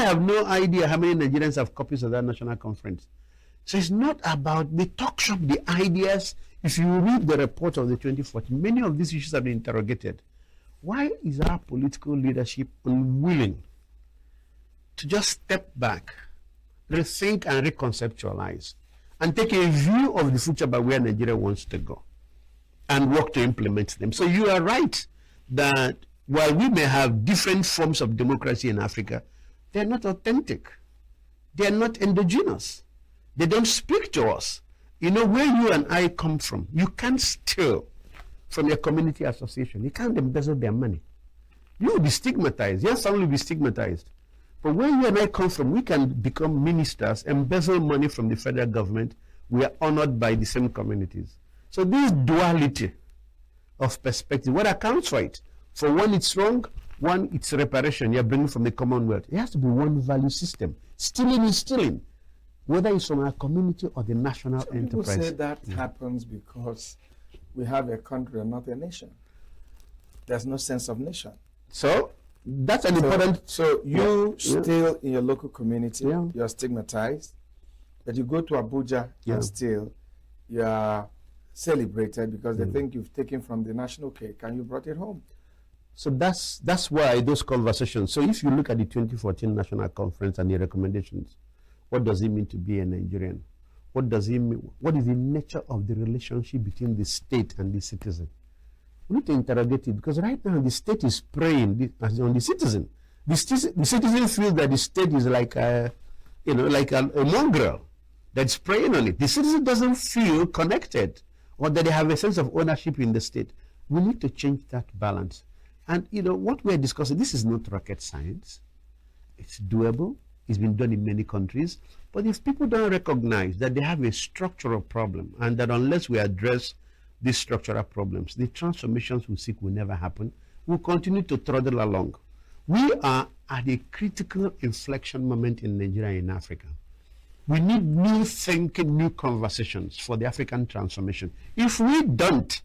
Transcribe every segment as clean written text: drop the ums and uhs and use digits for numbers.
have no idea how many Nigerians have copies of that national conference. So it's not about the talk shop, the ideas. If you read the report of the 2014, many of these issues have been interrogated. Why is our political leadership unwilling to just step back, rethink and reconceptualize, and take a view of the future about where Nigeria wants to go and work to implement them? So you are right that while we may have different forms of democracy in Africa, they're not authentic. They're not endogenous. They don't speak to us. You know, where you and I come from, you can't steal from your community association. You can't embezzle their money. You will be stigmatized. Your family will be stigmatized. But where you and I come from, we can become ministers, embezzle money from the federal government. We are honored by the same communities. So this duality of perspective, what accounts for it? For one, it's wrong. One, it's reparation. You're bringing from the Commonwealth. It has to be one value system. Stealing is stealing, whether it's from our community or the national enterprise. People say that happens because we have a country and not a nation. There's no sense of nation. So that's an important. So you steal in your local community, you're stigmatized. But you go to Abuja and steal, you're celebrated because they think you've taken from the national cake and you brought it home. So that's why those conversations. So if you look at the 2014 National Conference and the recommendations, what does it mean to be a Nigerian? What does it mean? What is the nature of the relationship between the state and the citizen? We need to interrogate it, because right now the state is preying on the citizen. The citizen feels that the state is like a mongrel that's preying on it. The citizen doesn't feel connected or that they have a sense of ownership in the state. We need to change that balance. And what we're discussing, this is not rocket science. It's doable. It's been done in many countries. But if people don't recognize that they have a structural problem, and that unless we address these structural problems, the transformations we seek will never happen, we'll continue to trundle along. We are at a critical inflection moment in Nigeria and in Africa. We need new thinking, new conversations for the African transformation. If we don't,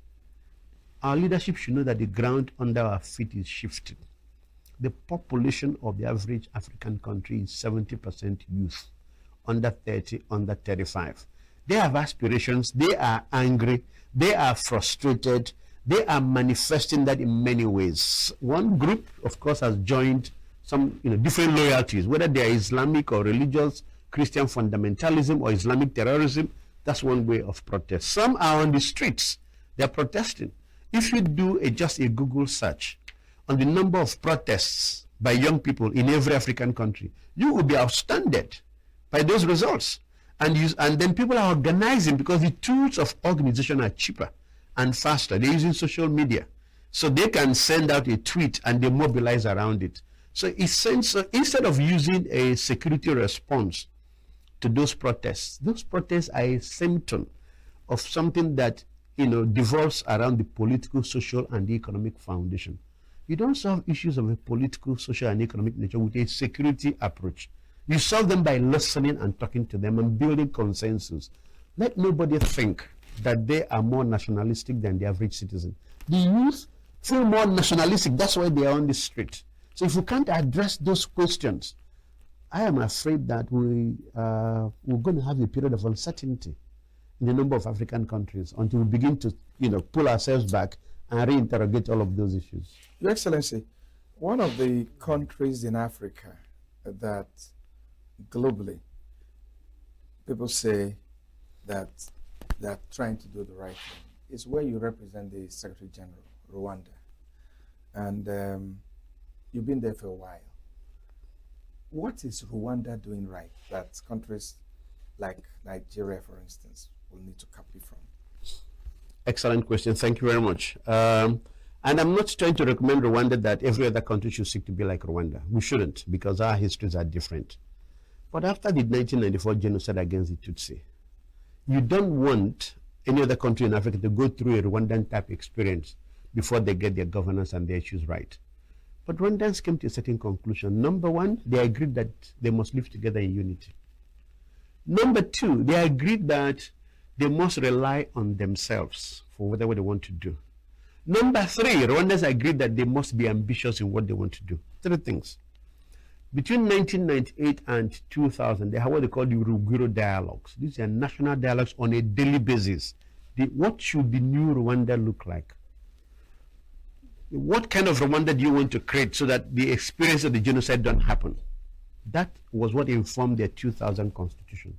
our leadership should know that the ground under our feet is shifting. The population of the average African country is 70% youth, under 30, under 35. They have aspirations, they are angry, they are frustrated, they are manifesting that in many ways. One group, of course, has joined some different loyalties, whether they are Islamic or religious, Christian fundamentalism or Islamic terrorism. That's one way of protest. Some are on the streets, they're protesting. If you do just a Google search on the number of protests by young people in every African country, you will be astounded by those results. And then people are organizing because the tools of organization are cheaper and faster. They're using social media. So they can send out a tweet and they mobilize around it. So instead of using a security response to those protests are a symptom of something that devolves around the political, social, and the economic foundation. You don't solve issues of a political, social, and economic nature with a security approach. You solve them by listening and talking to them and building consensus. Let nobody think that they are more nationalistic than the average citizen. The youth feel more nationalistic. That's why they are on the street. So if we can't address those questions, I am afraid that we're going to have a period of uncertainty in a number of African countries until we begin to, pull ourselves back and reinterrogate all of those issues. Your Excellency, one of the countries in Africa that globally people say that they're trying to do the right thing is where you represent the Secretary General, Rwanda. And you've been there for a while. What is Rwanda doing right that countries like Nigeria, for instance, will need to copy from? Excellent question. Thank you very much. And I'm not trying to recommend Rwanda that every other country should seek to be like Rwanda. We shouldn't, because our histories are different. But after the 1994 genocide against the Tutsi, you don't want any other country in Africa to go through a Rwandan type experience before they get their governance and their issues right. But Rwandans came to a certain conclusion. Number one, they agreed that they must live together in unity. Number two, they agreed that they must rely on themselves for whatever they want to do. Number three, Rwandans agreed that they must be ambitious in what they want to do. Three things. Between 1998 and 2000, they have what they call the ENUGU dialogues. These are national dialogues on a daily basis. What should the new Rwanda look like? What kind of Rwanda do you want to create so that the experience of the genocide don't happen? That was what informed their 2000 constitution.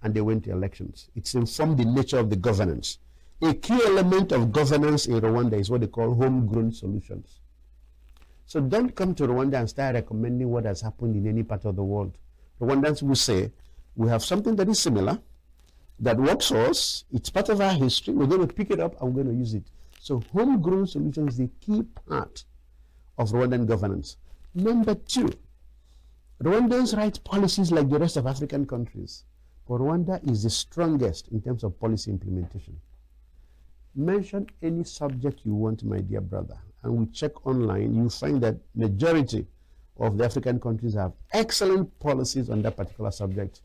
And they went to elections. It's informed the nature of the governance. A key element of governance in Rwanda is what they call homegrown solutions. So don't come to Rwanda and start recommending what has happened in any part of the world. Rwandans will say, we have something that is similar, that works for us, it's part of our history, we're going to pick it up and we're going to use it. So homegrown solutions is the key part of Rwandan governance. Number two, Rwandans write policies like the rest of African countries, but Rwanda is the strongest in terms of policy implementation. Mention any subject you want, my dear brother, and we check online, you find that majority of the African countries have excellent policies on that particular subject.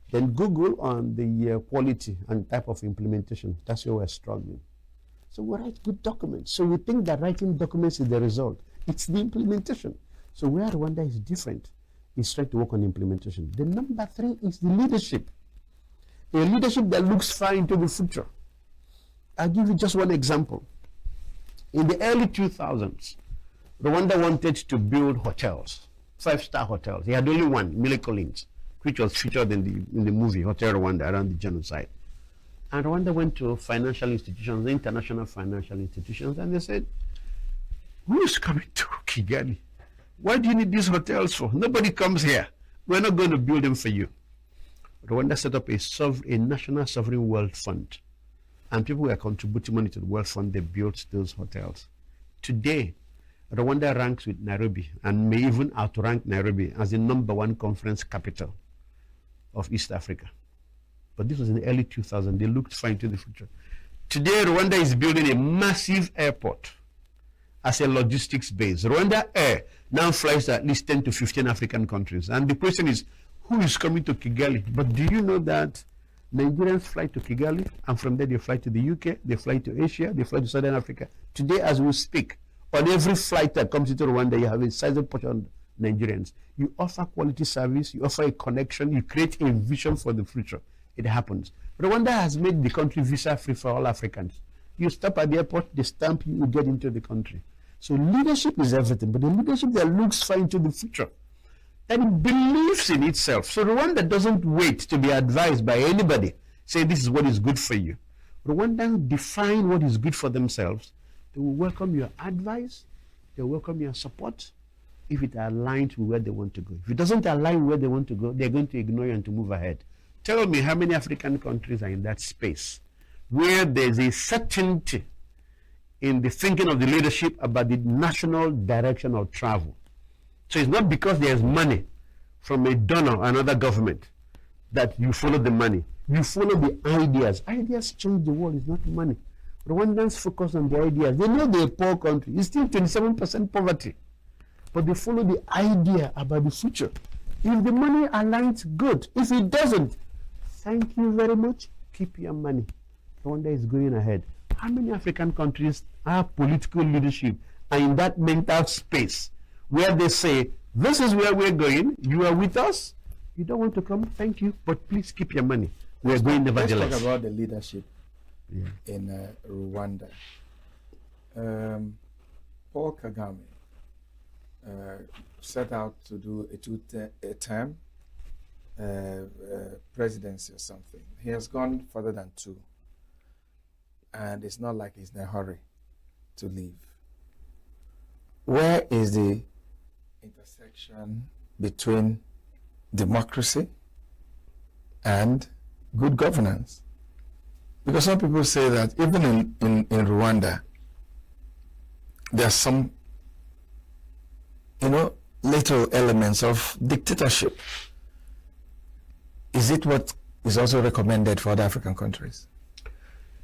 Then Google on the quality and type of implementation. That's where we're struggling. So we write good documents. So we think that writing documents is the result. It's the implementation. So where Rwanda is different is trying to work on implementation. The number three is the leadership. A leadership that looks far into the future. I'll give you just one example. In the early 2000s, Rwanda wanted to build hotels, 5-star hotels. He had only one, Mille Collins, which was featured in the movie Hotel Rwanda around the genocide. And Rwanda went to financial institutions, international financial institutions, and they said, who is coming to Kigali? Why do you need these hotels for? Nobody comes here. We're not going to build them for you. Rwanda set up a national sovereign wealth fund. And people were contributing money to the wealth fund. They built those hotels. Today, Rwanda ranks with Nairobi and may even outrank Nairobi as the #1 conference capital of East Africa. But this was in the early 2000s. They looked far into the future. Today, Rwanda is building a massive airport as a logistics base. Rwanda Air now flies to at least 10 to 15 African countries. And the question is, who is coming to Kigali? But do you know that Nigerians fly to Kigali, and from there they fly to the UK, they fly to Asia, they fly to Southern Africa. Today, as we speak, on every flight that comes into Rwanda, you have a sizable portion of Nigerians. You offer quality service, you offer a connection, you create a vision for the future. It happens. Rwanda has made the country visa-free for all Africans. You stop at the airport, they stamp you, you get into the country. So leadership is everything, but the leadership that looks far into the future, that it believes in itself. So Rwanda doesn't wait to be advised by anybody, say this is what is good for you. Rwandans define what is good for themselves. They will welcome your advice, they will welcome your support, if it aligns with where they want to go. If it doesn't align with where they want to go, they're going to ignore you and to move ahead. Tell me how many African countries are in that space where there's a certainty in the thinking of the leadership about the national direction of travel. So it's not because there's money from a donor or another government that you follow the money. You follow the ideas. Ideas change the world. It's not money. Rwandans focus on the ideas. They know they're a poor country. It's still 27% poverty. But they follow the idea about the future. If the money aligns, good. If it doesn't, thank you very much. Keep your money. Rwanda is going ahead. How many African countries have political leadership and in that mental space where they say, this is where we're going, you are with us, you don't want to come, thank you, but please keep your money. We're going nevertheless. Let's talk about the leadership in Rwanda. Paul Kagame set out to do a term presidency or something. He has gone further than 2. And it's not like he's in a hurry to leave. Where is the intersection between democracy and good governance? Because some people say that even in Rwanda, there are some, little elements of dictatorship. Is it what is also recommended for other African countries?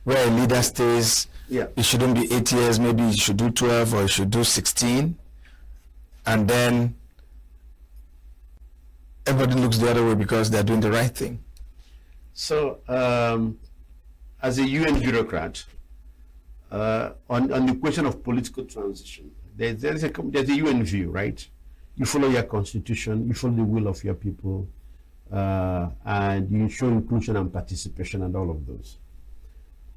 Where a leader stays, it shouldn't be 8 years, maybe you should do 12 or you should do 16, and then everybody looks the other way because they're doing the right thing. So, as a UN bureaucrat, on the question of political transition, there's a UN view, right? you follow your constitution, you follow the will of your people, and you show inclusion and participation and all of those.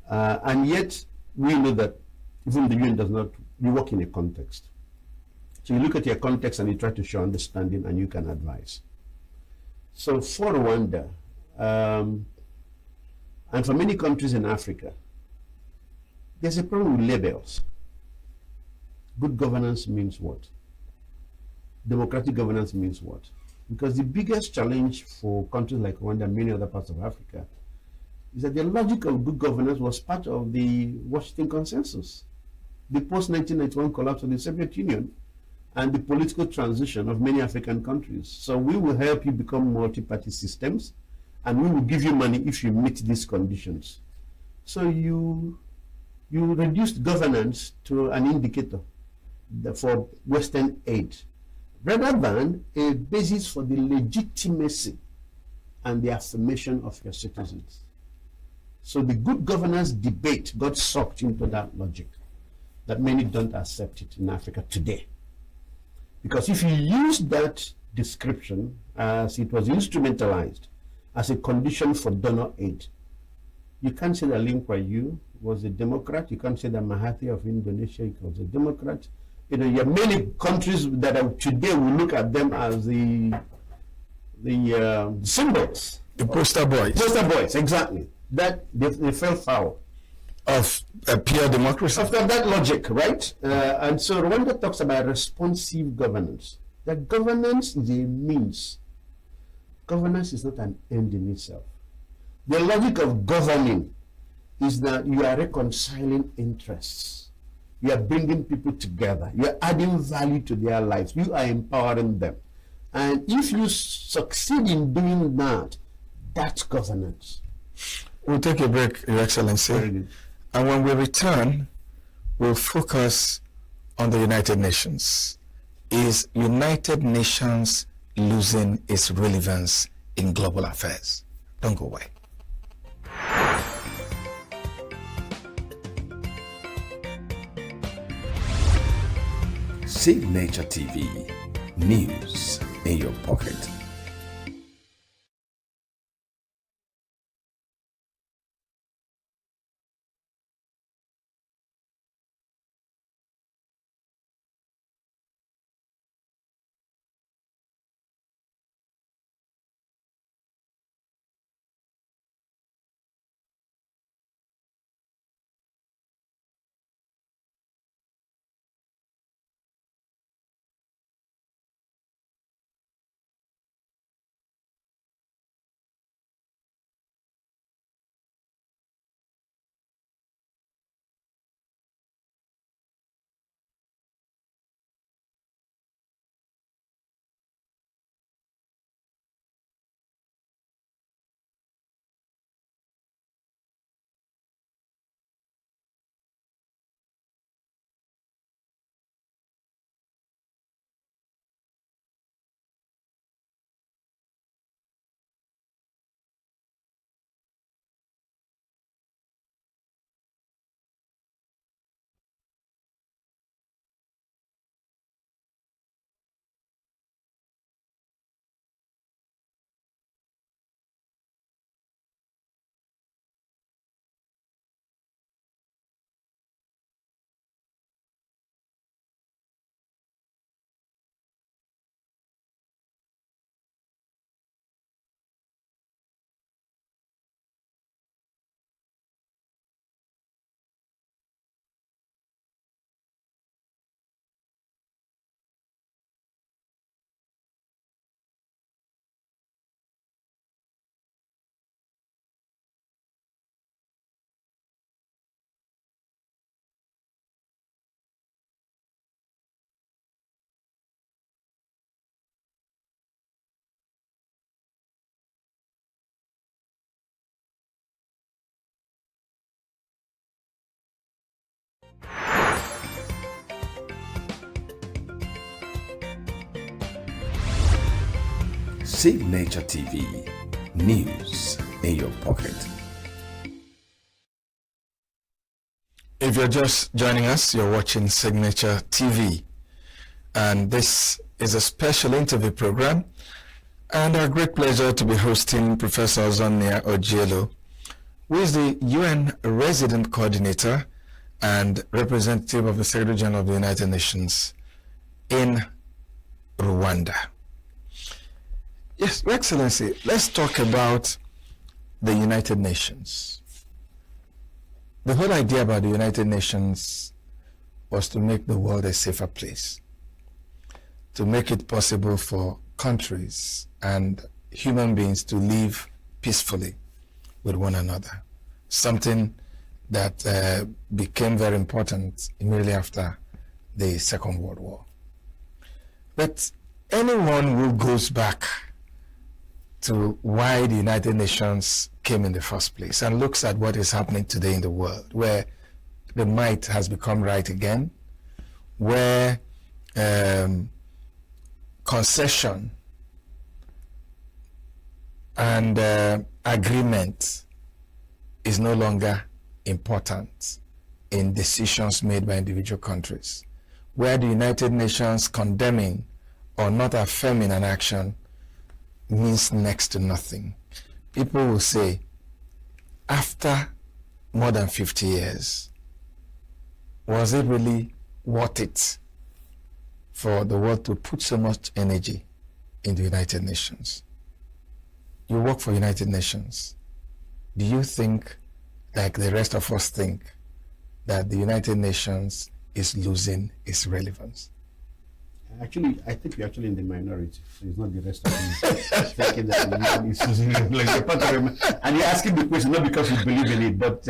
And yet, we know that even the UN does not, you work in a context. So you look at your context and you try to show understanding and you can advise. So for Rwanda, and for many countries in Africa, there's a problem with labels. Good governance means what? Democratic governance means what? Because the biggest challenge for countries like Rwanda and many other parts of Africa is that the logic of good governance was part of the Washington Consensus, the post-1991 collapse of the Soviet Union, and the political transition of many African countries. So we will help you become multi-party systems, and we will give you money if you meet these conditions. So you reduced governance to an indicator for Western aid, rather than a basis for the legitimacy and the affirmation of your citizens. So the good governance debate got sucked into that logic that many don't accept it in Africa today. Because if you use that description as it was instrumentalized as a condition for donor aid, you can't say that Lim Kuan Yew was a Democrat. You can't say that Mahathir of Indonesia was a Democrat. You know, you have many countries that are, today we look at them as the symbols. The poster boys. Poster boys, exactly. That they fell foul of pure democracy. After that logic, right? And so Rwanda talks about responsive governance. That governance is a means. Governance is not an end in itself. The logic of governing is that you are reconciling interests. You are bringing people together. You are adding value to their lives. You are empowering them. And if you succeed in doing that, that's governance. We'll take a break, Your Excellency. And when we return, we'll focus on the United Nations. Is United Nations losing its relevance in global affairs? Don't go away. Signature TV, news in your pocket. Signature TV, news in your pocket. If you're just joining us, you're watching Signature TV. And this is a special interview program, and our great pleasure to be hosting Professor Zonia Ojielo, who is the UN Resident Coordinator and representative of the Secretary General of the United Nations in Rwanda. Yes, Your Excellency, let's talk about the United Nations. The whole idea about the United Nations was to make the world a safer place, to make it possible for countries and human beings to live peacefully with one another, something that became very important immediately after the Second World War. But anyone who goes back to why the United Nations came in the first place and looks at what is happening today in the world, where the might has become right again, where concession and agreement is no longer important in decisions made by individual countries, where the United Nations condemning or not affirming an action means next to nothing. People will say, after more than 50 years, was it really worth it for the world to put so much energy in the United Nations? You work for United Nations. Do you think, like the rest of us think, that the United Nations is losing its relevance? Actually, I think you're actually in the minority. So it's not the rest of you thinking that and you're asking the question not because you believe in it, but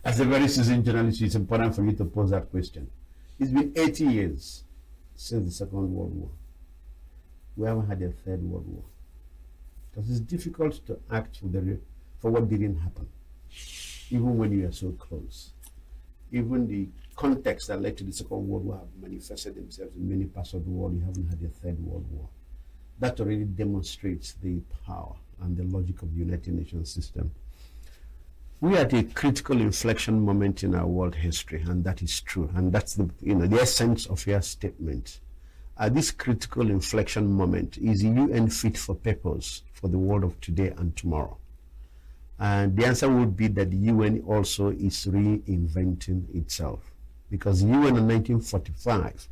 as a very seasoned journalist, it's important for you to pose that question. It's been 80 years since the Second World War. We haven't had a Third World War. Because it's difficult to act for what didn't happen, even when you are so close. Even the context that led to the Second World War have manifested themselves in many parts of the world. You haven't had a Third World War. That already demonstrates the power and the logic of the United Nations system. We are at a critical inflection moment in our world history, and that is true. And that's the essence of your statement. At this critical inflection moment, is the UN fit for purpose for the world of today and tomorrow? And the answer would be that the UN also is reinventing itself. Because the UN in 1945,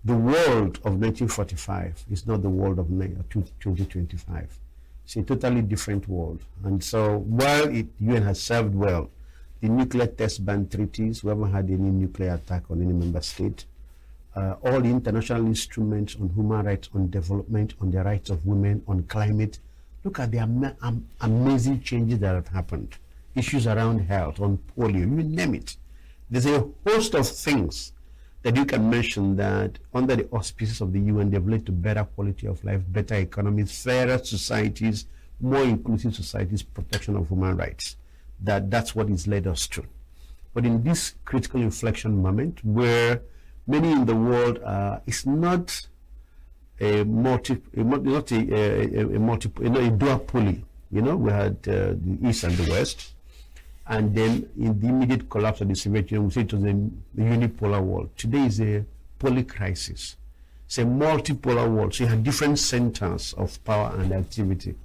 the world of 1945 is not the world of 2025. It's a totally different world. And so while the UN has served well, the nuclear test ban treaties, we haven't had any nuclear attack on any member state. All the international instruments on human rights, on development, on the rights of women, on climate. Look at the amazing changes that have happened. Issues around health, on polio, you name it. There's a host of things that you can mention that under the auspices of the UN, they've led to better quality of life, better economies, fairer societies, more inclusive societies, protection of human rights. That's what it's led us to. But in this critical inflection moment where many in the world, it's not a duopoly. We had the East and the West, and then in the immediate collapse of the Soviet Union, we say it was a unipolar world. Today is a polycrisis. It's a multipolar world. So you have different centers of power and activity,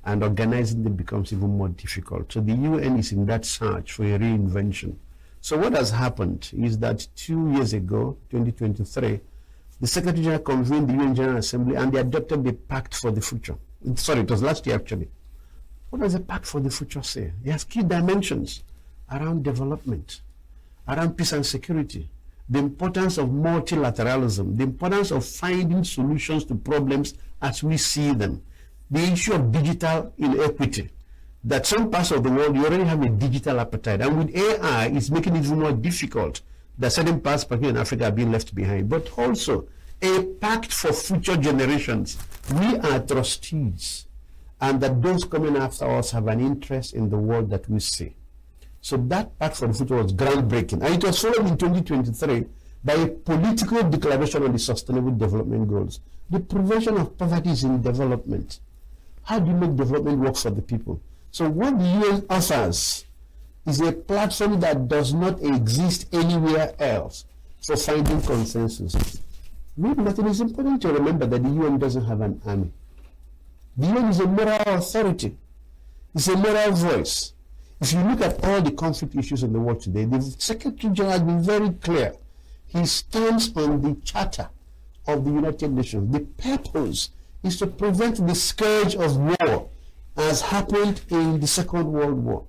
and organizing them becomes even more difficult. So the UN is in that search for a reinvention. So what has happened is that 2 years ago, 2023, the Secretary General convened the UN General Assembly and they adopted the Pact for the Future. Sorry, it was last year actually. What does the Pact for the Future say? It has key dimensions around development, around peace and security, the importance of multilateralism, the importance of finding solutions to problems as we see them, the issue of digital inequity, that some parts of the world you already have a digital appetite, and with AI it's making it even more difficult that certain parts, particularly in Africa, are being left behind. But also a pact for future generations. We are trustees, and that those coming after us have an interest in the world that we see. So that pact for the future was groundbreaking, and it was followed in 2023 by a political declaration on the Sustainable Development Goals. The prevention of poverty is in development. How do you make development work for the people? So what the UN offers is a platform that does not exist anywhere else for finding consensus. Maybe it is important to remember that the UN doesn't have an army. The UN is a moral authority. It's a moral voice. If you look at all the conflict issues in the world today, the Secretary General has been very clear. He stands on the Charter of the United Nations. The purpose is to prevent the scourge of war as happened in the Second World War.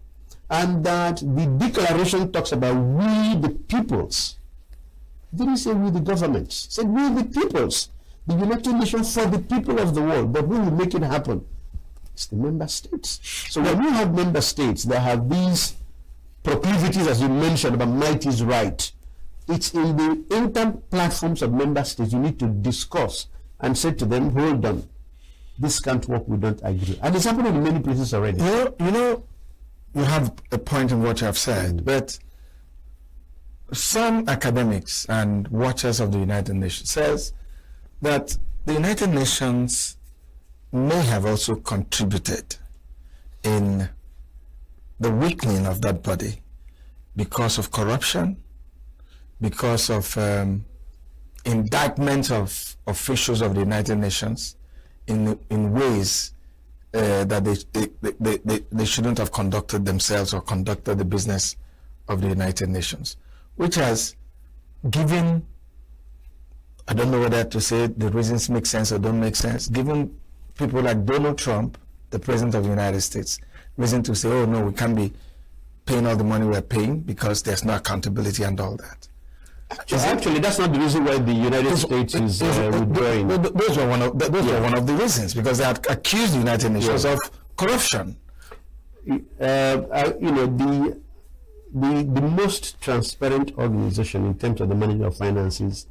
And that the declaration talks about we the peoples. It didn't say we the governments. It said we the peoples. The United Nations for the people of the world. But who will make it happen? It's the member states. So when you have member states that have these proclivities, as you mentioned, about might is right, it's in the inter platforms of member states you need to discuss and say to them, hold on, this can't work, we don't agree. And it's happening in many places already. You have a point in what you have said, but some academics and watchers of the United Nations says that the United Nations may have also contributed in the weakening of that body because of corruption, because of indictments of officials of the United Nations in ways that they shouldn't have conducted themselves or conducted the business of the United Nations, which has given, I don't know whether to say the reasons make sense or don't make sense, given people like Donald Trump, the President of the United States, reason to say, oh no, we can't be paying all the money we're paying because there's no accountability and all that. Actually, that's not the reason why the United States is withdrawing. Those were one of the reasons, because they had accused the United Nations of corruption. The most transparent organization in terms of the management of finances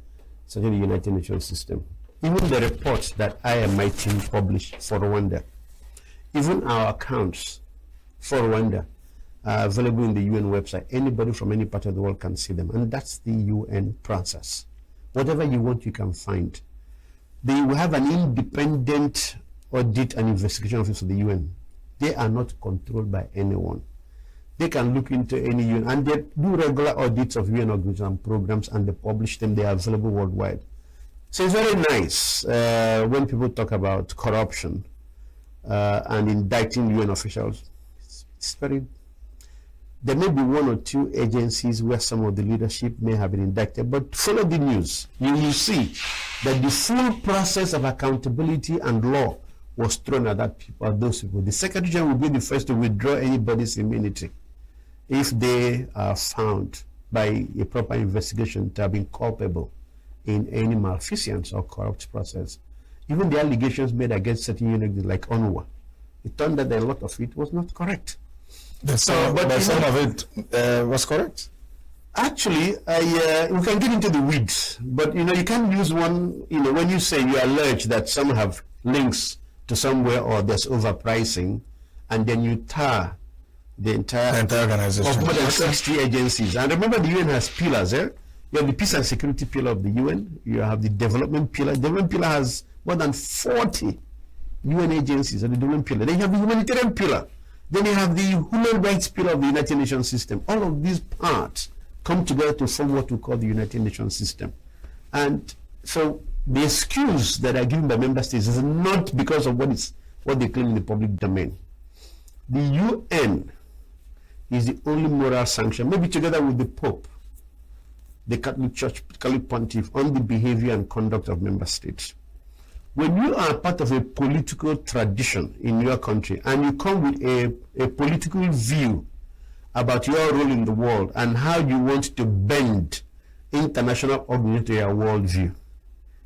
is the United Nations system. Even the reports that I and my team published for Rwanda, even our accounts for Rwanda, are available in the UN website. Anybody from any part of the world can see them, and that's the UN process. Whatever you want, you can find. They will have an independent audit and investigation office of the UN. They are not controlled by anyone. They can look into any UN, and they do regular audits of UN organizations and programs, and they publish them. They are available worldwide. So it's very nice when people talk about corruption and indicting UN officials. It's very. There may be one or two agencies where some of the leadership may have been indicted, but follow the news. You will see that the full process of accountability and law was thrown at those people. The Secretary General will be the first to withdraw anybody's immunity if they are found by a proper investigation to have been culpable in any malfeasance or corrupt process. Even the allegations made against certain units like ENUGU, it turned out that a lot of it was not correct. But some of it was correct. Actually, we can get into the weeds, but you can't use one. When you say you allege that some have links to somewhere or there's overpricing, and then you tar the entire organization of more than 60 agencies. And remember, the UN has pillars. You have the peace and security pillar of the UN. You have the development pillar. The development pillar has more than 40 UN agencies on the development pillar. Then you have the humanitarian pillar. Then you have the human rights pillar of the United Nations system. All of these parts come together to form what we call the United Nations system. And so the excuse that are given by member states is not because of what they claim in the public domain. The UN is the only moral sanction, maybe together with the Pope, the Catholic Church, Catholic Pontiff, on the behavior and conduct of member states. When you are part of a political tradition in your country and you come with a political view about your role in the world and how you want to bend international organization to your worldview,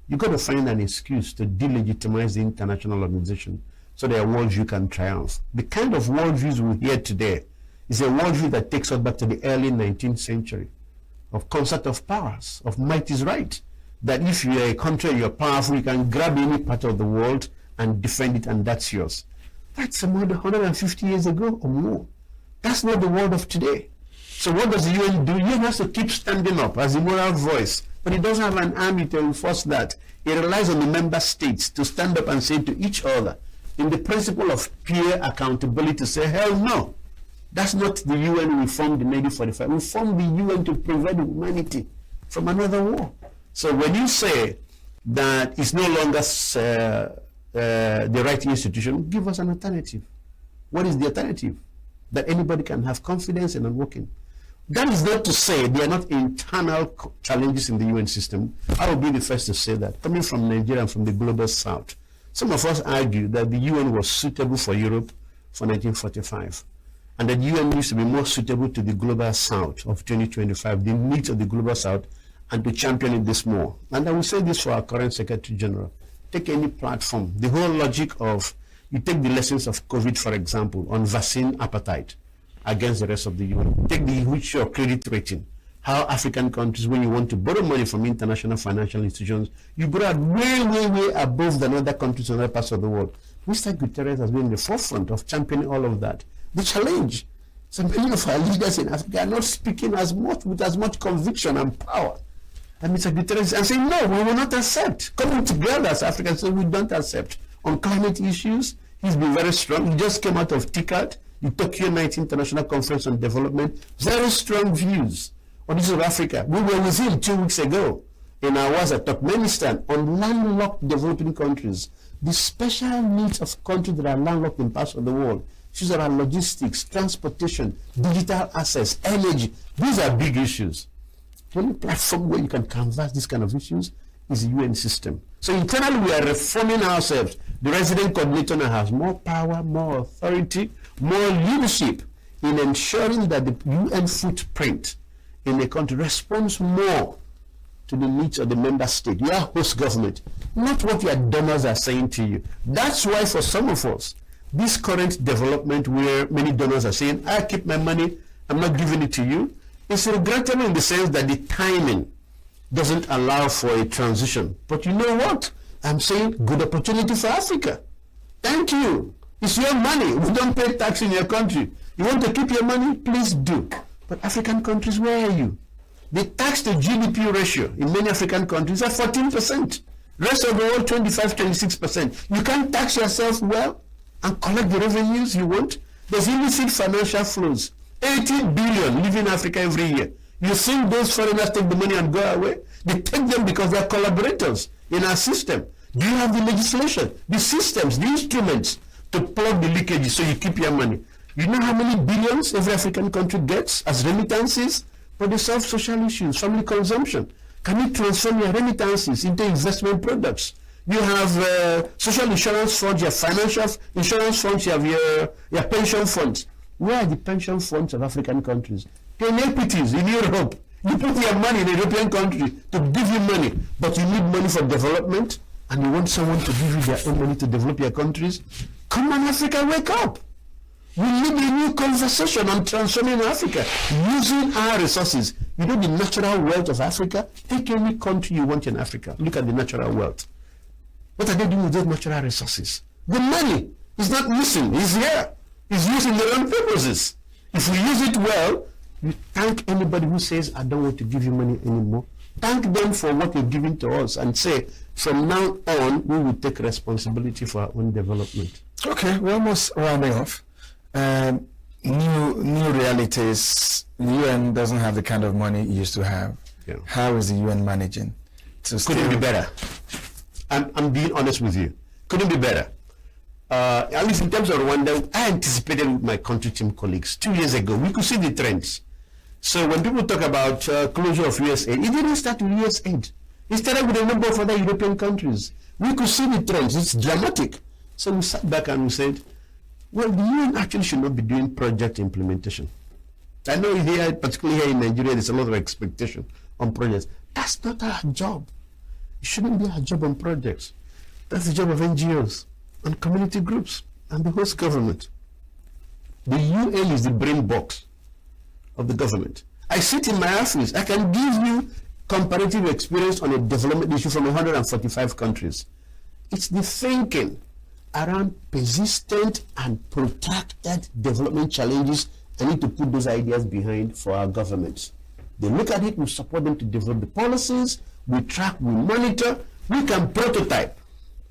you've got to find an excuse to delegitimize the international organization so that your worldview can triumph. The kind of worldviews we hear today is a worldview that takes us back to the early 19th century, of concert of powers, of might is right. That if you're a country, you're powerful, you can grab any part of the world and defend it, and that's yours. That's more than 150 years ago or more. That's not the world of today. So what does the UN do? The UN has to keep standing up as a moral voice, but it doesn't have an army to enforce that. It relies on the member states to stand up and say to each other, in the principle of peer accountability, to say, hell no. That's not the UN we formed in 1945. We formed the UN to prevent humanity from another war. So when you say that is no longer the right institution, give us an alternative. What is the alternative? That anybody can have confidence in and working. That is not to say there are not internal challenges in the UN system. I will be the first to say that. Coming from Nigeria and from the global south, some of us argue that the UN was suitable for Europe for 1945, and that the UN needs to be more suitable to the global south of 2025, the needs of the global south, and to champion it this more. And I will say this for our current Secretary General. Take any platform. The whole logic of, you take the lessons of COVID, for example, on vaccine appetite against the rest of the UN. Take the issue of credit rating. How African countries, when you want to borrow money from international financial institutions, you borrow way above than other countries in other parts of the world. Mr. Guterres has been in the forefront of championing all of that. The challenge, so many of our leaders in Africa are not speaking with as much conviction and power. And Mr. Guterres is saying, no, we will not accept. Coming together as Africans, so we don't accept. On climate issues, he's been very strong. He just came out of TICAD, the Tokyo 19 International Conference on Development. Very strong views on issues of Africa. We were with him 2 weeks ago in our was at Turkmenistan on landlocked developing countries. The special needs of countries that are landlocked in parts of the world. Issues around logistics, transportation, digital access, energy. These are big issues. The only platform where you can canvass these kind of issues is the UN system. So internally we are reforming ourselves. The resident coordinator now has more power, more authority, more leadership in ensuring that the UN footprint in a country responds more to the needs of the member state. You are host government, not what your donors are saying to you. That's why for some of us, this current development where many donors are saying, I keep my money, I'm not giving it to you, is regrettable in the sense that the timing doesn't allow for a transition. But you know what? I'm saying good opportunity for Africa. Thank you. It's your money. We don't pay tax in your country. You want to keep your money? Please do. But African countries, where are you? The tax to GDP ratio in many African countries are 14%. Rest of the world, 25, 26%. You can't tax yourself well and collect the revenues you want. There's illicit financial flows. 80 billion leaving Africa every year. You think those foreigners take the money and go away? They take them because they're collaborators in our system. Do you have the legislation, the systems, the instruments to plug the leakages so you keep your money? You know how many billions every African country gets as remittances? But they solve social issues, family consumption. Can you transform your remittances into investment products? You have social insurance funds, your financial insurance funds, you have your pension funds. Where are the pension funds of African countries? They're in equities in Europe. You put your money in a European country to give you money, but you need money for development, and you want someone to give you their own money to develop your countries? Come on, Africa, wake up. We need a new conversation on transforming Africa, using our resources. You know the natural wealth of Africa? Take any country you want in Africa. Look at the natural wealth. What are they doing with those natural resources? The money is not missing. It's here. It's used in their own purposes. If we use it well, you thank anybody who says, I don't want to give you money anymore. Thank them for what you're giving to us and say, from now on, we will take responsibility for our own development. Okay, we're almost rounding off. New realities. The UN doesn't have the kind of money it used to have. Yeah. How is the UN managing to Couldn't be better. I'm being honest with you. Couldn't be better. At least in terms of Rwanda, I anticipated with my country team colleagues 2 years ago. We could see the trends. So when people talk about closure of USAID, it didn't start with USAID. It started with a number of other European countries. We could see the trends. It's dramatic. So we sat back and we said, well, the UN actually should not be doing project implementation. I know here, particularly here in Nigeria, there's a lot of expectation on projects. That's not our job. It shouldn't be our job on projects. That's the job of NGOs and community groups and the host government. The UN is the brain box of the government. I sit in my office. I can give you comparative experience on a development issue from 145 countries. It's the thinking around persistent and protracted development challenges. I need to put those ideas behind for our governments. They look at it, we support them to develop the policies, we track, we monitor, we can prototype.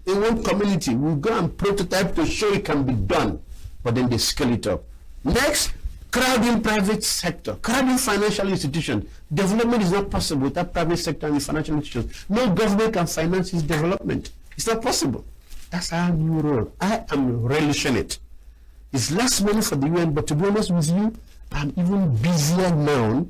In one community, we go and prototype to show it can be done, but then they scale it up. Next, crowding private sector, crowding financial institutions. Development is not possible without private sector and the financial institutions. No government can finance its development. It's not possible. That's our new role. I am relishing it. It's less money for the UN, but to be honest with you, I'm even busier now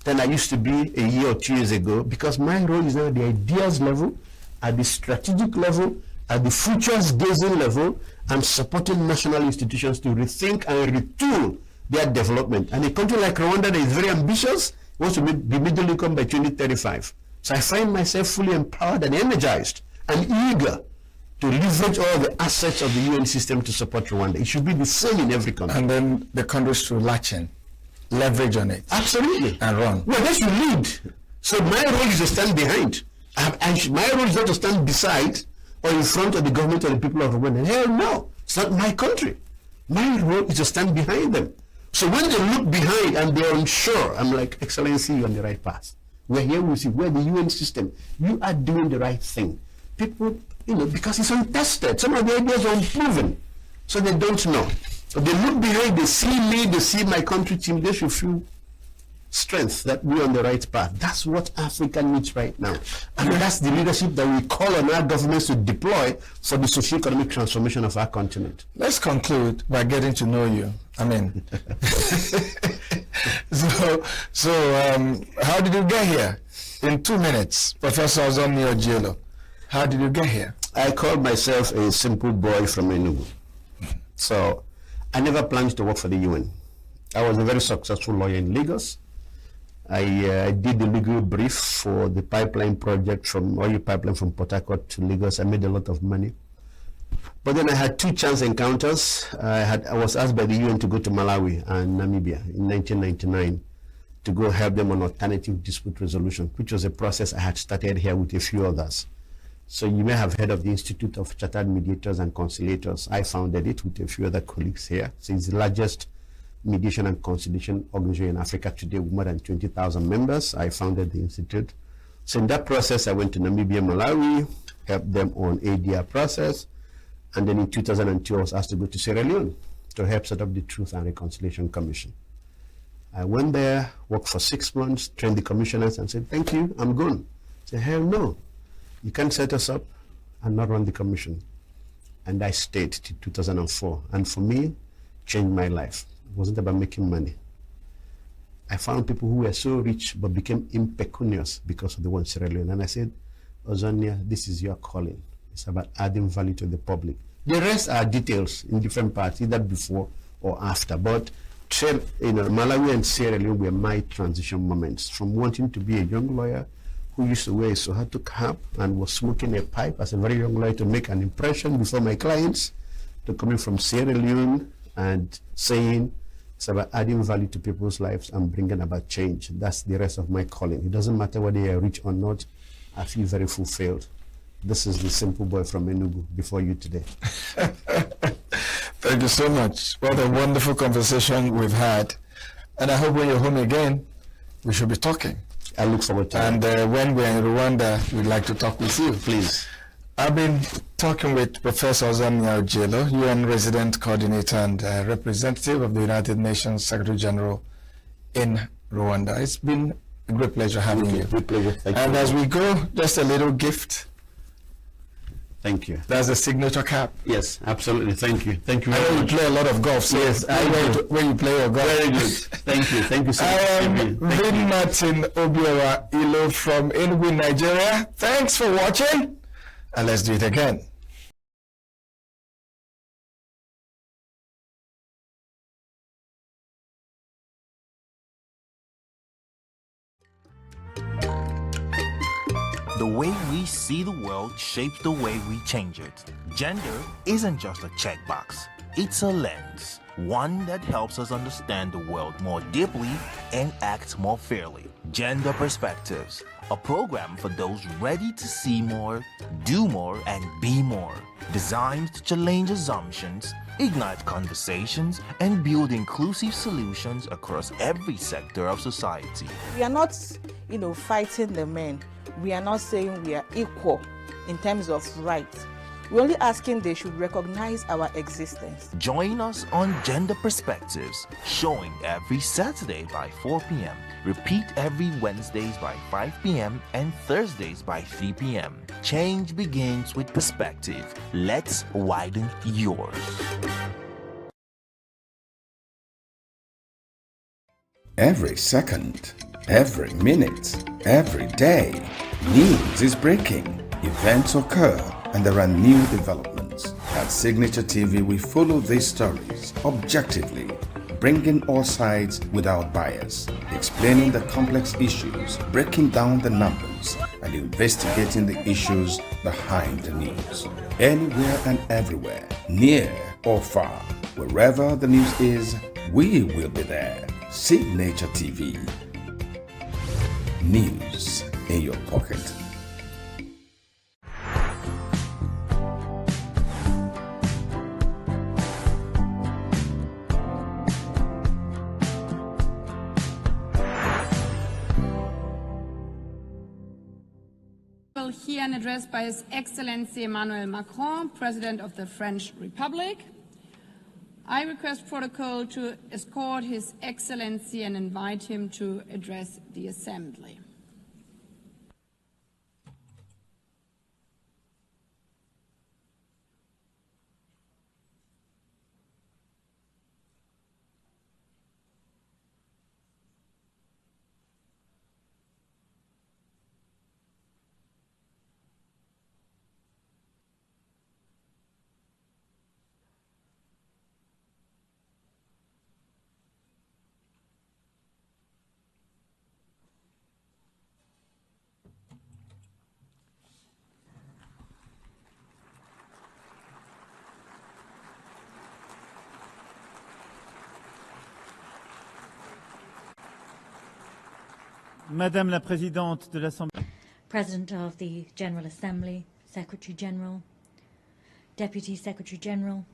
than I used to be a year or 2 years ago, because my role is now at the ideas level, at the strategic level, at the futures gazing level. I'm supporting national institutions to rethink and retool their development. And a country like Rwanda that is very ambitious wants to be middle income by 2035. So I find myself fully empowered and energized and eager to leverage all the assets of the UN system to support Rwanda. It should be the same in every country. And then the countries should latch in, leverage on it. Absolutely. And run. Well, they should lead. So my role is to stand behind. My role is not to stand beside or in front of the government or the people of Rwanda. Hell no. It's not my country. My role is to stand behind them. So when they look behind and they're unsure, I'm like, Excellency, you're on the right path. We're here with you. We're the UN system. You are doing the right thing. People, because it's untested. Some of the ideas are unproven. So they don't know. So they look behind, they see me, they see my country team, they should feel strength that we're on the right path. That's what Africa needs right now. And that's the leadership that we call on our governments to deploy for the socio-economic transformation of our continent. Let's conclude by getting to know you. I mean, how did you get here? In 2 minutes, Professor Ozoni Ojielo, how did you get here? I called myself a simple boy from ENUGU. So I never planned to work for the UN. I was a very successful lawyer in Lagos. I did the legal brief for the pipeline project from oil pipeline from Port Harcourt to Lagos. I made a lot of money. But then I had 2 chance encounters. I was asked by the UN to go to Malawi and Namibia in 1999 to go help them on alternative dispute resolution, which was a process I had started here with a few others. So you may have heard of the Institute of Chartered Mediators and Conciliators. I founded it with a few other colleagues here. So it's the largest mediation and conciliation organization in Africa today with more than 20,000 members. I founded the institute. So in that process, I went to Namibia, Malawi, helped them on ADR process. And then in 2002, I was asked to go to Sierra Leone to help set up the Truth and Reconciliation Commission. I went there, worked for 6 months, trained the commissioners and said, thank you, I'm gone. I said, hell no, you can't set us up and not run the commission. And I stayed till 2004. And for me, changed my life. It wasn't about making money. I found people who were so rich but became impecunious because of the one Sierra Leone. And I said, Ozonia, this is your calling. It's about adding value to the public. The rest are details in different parts, either before or after. But Malawi and Sierra Leone were my transition moments from wanting to be a young lawyer who used to wear a Sohato cap and was smoking a pipe as a very young lawyer to make an impression before my clients, to coming from Sierra Leone and saying it's about adding value to people's lives and bringing about change. That's the rest of my calling. It doesn't matter whether you're rich or not. I feel very fulfilled. This is the simple boy from ENUGU before you today. Thank you so much. What a wonderful conversation we've had. And I hope when you're home again, we should be talking. I look forward to it. And when we're in Rwanda, we'd like to talk with you. Please. I've been talking with Professor Ozoni Ojielo, UN Resident Coordinator and Representative of the United Nations Secretary General in Rwanda. It's been a great pleasure having you. Great pleasure. Thank you. And as we go, just a little gift. Thank you. That's the signature cap. Yes, absolutely. Thank you. Thank you I very know you much. play a lot of golf. So Yes, I do. where you play your golf. Very good. Thank you. Thank you so I much. am Thank you. Vin Martin Obiora Ilo from ENUGU, Nigeria. Thanks for watching, and let's do it again. The way we see the world shapes the way we change it. Gender isn't just a checkbox, it's a lens. One that helps us understand the world more deeply and act more fairly. Gender Perspectives, a program for those ready to see more, do more, and be more. Designed to challenge assumptions, ignite conversations, and build inclusive solutions across every sector of society. We are not, fighting the men. We are not saying we are equal in terms of rights. We're only asking they should recognize our existence. Join us on Gender Perspectives, showing every Saturday by 4 p.m. Repeat every Wednesdays by 5 p.m. and Thursdays by 3 p.m. Change begins with perspective. Let's widen yours. Every second, every minute, every day, news is breaking, events occur, and there are new developments. At Signature TV, we follow these stories objectively, bringing all sides without bias, explaining the complex issues, breaking down the numbers, and investigating the issues behind the news. Anywhere and everywhere, near or far, wherever the news is, we will be there. Signature TV. News in your pocket. We'll hear an address by His Excellency Emmanuel Macron, President of the French Republic. I request protocol to escort His Excellency and invite him to address the Assembly. Madame la Présidente de l'Assemblée. President of the General Assembly, Secretary General, Deputy Secretary General,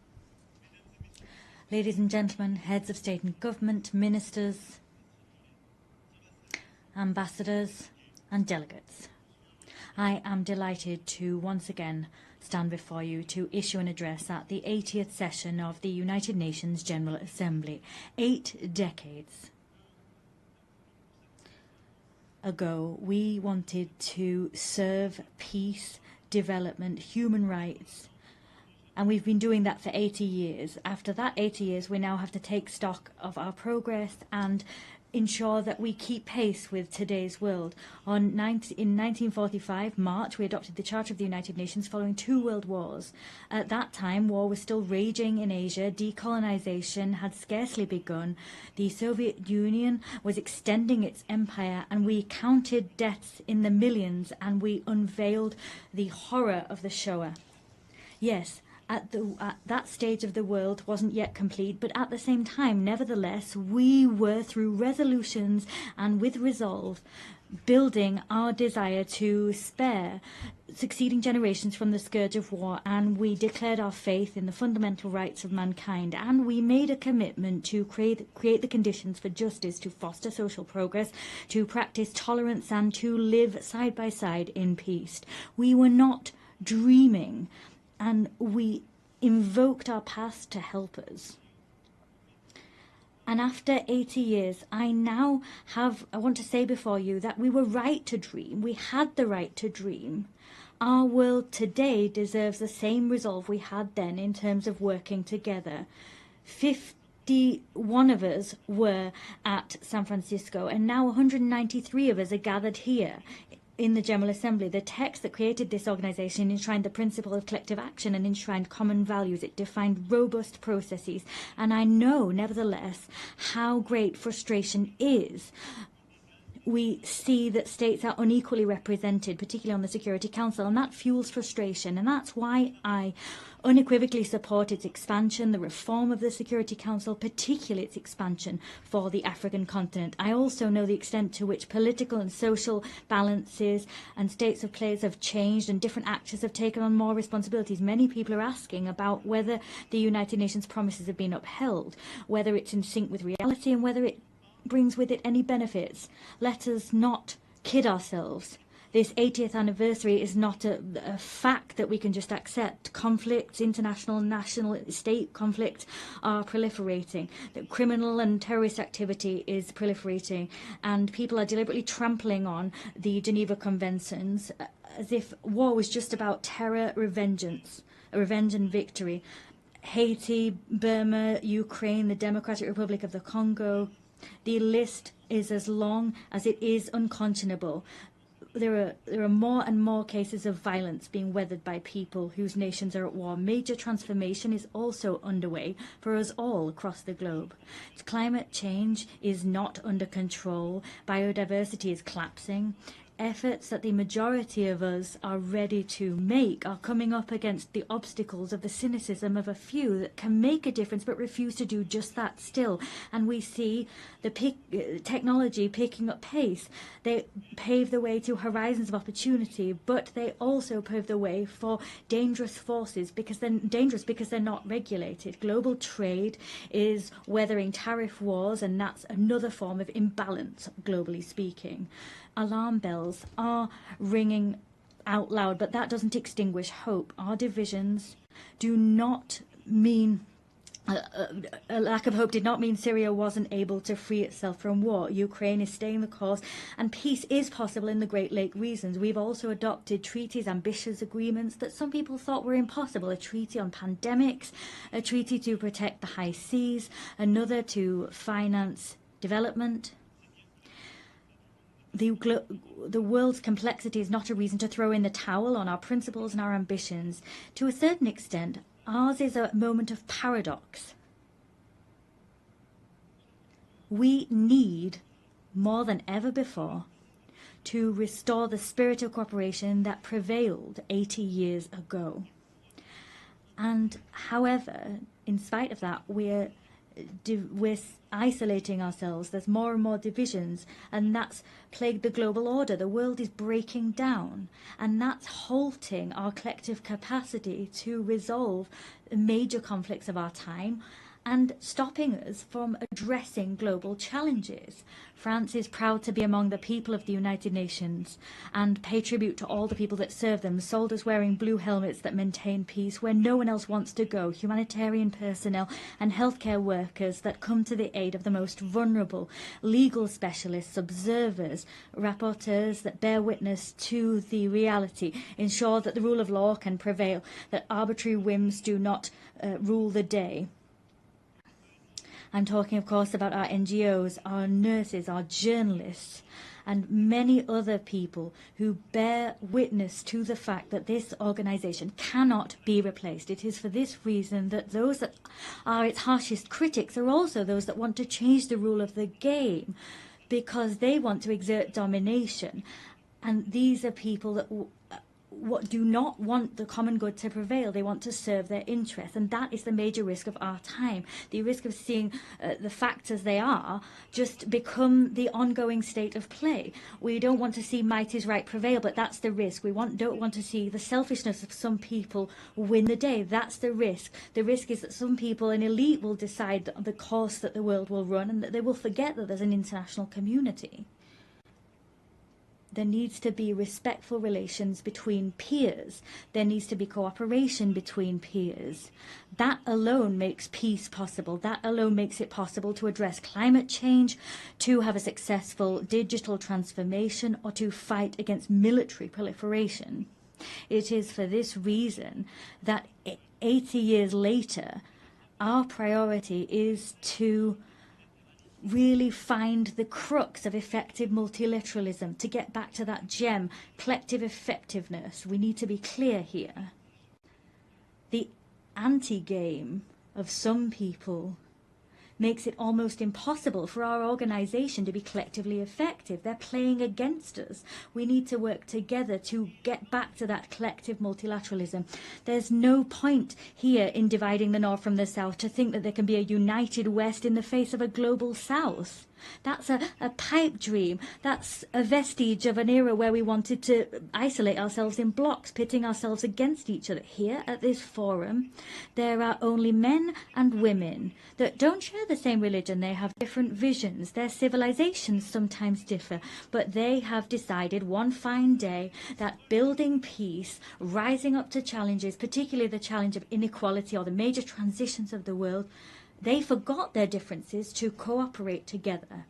ladies and gentlemen, heads of state and government, ministers, ambassadors and delegates. I am delighted to once again stand before you to issue an address at the 80th session of the United Nations General Assembly. 8 decades ago, we wanted to serve peace, development, human rights, and we've been doing that for 80 years. After that 80 years, we now have to take stock of our progress and ensure that we keep pace with today's world. In 1945, March, we adopted the Charter of the United Nations following 2 world wars. At that time, war was still raging in Asia. Decolonization had scarcely begun. The Soviet Union was extending its empire, and we counted deaths in the millions, and we unveiled the horror of the Shoah. Yes, at that stage of the world wasn't yet complete, but at the same time, nevertheless, we were, through resolutions and with resolve, building our desire to spare succeeding generations from the scourge of war, and we declared our faith in the fundamental rights of mankind, and we made a commitment to create the conditions for justice, to foster social progress, to practice tolerance, and to live side by side in peace. We were not dreaming, and we invoked our past to help us. And after 80 years, I want to say before you that we were right to dream. We had the right to dream. Our world today deserves the same resolve we had then in terms of working together. 51 of us were at San Francisco, and now 193 of us are gathered here in the General Assembly. The text that created this organization enshrined the principle of collective action and enshrined common values. It defined robust processes. And I know, nevertheless, how great frustration is. We see that states are unequally represented, particularly on the Security Council, and that fuels frustration. And that's why I unequivocally support its expansion, the reform of the Security Council, particularly its expansion for the African continent. I also know the extent to which political and social balances and states of place have changed, and different actors have taken on more responsibilities. Many people are asking about whether the United Nations promises have been upheld, whether it's in sync with reality, and whether it brings with it any benefits. Let us not kid ourselves. This 80th anniversary is not a fact that we can just accept. Conflicts, international, national, state conflicts are proliferating. That criminal and terrorist activity is proliferating, and people are deliberately trampling on the Geneva Conventions as if war was just about terror, revenge and victory. Haiti, Burma, Ukraine, the Democratic Republic of the Congo. The list is as long as it is unconscionable. There are more and more cases of violence being weathered by people whose nations are at war. Major transformation is also underway for us all across the globe. Climate change is not under control. Biodiversity is collapsing. Efforts that the majority of us are ready to make are coming up against the obstacles of the cynicism of a few that can make a difference but refuse to do just that still. And we see the technology picking up pace. They pave the way to horizons of opportunity, but they also pave the way for dangerous forces because they're not regulated. Global trade is weathering tariff wars, and that's another form of imbalance, globally speaking. Alarm bells are ringing out loud, but that doesn't extinguish hope. Our divisions do not mean a lack of hope did not mean Syria wasn't able to free itself from war. Ukraine is staying the course, and peace is possible in the Great Lake regions. We've also adopted treaties, ambitious agreements that some people thought were impossible. A treaty on pandemics, a treaty to protect the high seas, another to finance development. The world's complexity is not a reason to throw in the towel on our principles and our ambitions. To a certain extent, ours is a moment of paradox. We need, more than ever before, to restore the spirit of cooperation that prevailed 80 years ago. And however, in spite of that, we're isolating ourselves. There's more and more divisions, and that's plagued the global order. The world is breaking down, and that's halting our collective capacity to resolve major conflicts of our time and stopping us from addressing global challenges. France is proud to be among the people of the United Nations and pay tribute to all the people that serve them, soldiers wearing blue helmets that maintain peace where no one else wants to go, humanitarian personnel and healthcare workers that come to the aid of the most vulnerable, legal specialists, observers, rapporteurs that bear witness to the reality, ensure that the rule of law can prevail, that arbitrary whims do not rule the day. I'm talking, of course, about our NGOs, our nurses, our journalists, and many other people who bear witness to the fact that this organisation cannot be replaced. It is for this reason that those that are its harshest critics are also those that want to change the rule of the game, because they want to exert domination. And these are people that do not want the common good to prevail. They want to serve their interests, and that is the major risk of our time. The risk of seeing the facts as they are just become the ongoing state of play. We don't want to see might is right prevail, but that's the risk. We don't want to see the selfishness of some people win the day. That's the risk. The risk is that some people, an elite, will decide the course that the world will run, and that they will forget that there's an international community. There needs to be respectful relations between peers. There needs to be cooperation between peers. That alone makes peace possible. That alone makes it possible to address climate change, to have a successful digital transformation, or to fight against military proliferation. It is for this reason that 80 years later, our priority is to really find the crux of effective multilateralism, to get back to that gem, collective effectiveness. We need to be clear here. The anti-game of some people makes it almost impossible for our organisation to be collectively effective. They're playing against us. We need to work together to get back to that collective multilateralism. There's no point here in dividing the North from the South to think that there can be a united West in the face of a global South. That's a pipe dream. That's a vestige of an era where we wanted to isolate ourselves in blocks, pitting ourselves against each other. Here at this forum, there are only men and women that don't share the same religion, they have different visions, their civilizations sometimes differ, but they have decided one fine day that building peace, rising up to challenges, particularly the challenge of inequality or the major transitions of the world, they forgot their differences to cooperate together.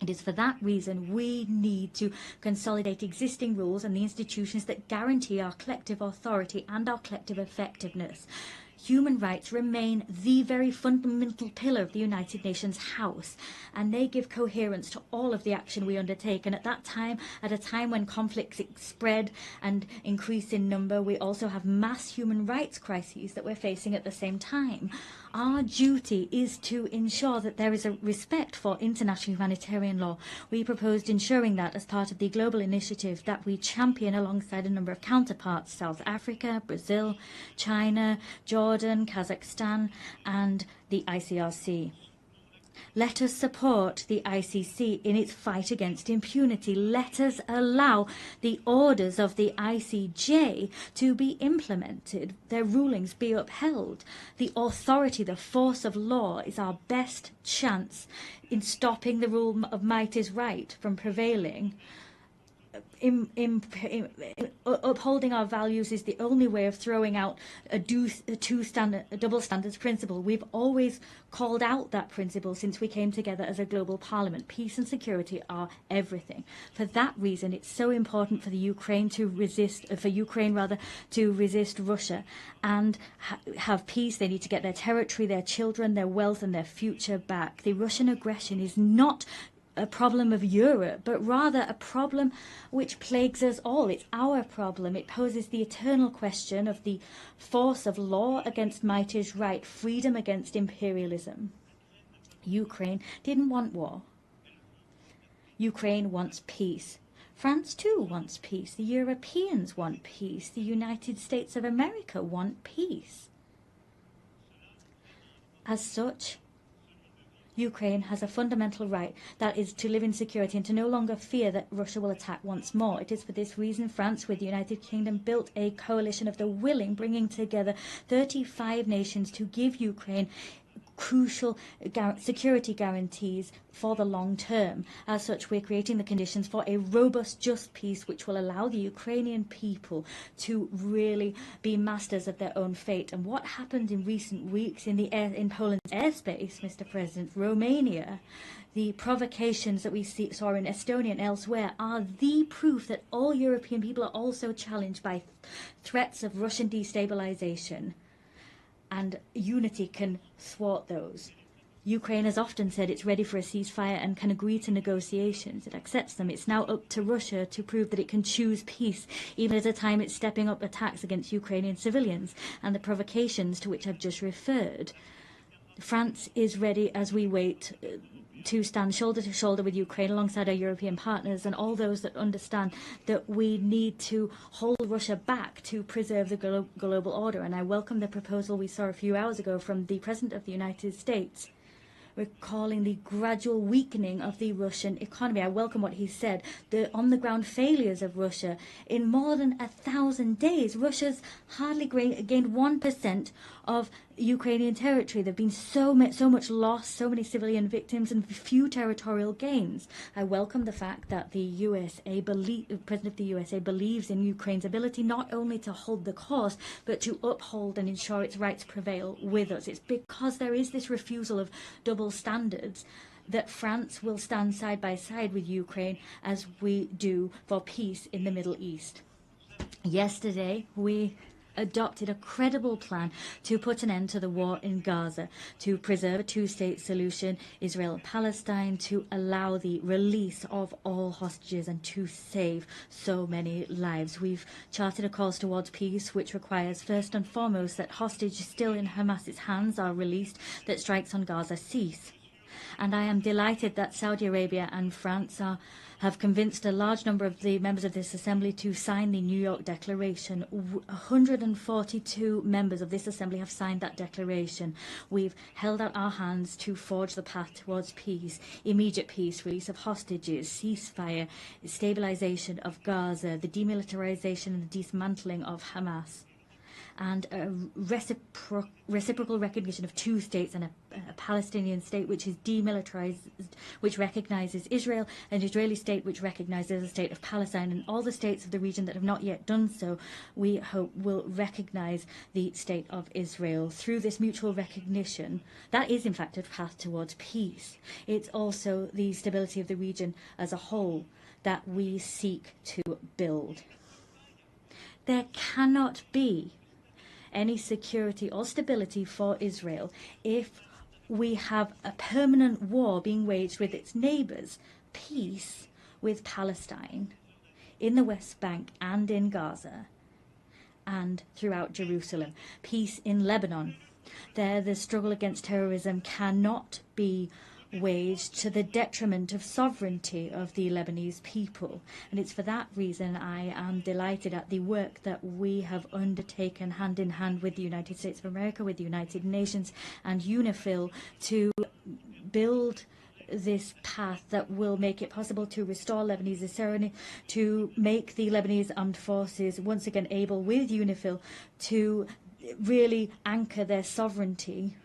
It is for that reason we need to consolidate existing rules and the institutions that guarantee our collective authority and our collective effectiveness. Human rights remain the very fundamental pillar of the United Nations House, and they give coherence to all of the action we undertake. And at a time when conflicts spread and increase in number, we also have mass human rights crises that we're facing at the same time. Our duty is to ensure that there is a respect for international humanitarian law. We proposed ensuring that as part of the global initiative that we champion alongside a number of counterparts: South Africa, Brazil, China, Jordan, Kazakhstan, and the ICRC. Let us support the ICC in its fight against impunity. Let us allow the orders of the ICJ to be implemented, their rulings be upheld. The authority, the force of law is our best chance in stopping the rule of might is right from prevailing. Upholding our values is the only way of throwing out a double standards principle. We've always called out that principle since we came together as a global parliament. Peace and security are everything. For that reason, it's so important for Ukraine to resist Russia and have peace. They need to get their territory, their children, their wealth, and their future back. The Russian aggression is not a problem of Europe, but rather a problem which plagues us all. It's our problem. It poses the eternal question of the force of law against might is right, freedom against imperialism. Ukraine didn't want war. Ukraine wants peace. France too wants peace. The Europeans want peace. The United States of America want peace. As such, Ukraine has a fundamental right, that is to live in security and to no longer fear that Russia will attack once more. It is for this reason France, with the United Kingdom, built a coalition of the willing, bringing together 35 nations to give Ukraine crucial security guarantees for the long term. As such, we're creating the conditions for a robust, just peace which will allow the Ukrainian people to really be masters of their own fate. And what happened in recent weeks in Poland's airspace, Mr. President, Romania, the provocations that we saw in Estonia and elsewhere are the proof that all European people are also challenged by threats of Russian destabilization. And unity can thwart those. Ukraine has often said it's ready for a ceasefire and can agree to negotiations. It accepts them. It's now up to Russia to prove that it can choose peace, even at a time it's stepping up attacks against Ukrainian civilians and the provocations to which I've just referred. France is ready as we wait to stand shoulder to shoulder with Ukraine alongside our European partners and all those that understand that we need to hold Russia back to preserve the global order. And I welcome the proposal we saw a few hours ago from the President of the United States, recalling the gradual weakening of the Russian economy. I welcome what he said, the on-the-ground failures of Russia. In more than 1,000 days, Russia's hardly gained 1% of Ukrainian territory. There have been so much loss, so many civilian victims, and few territorial gains. I welcome the fact that the President of the USA believes in Ukraine's ability not only to hold the course, but to uphold and ensure its rights prevail with us. It's because there is this refusal of double standards that France will stand side by side with Ukraine as we do for peace in the Middle East. Yesterday, we adopted a credible plan to put an end to the war in Gaza, to preserve a two-state solution, Israel and Palestine, to allow the release of all hostages and to save so many lives. We've charted a course towards peace, which requires first and foremost that hostages still in Hamas's hands are released, that strikes on Gaza cease. And I am delighted that Saudi Arabia and France have convinced a large number of the members of this assembly to sign the New York Declaration. 142 members of this assembly have signed that declaration. We've held out our hands to forge the path towards peace, immediate peace, release of hostages, ceasefire, stabilization of Gaza, the demilitarization and the dismantling of Hamas. and a reciprocal recognition of two states and a Palestinian state which is demilitarized, which recognizes Israel, an Israeli state which recognizes the state of Palestine, and all the states of the region that have not yet done so, we hope will recognize the state of Israel. Through this mutual recognition, that is in fact a path towards peace. It's also the stability of the region as a whole that we seek to build. There cannot be any security or stability for Israel if we have a permanent war being waged with its neighbours. Peace with Palestine, in the West Bank and in Gaza, and throughout Jerusalem. Peace in Lebanon. There, the struggle against terrorism cannot be waged to the detriment of sovereignty of the Lebanese people. And it's for that reason I am delighted at the work that we have undertaken hand in hand with the United States of America, with the United Nations and UNIFIL to build this path that will make it possible to restore Lebanese sovereignty, to make the Lebanese armed forces once again able, with UNIFIL, to really anchor their sovereignty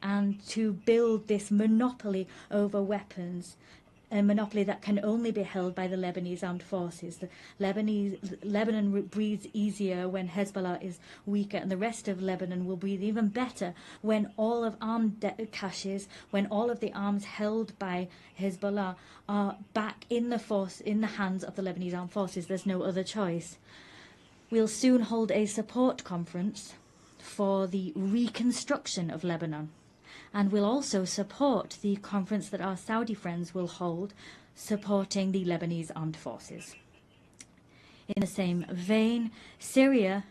and to build this monopoly over weapons, a monopoly that can only be held by the Lebanese armed forces. Lebanon breathes easier when Hezbollah is weaker, and the rest of Lebanon will breathe even better when all of armed caches, when all of the arms held by Hezbollah are back in the hands of the Lebanese armed forces. There's no other choice. We'll soon hold a support conference for the reconstruction of Lebanon. And we'll also support the conference that our Saudi friends will hold, supporting the Lebanese armed forces. In the same vein, Syria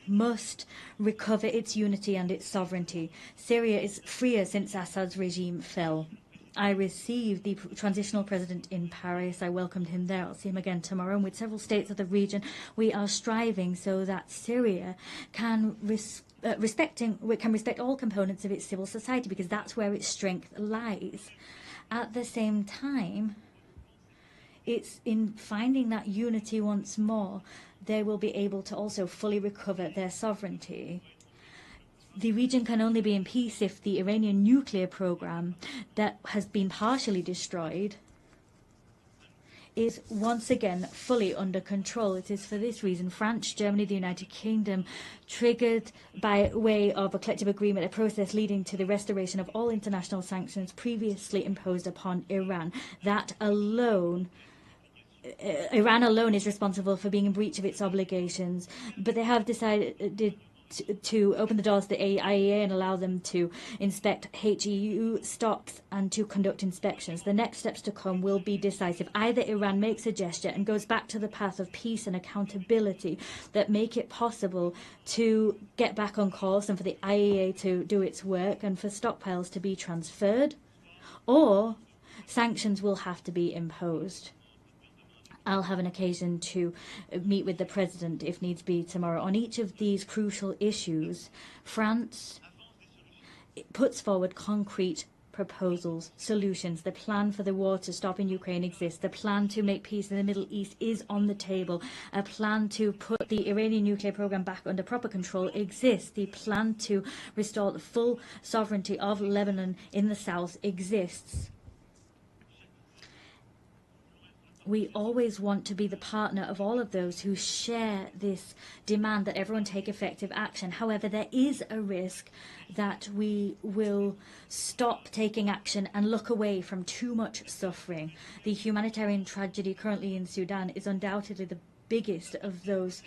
must recover its unity and its sovereignty. Syria is freer since Assad's regime fell. I received the transitional president in Paris. I welcomed him there. I'll see him again tomorrow. And with several states of the region, we are striving so that Syria can respect all components of its civil society, because that's where its strength lies. At the same time, it's in finding that unity once more, they will be able to also fully recover their sovereignty. The region can only be in peace if the Iranian nuclear program that has been partially destroyed is once again fully under control. It is for this reason France, Germany, the United Kingdom triggered by way of a collective agreement a process leading to the restoration of all international sanctions previously imposed upon Iran. That alone Iran alone is responsible for being in breach of its obligations, but they have decided to open the doors to the IAEA and allow them to inspect HEU stocks and to conduct inspections. The next steps to come will be decisive. Either Iran makes a gesture and goes back to the path of peace and accountability that make it possible to get back on course and for the IAEA to do its work and for stockpiles to be transferred, or sanctions will have to be imposed. I'll have an occasion to meet with the President, if needs be, tomorrow. On each of these crucial issues, France puts forward concrete proposals, solutions. The plan for the war to stop in Ukraine exists. The plan to make peace in the Middle East is on the table. A plan to put the Iranian nuclear program back under proper control exists. The plan to restore the full sovereignty of Lebanon in the south exists. We always want to be the partner of all of those who share this demand that everyone take effective action. However, there is a risk that we will stop taking action and look away from too much suffering. The humanitarian tragedy currently in Sudan is undoubtedly the biggest of those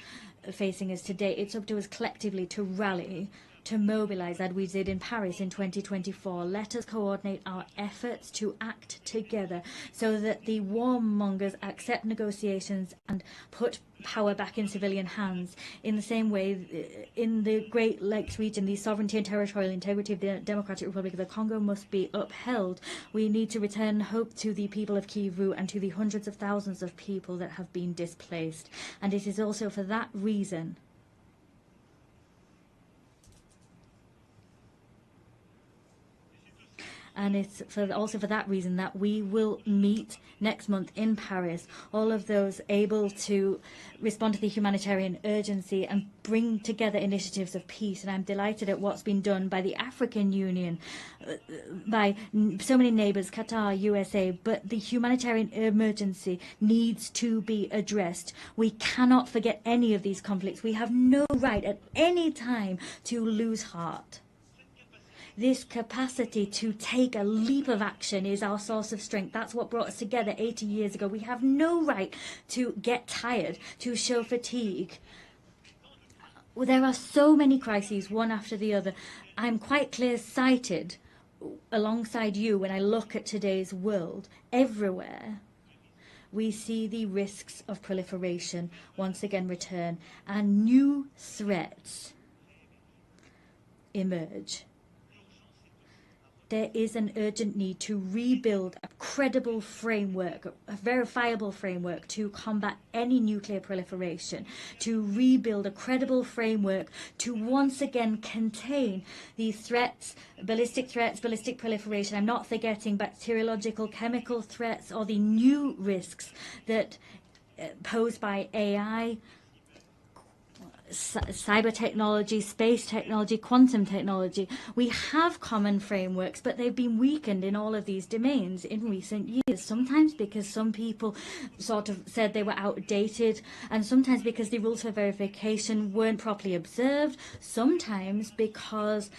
facing us today. It's up to us collectively to rally, to mobilize, as we did in Paris in 2024. Let us coordinate our efforts to act together so that the warmongers accept negotiations and put power back in civilian hands. In the same way, in the Great Lakes region, the sovereignty and territorial integrity of the Democratic Republic of the Congo must be upheld. We need to return hope to the people of Kivu and to the hundreds of thousands of people that have been displaced. And it is also for that reason And it's also for that reason that we will meet next month in Paris, all of those able to respond to the humanitarian urgency and bring together initiatives of peace. And I'm delighted at what's been done by the African Union, by so many neighbours, Qatar, USA, but the humanitarian emergency needs to be addressed. We cannot forget any of these conflicts. We have no right at any time to lose heart. This capacity to take a leap of action is our source of strength. That's what brought us together 80 years ago. We have no right to get tired, to show fatigue. Well, there are so many crises, one after the other. I'm quite clear-sighted alongside you when I look at today's world. Everywhere we see the risks of proliferation once again return, and new threats emerge. There is an urgent need to rebuild a credible framework, a verifiable framework to combat any nuclear proliferation, to rebuild a credible framework to once again contain these threats, ballistic proliferation. I'm not forgetting bacteriological, chemical threats, or the new risks that posed by AI, cyber technology, space technology, quantum technology. We have common frameworks, but they've been weakened in all of these domains in recent years, sometimes because some people sort of said they were outdated, and sometimes because the rules for verification weren't properly observed, sometimes because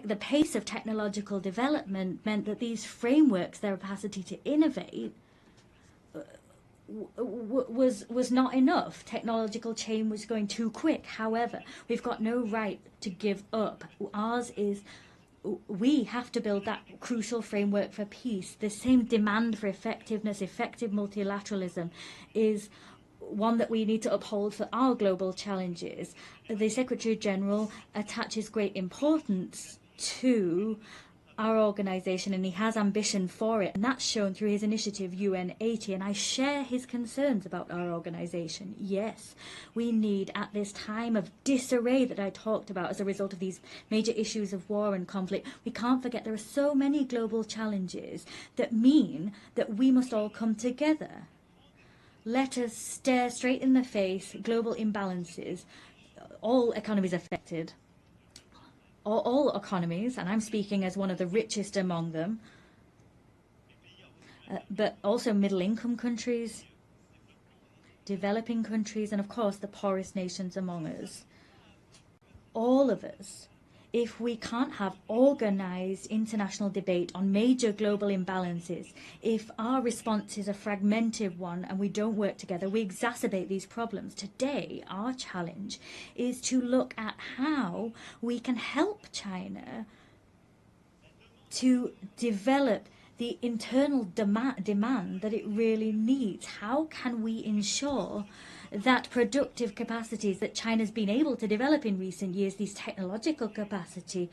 the pace of technological development meant that these frameworks, their capacity to innovate, was not enough. Technological change was going too quick. However, we've got no right to give up. Ours is, we have to build that crucial framework for peace. The same demand for effectiveness, effective multilateralism, is one that we need to uphold for our global challenges. The Secretary General attaches great importance to our organisation, and he has ambition for it, and that's shown through his initiative UN 80, and I share his concerns about our organisation. Yes, we need, at this time of disarray that I talked about as a result of these major issues of war and conflict, we can't forget there are so many global challenges that mean that we must all come together. Let us stare straight in the face global imbalances. All economies affected. All economies, and I'm speaking as one of the richest among them, but also middle-income countries, developing countries, and of course the poorest nations among us. All of us, if we can't have organized international debate on major global imbalances, if our response is a fragmented one and we don't work together, we exacerbate these problems. Today, our challenge is to look at how we can help China to develop the internal demand that it really needs. How can we ensure that productive capacities that China's been able to develop in recent years, these technological capacity,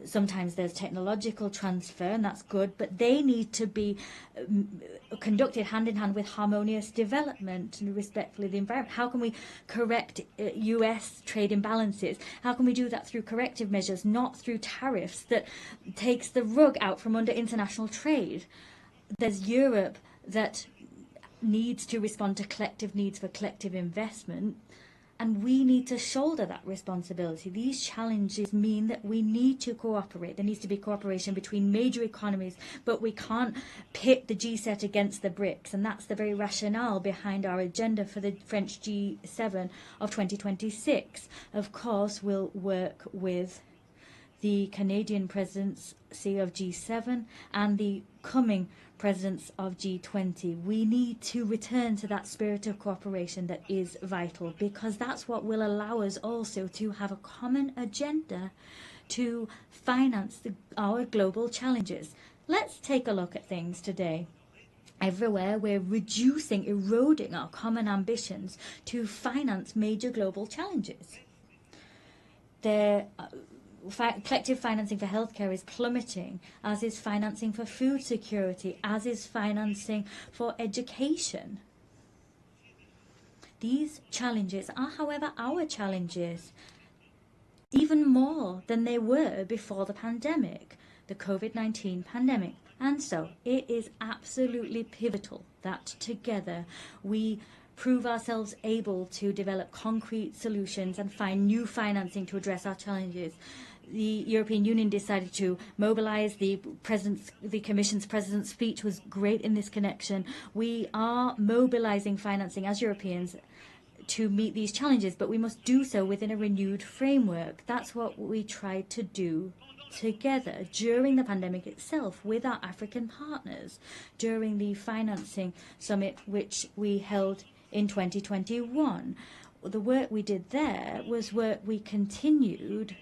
sometimes there's technological transfer, and that's good, but they need to be conducted hand in hand with harmonious development and respectfully the environment. How can we correct US trade imbalances? How can we do that through corrective measures, not through tariffs that takes the rug out from under international trade? There's Europe that needs to respond to collective needs for collective investment, and we need to shoulder that responsibility. These challenges mean that we need to cooperate. There needs to be cooperation between major economies, but we can't pit the G7 against the BRICS, and that's the very rationale behind our agenda for the French G7 of 2026. Of course, we'll work with the Canadian presidency of G7 and the coming presidents of G20. We need to return to that spirit of cooperation that is vital, because that's what will allow us also to have a common agenda to finance our global challenges. Let's take a look at things today. Everywhere we're eroding our common ambitions to finance major global challenges. Collective financing for healthcare is plummeting, as is financing for food security, as is financing for education. These challenges are, however, our challenges, even more than they were before the pandemic. the COVID-19 pandemic. And so it is absolutely pivotal that together we prove ourselves able to develop concrete solutions and find new financing to address our challenges. The European Union decided to mobilize. The Commission's President's speech was great in this connection. We are mobilizing financing as Europeans to meet these challenges, but we must do so within a renewed framework. That's what we tried to do together during the pandemic itself with our African partners, during the financing summit which we held in 2021. The work we did there was work we continued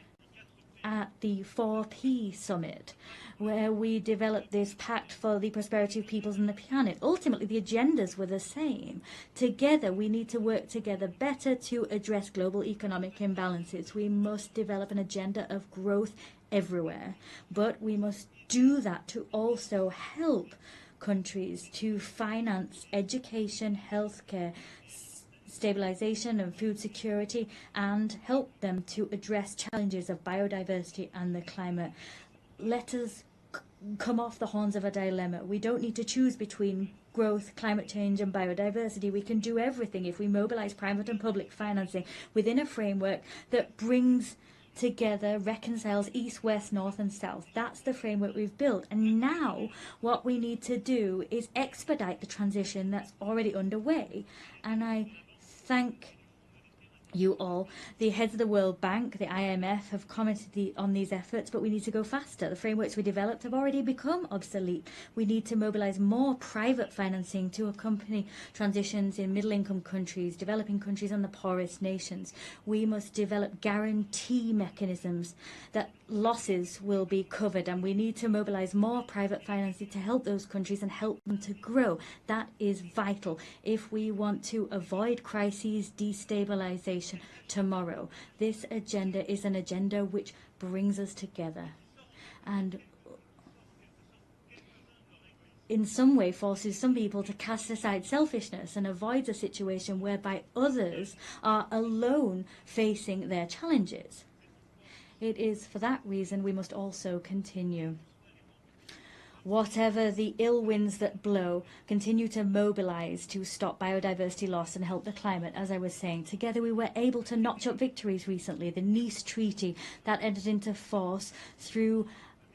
at the 4P summit, where we developed this pact for the prosperity of peoples and the planet. Ultimately, the agendas were the same. Together, we need to work together better to address global economic imbalances. We must develop an agenda of growth everywhere, but we must do that to also help countries to finance education, healthcare, stabilization and food security, and help them to address challenges of biodiversity and the climate. Let us come off the horns of a dilemma. We don't need to choose between growth, climate change and biodiversity. We can do everything if we mobilize private and public financing within a framework that brings together, reconciles east, west, north and south. That's the framework we've built. And now what we need to do is expedite the transition that's already underway. And I thank you all. The heads of the World Bank, the IMF, have commented on these efforts, but we need to go faster. The frameworks we developed have already become obsolete. We need to mobilize more private financing to accompany transitions in middle-income countries, developing countries and the poorest nations. We must develop guarantee mechanisms that losses will be covered, and we need to mobilize more private financing to help those countries and help them to grow. That is vital if we want to avoid crises, destabilization tomorrow. This agenda is an agenda which brings us together and in some way forces some people to cast aside selfishness and avoids a situation whereby others are alone facing their challenges. It is for that reason we must also continue. Whatever the ill winds that blow, continue to mobilize to stop biodiversity loss and help the climate. As I was saying, together we were able to notch up victories recently. The Nice Treaty that entered into force through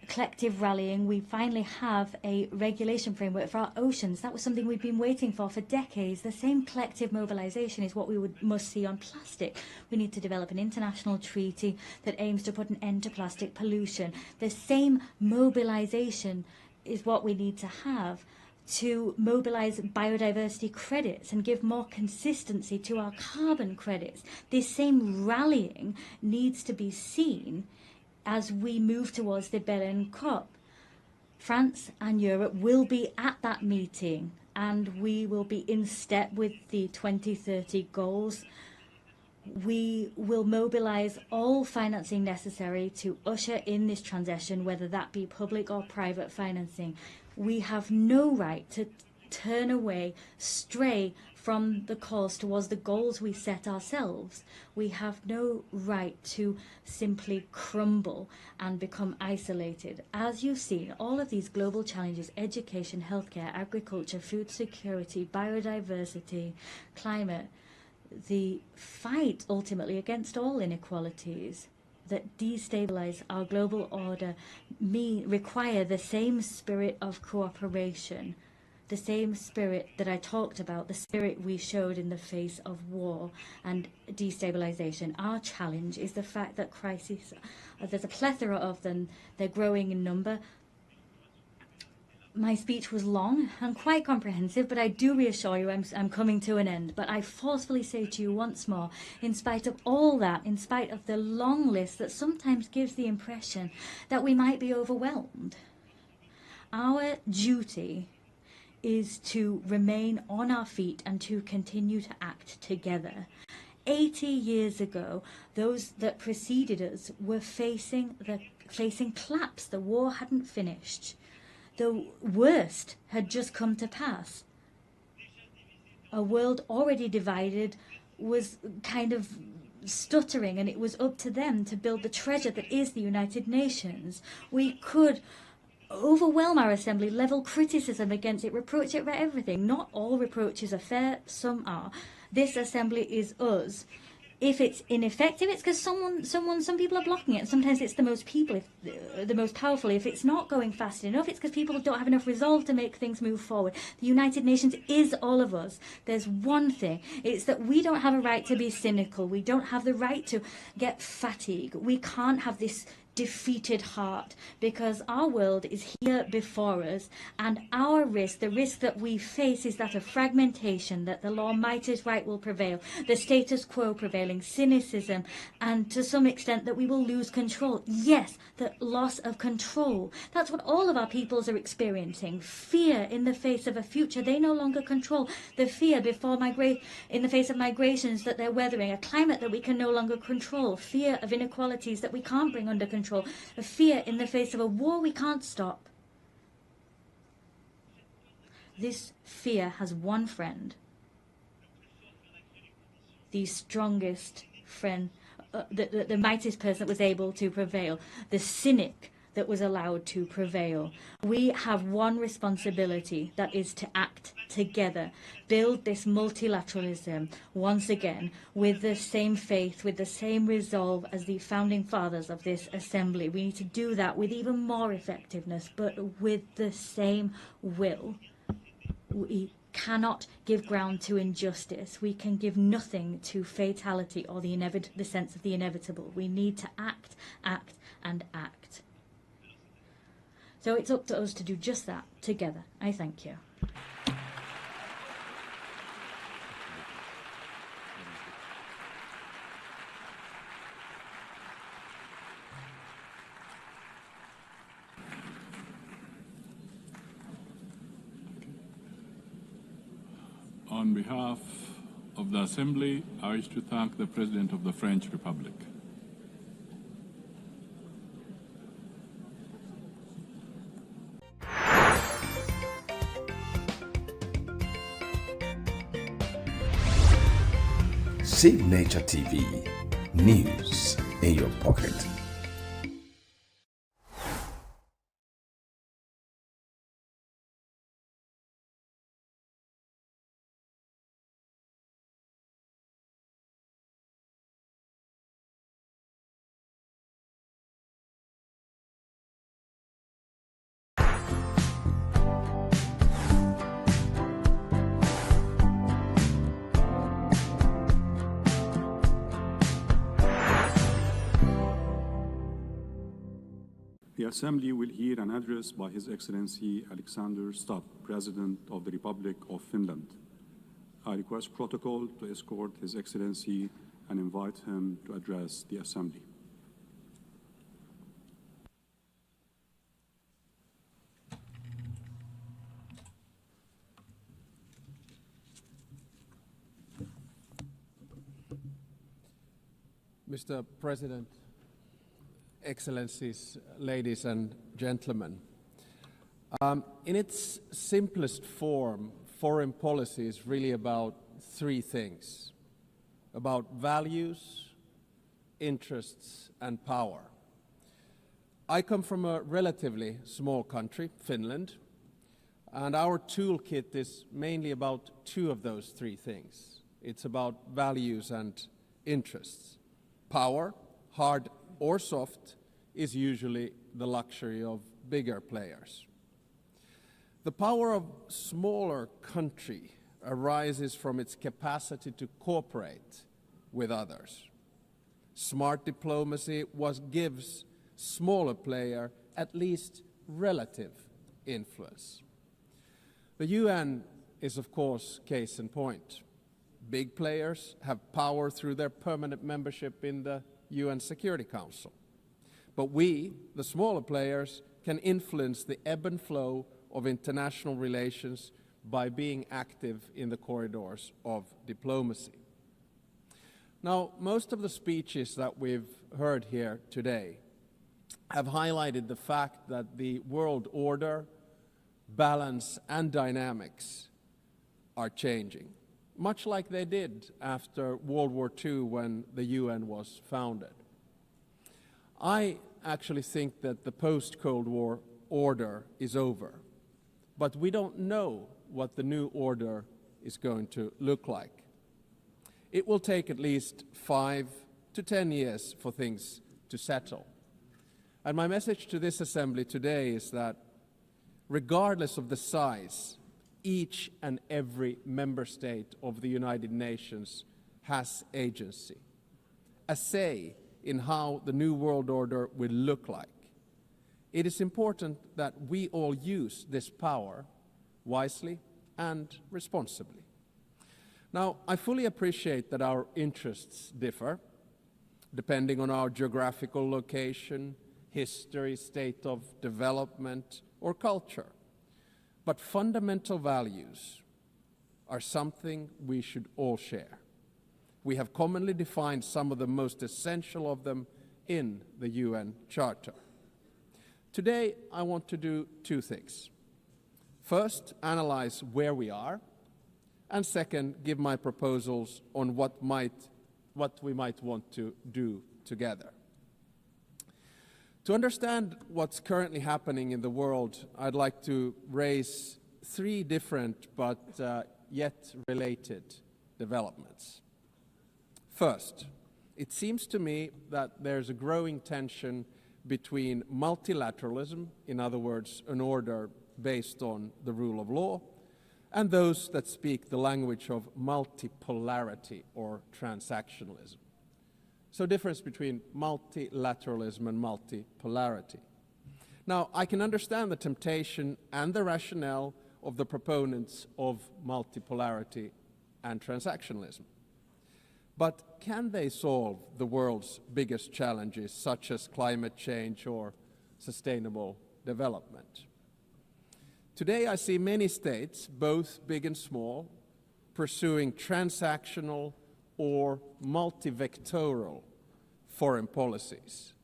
collective rallying. We finally have a regulation framework for our oceans. That was something we've been waiting for decades. The same collective mobilization is what we must see on plastic. We need to develop an international treaty that aims to put an end to plastic pollution. The same mobilization is what we need to have to mobilize biodiversity credits and give more consistency to our carbon credits. This same rallying needs to be seen as we move towards the Berlin COP. France and Europe will be at that meeting, and we will be in step with the 2030 goals. We will mobilize all financing necessary to usher in this transition, whether that be public or private financing. We have no right to turn away, stray from the course towards the goals we set ourselves. We have no right to simply crumble and become isolated. As you've seen, all of these global challenges, education, healthcare, agriculture, food security, biodiversity, climate, the fight ultimately against all inequalities that destabilize our global order require the same spirit of cooperation, the same spirit that I talked about, the spirit we showed in the face of war and destabilization. Our challenge is the fact that crises, there's a plethora of them, they're growing in number. My speech was long and quite comprehensive, but I do reassure you I'm coming to an end. But I forcefully say to you once more, in spite of all that, in spite of the long list that sometimes gives the impression that we might be overwhelmed, our duty is to remain on our feet and to continue to act together. 80 years ago, those that preceded us were facing collapse. The war hadn't finished. The worst had just come to pass. A world already divided was kind of stuttering, and it was up to them to build the treasure that is the United Nations. We could overwhelm our assembly, level criticism against it, reproach it for everything. Not all reproaches are fair, some are. This assembly is us. If it's ineffective, it's because some people are blocking it. And sometimes it's the most powerful. If it's not going fast enough, it's because people don't have enough resolve to make things move forward. The United Nations is all of us. There's one thing. It's that we don't have a right to be cynical. We don't have the right to get fatigued. We can't have this defeated heart, because our world is here before us, and our risk, the risk that we face, is that of fragmentation, that the law might is right will prevail, the status quo prevailing, cynicism, and to some extent that we will lose control. Yes, the loss of control. That's what all of our peoples are experiencing. Fear in the face of a future they no longer control. The fear in the face of migrations that they're weathering, a climate that we can no longer control, fear of inequalities that we can't bring under control, a fear in the face of a war we can't stop. This fear has one friend, the strongest friend, the mightiest person that was able to prevail, the cynic that was allowed to prevail. We have one responsibility, that is to act together, build this multilateralism once again with the same faith, with the same resolve as the founding fathers of this assembly. We need to do that with even more effectiveness, but with the same will. We cannot give ground to injustice. We can give nothing to fatality or the sense of the inevitable. We need to act, act, and act. So it's up to us to do just that together. I thank you. On behalf of the Assembly, I wish to thank the President of the French Republic. Signature TV, news in your pocket. The Assembly will hear an address by His Excellency Alexander Stubb, President of the Republic of Finland. I request protocol to escort His Excellency and invite him to address the Assembly. Mr. President, Excellencies, ladies and gentlemen, in its simplest form, foreign policy is really about three things: about values, interests, and power. I come from a relatively small country, Finland, and our toolkit is mainly about two of those three things. It's about values and interests. Power, hard or soft, is usually the luxury of bigger players. The power of smaller country arises from its capacity to cooperate with others. Smart diplomacy gives smaller player at least relative influence. The UN is, of course, case in point. Big players have power through their permanent membership in the UN Security Council. But we, the smaller players, can influence the ebb and flow of international relations by being active in the corridors of diplomacy. Now, most of the speeches that we've heard here today have highlighted the fact that the world order, balance, and dynamics are changing. much like they did after World War II when the UN was founded. I actually think that the post-Cold War order is over, but we don't know what the new order is going to look like. It will take at least 5 to 10 years for things to settle. And my message to this assembly today is that regardless of the size, each and every member state of the United Nations has agency, a say in how the new world order will look like. It is important that we all use this power wisely and responsibly. Now, I fully appreciate that our interests differ, depending on our geographical location, history, state of development, or culture. But fundamental values are something we should all share. We have commonly defined some of the most essential of them in the UN Charter. Today, I want to do 2 things. First, analyze where we are, and second, give my proposals on what we might want to do together. To understand what's currently happening in the world, I'd like to raise 3 different but yet related developments. First, it seems to me that there's a growing tension between multilateralism, in other words, an order based on the rule of law, and those that speak the language of multipolarity or transactionalism. So difference between multilateralism and multipolarity. Now, I can understand the temptation and the rationale of the proponents of multipolarity and transactionalism. But can they solve the world's biggest challenges, such as climate change or sustainable development? Today, I see many states, both big and small, pursuing transactional or multivectoral foreign policies.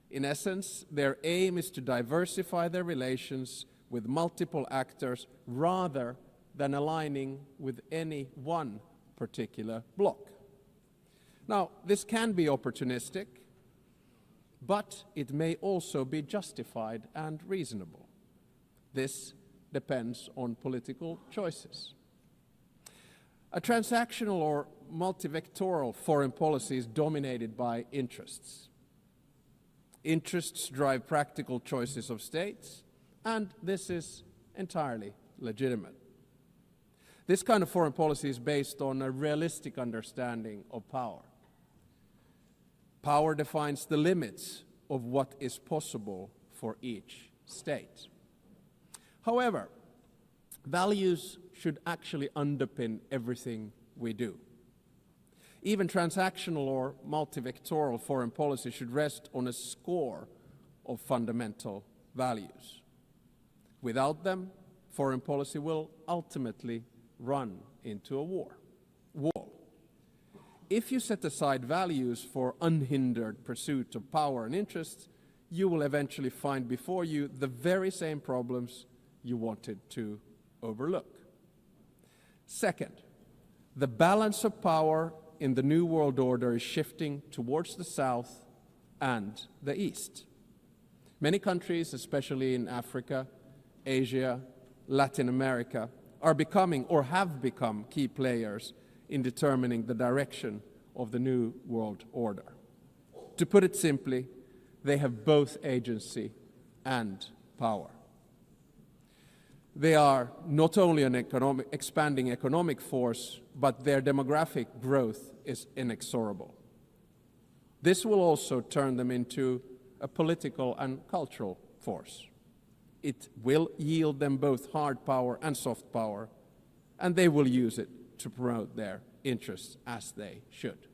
In essence, their aim is to diversify their relations with multiple actors rather than aligning with any one particular bloc. Now, this can be opportunistic, but it may also be justified and reasonable. This depends on political choices. A transactional or multivectoral foreign policy is dominated by interests. Interests drive practical choices of states, and this is entirely legitimate. This kind of foreign policy is based on a realistic understanding of power. Power defines the limits of what is possible for each state. However, values should actually underpin everything we do. Even transactional or multivectoral foreign policy should rest on a score of fundamental values. Without them, foreign policy will ultimately run into a wall. If you set aside values for unhindered pursuit of power and interests, you will eventually find before you the very same problems you wanted to overlook. Second, the balance of power in the New World Order is shifting towards the South and the East. Many countries, especially in Africa, Asia, Latin America, are becoming or have become key players in determining the direction of the New World Order. To put it simply, they have both agency and power. They are not only an expanding economic force, but their demographic growth is inexorable. This will also turn them into a political and cultural force. It will yield them both hard power and soft power, and they will use it to promote their interests as they should.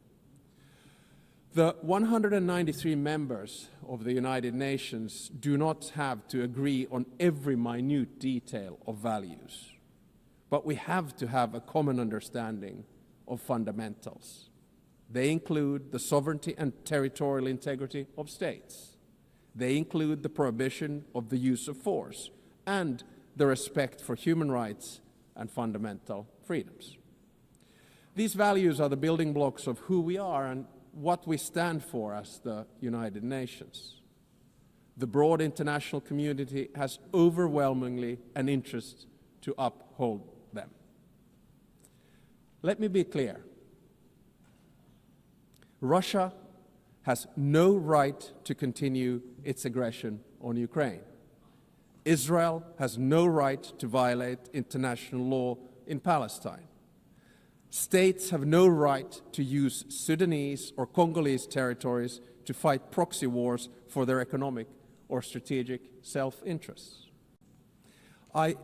The 193 members of the United Nations do not have to agree on every minute detail of values, but we have to have a common understanding of fundamentals. They include the sovereignty and territorial integrity of states. They include the prohibition of the use of force and the respect for human rights and fundamental freedoms. These values are the building blocks of who we are and what we stand for as the United Nations. The broad international community has overwhelmingly an interest to uphold them. Let me be clear. Russia has no right to continue its aggression on Ukraine. Israel has no right to violate international law in Palestine. States have no right to use Sudanese or Congolese territories to fight proxy wars for their economic or strategic self-interests. I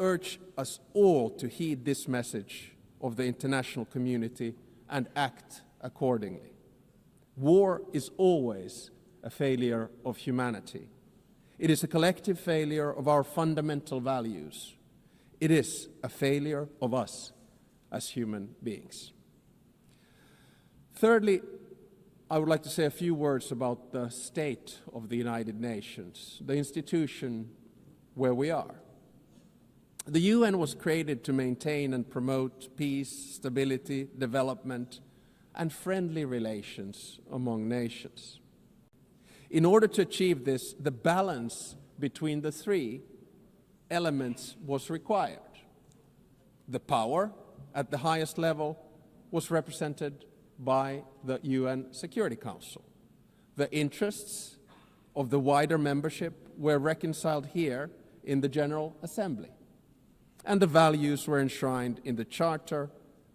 urge us all to heed this message of the international community and act accordingly. War is always a failure of humanity. It is a collective failure of our fundamental values. It is a failure of us as human beings. Thirdly, I would like to say a few words about the state of the United Nations, the institution where we are. The UN was created to maintain and promote peace, stability, development, and friendly relations among nations. In order to achieve this, the balance between the three elements was required. The power at the highest level was represented by the UN Security Council. The interests of the wider membership were reconciled here in the General Assembly, and the values were enshrined in the Charter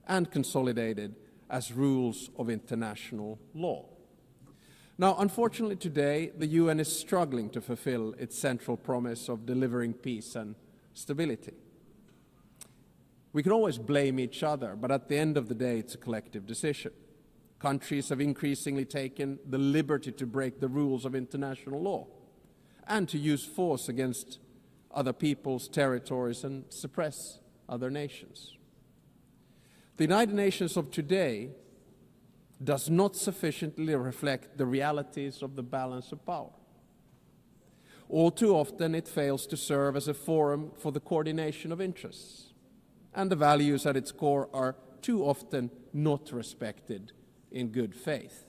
and consolidated as rules of international law. Now, unfortunately today, the UN is struggling to fulfill its central promise of delivering peace and stability. We can always blame each other, but at the end of the day, it's a collective decision. Countries have increasingly taken the liberty to break the rules of international law and to use force against other people's territories and suppress other nations. The United Nations of today does not sufficiently reflect the realities of the balance of power. All too often, it fails to serve as a forum for the coordination of interests, and the values at its core are too often not respected in good faith.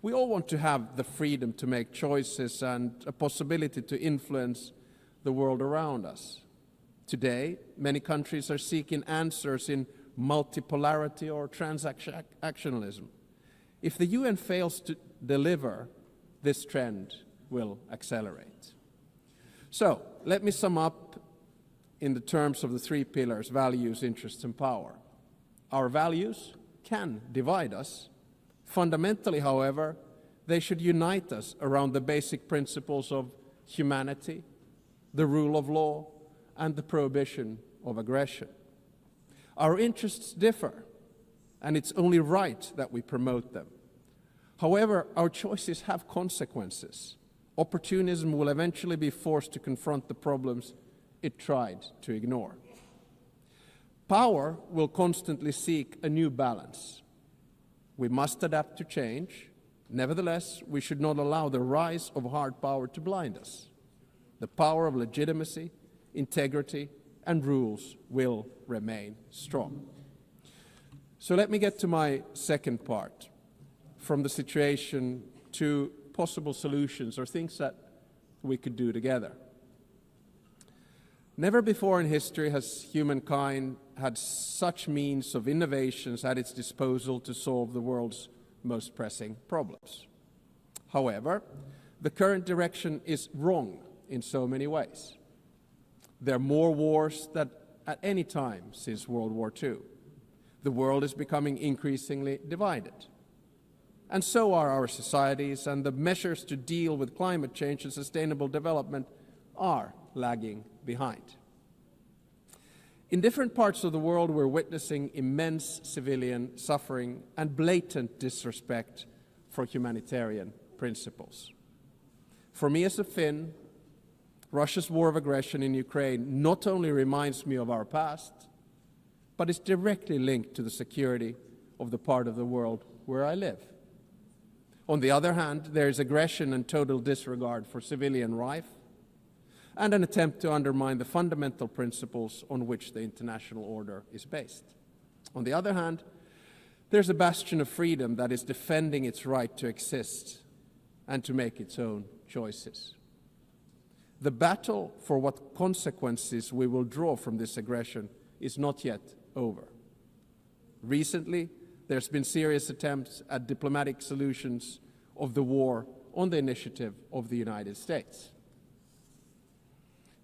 We all want to have the freedom to make choices and a possibility to influence the world around us. Today, many countries are seeking answers in multipolarity or transactionalism. If the UN fails to deliver, this trend will accelerate. So, let me sum up in the terms of the three pillars: values, interests, and power. Our values can divide us. Fundamentally, however, they should unite us around the basic principles of humanity, the rule of law, and the prohibition of aggression. Our interests differ, and it's only right that we promote them. However, our choices have consequences. Opportunism will eventually be forced to confront the problems it tried to ignore. Power will constantly seek a new balance. We must adapt to change. Nevertheless, we should not allow the rise of hard power to blind us. The power of legitimacy, integrity, and rules will remain strong. So let me get to my second part, from the situation to possible solutions or things that we could do together. Never before in history has humankind had such means of innovations at its disposal to solve the world's most pressing problems. However, the current direction is wrong in so many ways. There are more wars than at any time since World War II. The world is becoming increasingly divided. And so are our societies, and the measures to deal with climate change and sustainable development are lagging behind. In different parts of the world, we're witnessing immense civilian suffering and blatant disrespect for humanitarian principles. For me as a Finn, Russia's war of aggression in Ukraine not only reminds me of our past, but is directly linked to the security of the part of the world where I live. On the other hand, there is aggression and total disregard for civilian life, and an attempt to undermine the fundamental principles on which the international order is based. On the other hand, there's a bastion of freedom that is defending its right to exist and to make its own choices. The battle for what consequences we will draw from this aggression is not yet over. Recently, there's been serious attempts at diplomatic solutions of the war on the initiative of the United States.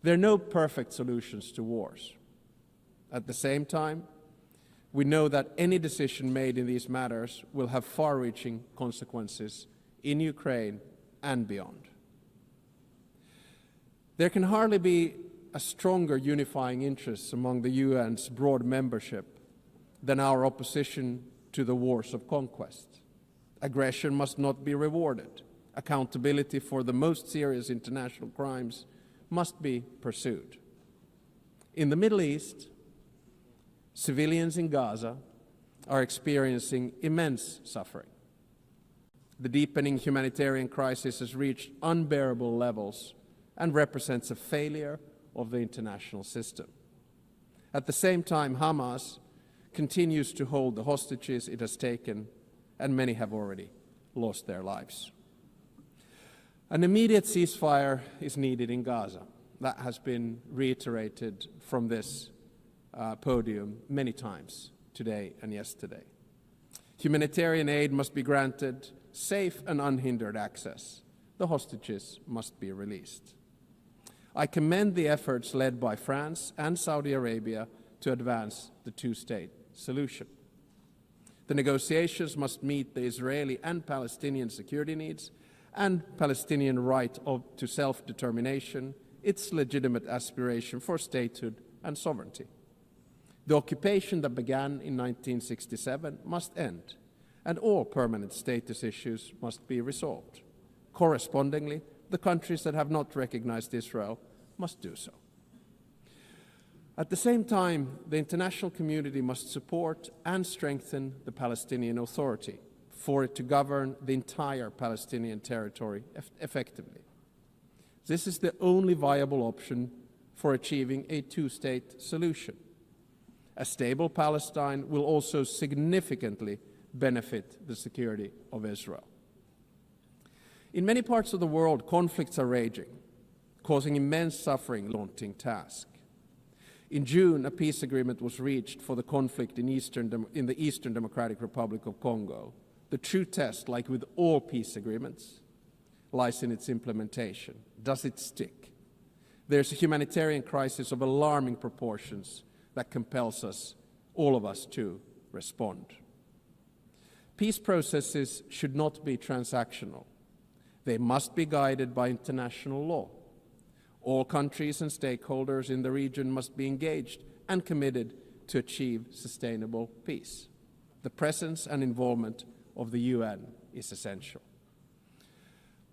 There are no perfect solutions to wars. At the same time, we know that any decision made in these matters will have far-reaching consequences in Ukraine and beyond. There can hardly be a stronger unifying interest among the UN's broad membership than our opposition to the wars of conquest. Aggression must not be rewarded. Accountability for the most serious international crimes must be pursued. In the Middle East, civilians in Gaza are experiencing immense suffering. The deepening humanitarian crisis has reached unbearable levels and represents a failure of the international system. At the same time, Hamas continues to hold the hostages it has taken, and many have already lost their lives. An immediate ceasefire is needed in Gaza. That has been reiterated from this podium many times today and yesterday. Humanitarian aid must be granted safe and unhindered access. The hostages must be released. I commend the efforts led by France and Saudi Arabia to advance the two-state solution. The negotiations must meet the Israeli and Palestinian security needs and Palestinian right to self-determination, its legitimate aspiration for statehood and sovereignty. The occupation that began in 1967 must end, and all permanent status issues must be resolved. Correspondingly, the countries that have not recognized Israel must do so. At the same time, the international community must support and strengthen the Palestinian Authority for it to govern the entire Palestinian territory effectively. This is the only viable option for achieving a two-state solution. A stable Palestine will also significantly benefit the security of Israel. In many parts of the world, conflicts are raging, causing immense suffering, daunting task. In June, a peace agreement was reached for the conflict in the Eastern Democratic Republic of Congo. The true test, like with all peace agreements, lies in its implementation. Does it stick? There's a humanitarian crisis of alarming proportions that compels us, all of us, to respond. Peace processes should not be transactional. They must be guided by international law. All countries and stakeholders in the region must be engaged and committed to achieve sustainable peace. The presence and involvement of the UN is essential.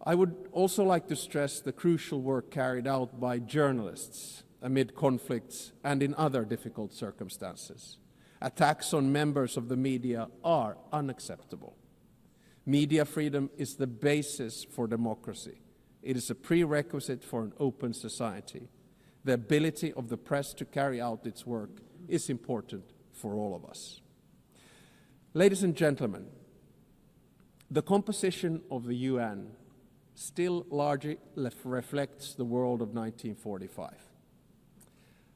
I would also like to stress the crucial work carried out by journalists amid conflicts and in other difficult circumstances. Attacks on members of the media are unacceptable. Media freedom is the basis for democracy. It is a prerequisite for an open society. The ability of the press to carry out its work is important for all of us. Ladies and gentlemen, the composition of the UN still largely reflects the world of 1945.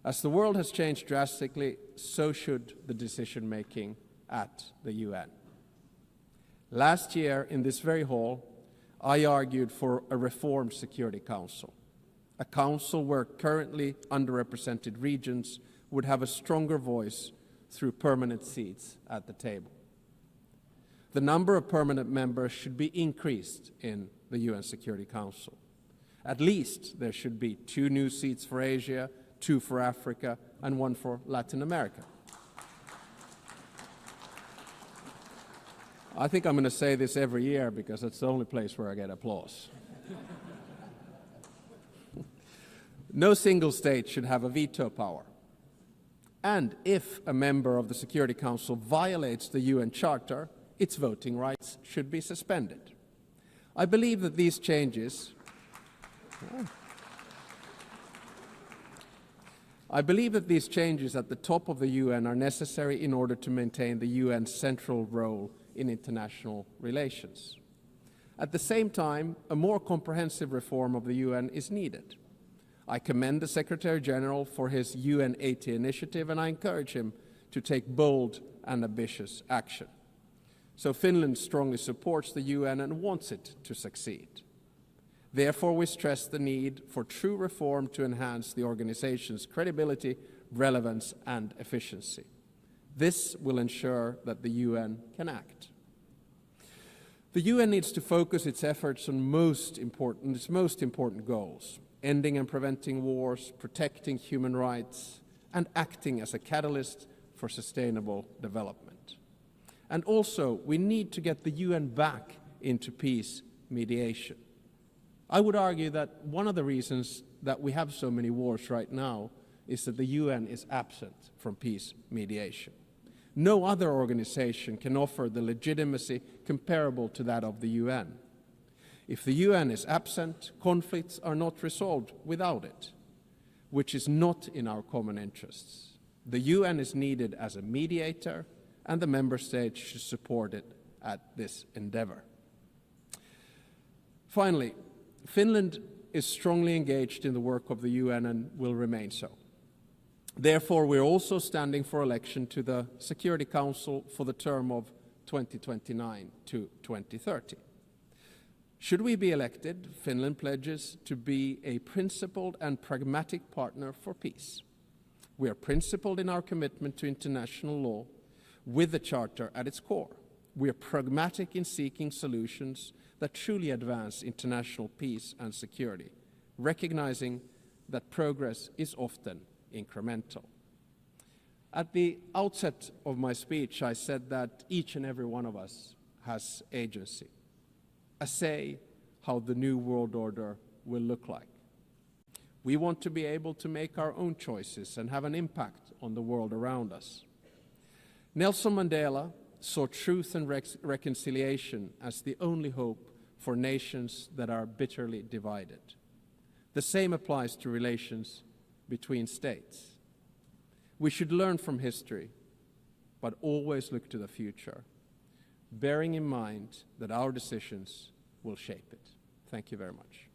As the world has changed drastically, so should the decision-making at the UN. Last year, in this very hall, I argued for a reformed Security Council, a council where currently underrepresented regions would have a stronger voice through permanent seats at the table. The number of permanent members should be increased in the UN Security Council. At least there should be 2 new seats for Asia, 2 for Africa, and 1 for Latin America. I think I'm going to say this every year because it's the only place where I get applause. No single state should have a veto power. And if a member of the Security Council violates the UN Charter, its voting rights should be suspended. I believe that these changes I believe that these changes at the top of the UN are necessary in order to maintain the UN's central role in international relations. At the same time, a more comprehensive reform of the UN is needed. I commend the Secretary General for his UN 80 initiative, and I encourage him to take bold and ambitious action. So Finland strongly supports the UN and wants it to succeed. Therefore, we stress the need for true reform to enhance the organization's credibility, relevance, and efficiency. This will ensure that the UN can act. The UN needs to focus its efforts on its most important goals: ending and preventing wars, protecting human rights, and acting as a catalyst for sustainable development. And also, we need to get the UN back into peace mediation. I would argue that one of the reasons that we have so many wars right now is that the UN is absent from peace mediation. No other organization can offer the legitimacy comparable to that of the UN. If the UN is absent, conflicts are not resolved without it, which is not in our common interests. The UN is needed as a mediator, and the member states should support it at this endeavor. Finally, Finland is strongly engaged in the work of the UN and will remain so. Therefore, we're also standing for election to the Security Council for the term of 2029 to 2030. Should we be elected, Finland pledges to be a principled and pragmatic partner for peace. We are principled in our commitment to international law with the Charter at its core. We are pragmatic in seeking solutions that truly advance international peace and security, recognizing that progress is often incremental. At the outset of my speech, I said that each and every one of us has agency, a say how the new world order will look like. We want to be able to make our own choices and have an impact on the world around us. Nelson Mandela saw truth and reconciliation as the only hope for nations that are bitterly divided. The same applies to relations between states. We should learn from history, but always look to the future, bearing in mind that our decisions will shape it. Thank you very much.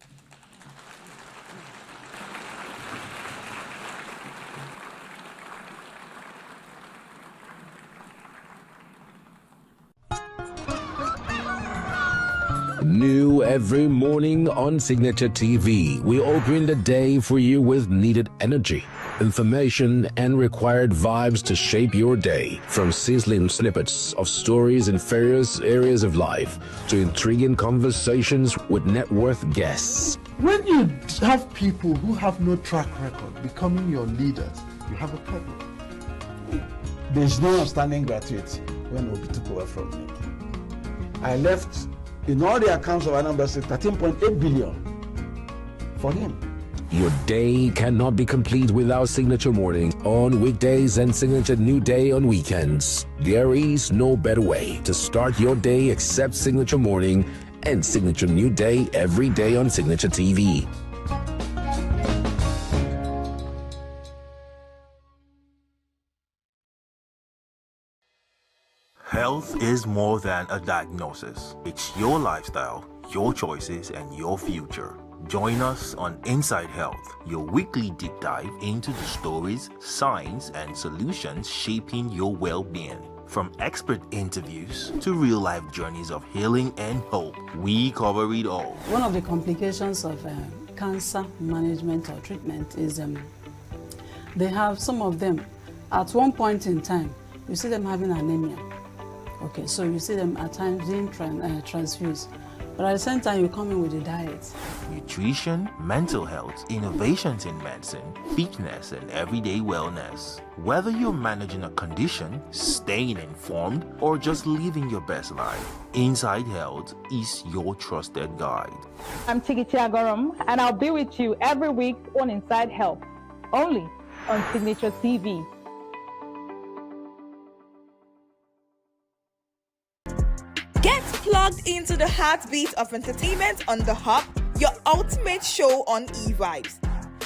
New every morning on Signature TV, we open the day for you with needed energy, information, and required vibes to shape your day. From sizzling snippets of stories in various areas of life to intriguing conversations with net worth guests. When you have people who have no track record becoming your leaders, you have a problem. There's no outstanding gratuity when Obi took over from me. I left in all the accounts of Anambra State 13.8 billion for him. Your day cannot be complete without Signature Morning on weekdays and Signature New Day on weekends. There is no better way to start your day except Signature Morning and Signature New Day every day on Signature TV. Health is more than a diagnosis. It's your lifestyle, your choices, and your future. Join us on Inside Health, your weekly deep dive into the stories, science, and solutions shaping your well-being. From expert interviews to real-life journeys of healing and hope, we cover it all. One of the complications of cancer management or treatment is they have some of them, at one point in time, you see them having anemia. Okay, so you see them at times being transfused. But at the same time, you come in with a diet. Nutrition, mental health, innovations in medicine, fitness, and everyday wellness. Whether you're managing a condition, staying informed, or just living your best life, Inside Health is your trusted guide. I'm Tigiti Agorom, and I'll be with you every week on Inside Health, only on Signature TV. Get plugged into the heartbeat of entertainment on The Hub, your ultimate show on e-vibes.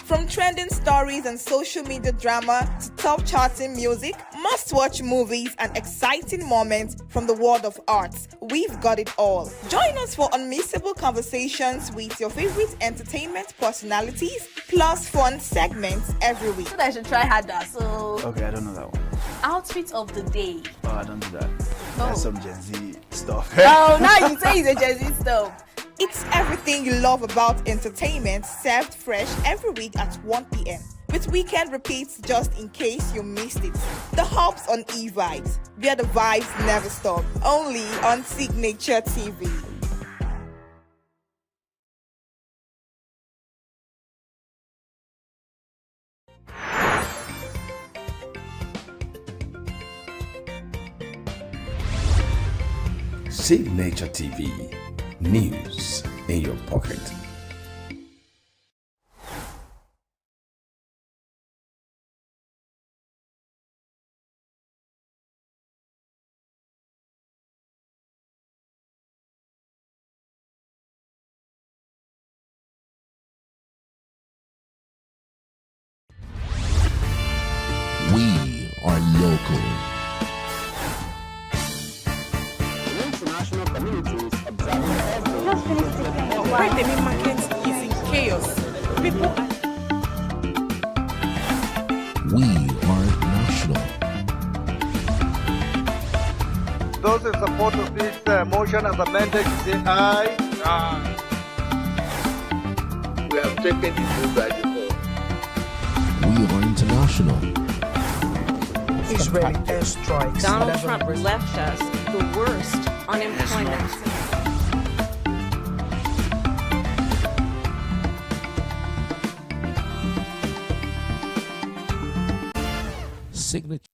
From trending stories and social media drama to top charting music, must-watch movies and exciting moments from the world of arts, we've got it all. Join us for unmissable conversations with your favorite entertainment personalities, plus fun segments every week. I should try harder, so... Okay, I don't know that one. Outfit of the day. Oh, I don't do that. That's some Gen Z stuff. Oh, now you say it's a Gen Z stuff. It's everything you love about entertainment, served fresh every week at 1 p.m. with weekend repeats just in case you missed it. The Hops on E-Vibes, where the vibes never stop. Only on Signature TV. Signature TV, news in your pocket. We are local. International communities observing Why the main market is in chaos. People are... We are national. Those in support of this motion as amended, say aye. Aye. We have taken the view by default. We are international. Israeli airstrikes. Donald Trump left us the worst unemployment. Signature.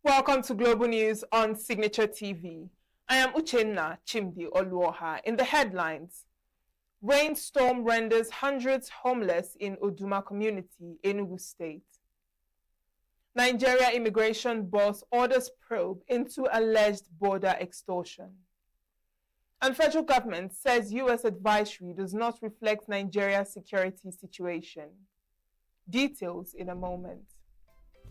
Welcome to Global News on Signature TV. I am Uchenna Chimdi Oluoha. In the headlines, rainstorm renders hundreds homeless in Uduma community, Enugu State. Nigeria immigration boss orders probe into alleged border extortion. And federal government says U.S. advisory does not reflect Nigeria's security situation. Details in a moment.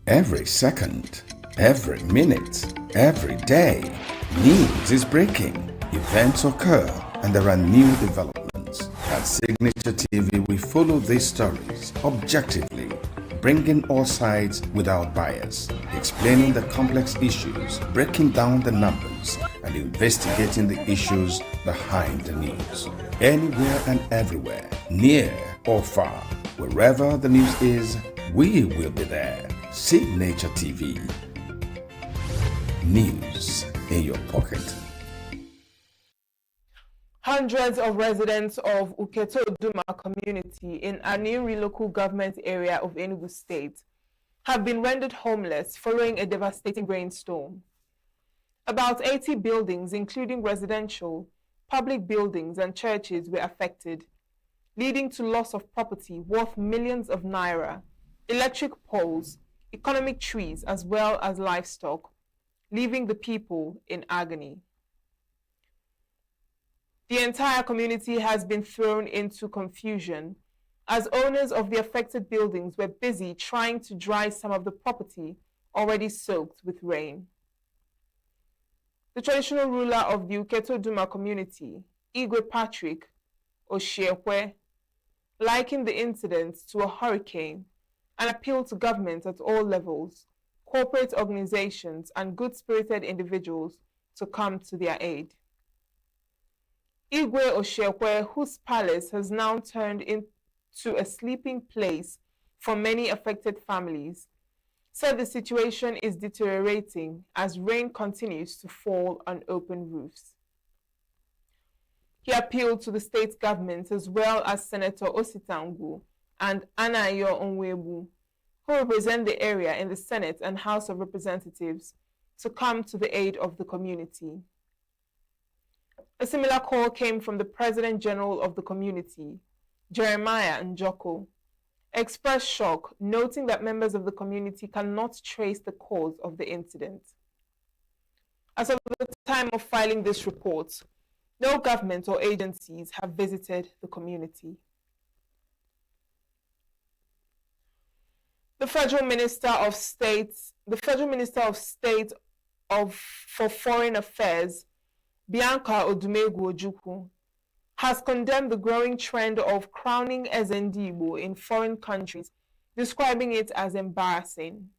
Every second, every minute, every day, news is breaking, events occur, and there are new developments. At Signature TV, we follow these stories objectively, bringing all sides without bias, explaining the complex issues, breaking down the numbers, and investigating the issues behind the news. Anywhere and everywhere, near or far, wherever the news is, we will be there. Signature TV. News in your pocket. Hundreds of residents of Uketo Duma community in Aniri local government area of Enugu State have been rendered homeless following a devastating rainstorm. About 80 buildings, including residential, public buildings and churches, were affected, leading to loss of property worth millions of naira, electric poles, economic trees, as well as livestock, leaving the people in agony. The entire community has been thrown into confusion as owners of the affected buildings were busy trying to dry some of the property already soaked with rain. The traditional ruler of the Uketo Duma community, Igwe Patrick Oshiekwe, likened the incident to a hurricane and appealed to government at all levels, corporate organizations, and good-spirited individuals to come to their aid. Igwe Oshiekwe, whose palace has now turned into a sleeping place for many affected families, said the situation is deteriorating as rain continues to fall on open roofs. He appealed to the state government as well as Senator Ositangu and Anayo Onwebu, who represent the area in the Senate and House of Representatives, to come to the aid of the community. A similar call came from the President General of the community, Jeremiah Njoko, expressed shock, noting that members of the community cannot trace the cause of the incident. As of the time of filing this report, no government or agencies have visited the community. The Federal Minister of State for Foreign Affairs, Bianca Odumegwu Ojukwu, has condemned the growing trend of crowning Ezendibo in foreign countries, describing it as embarrassing.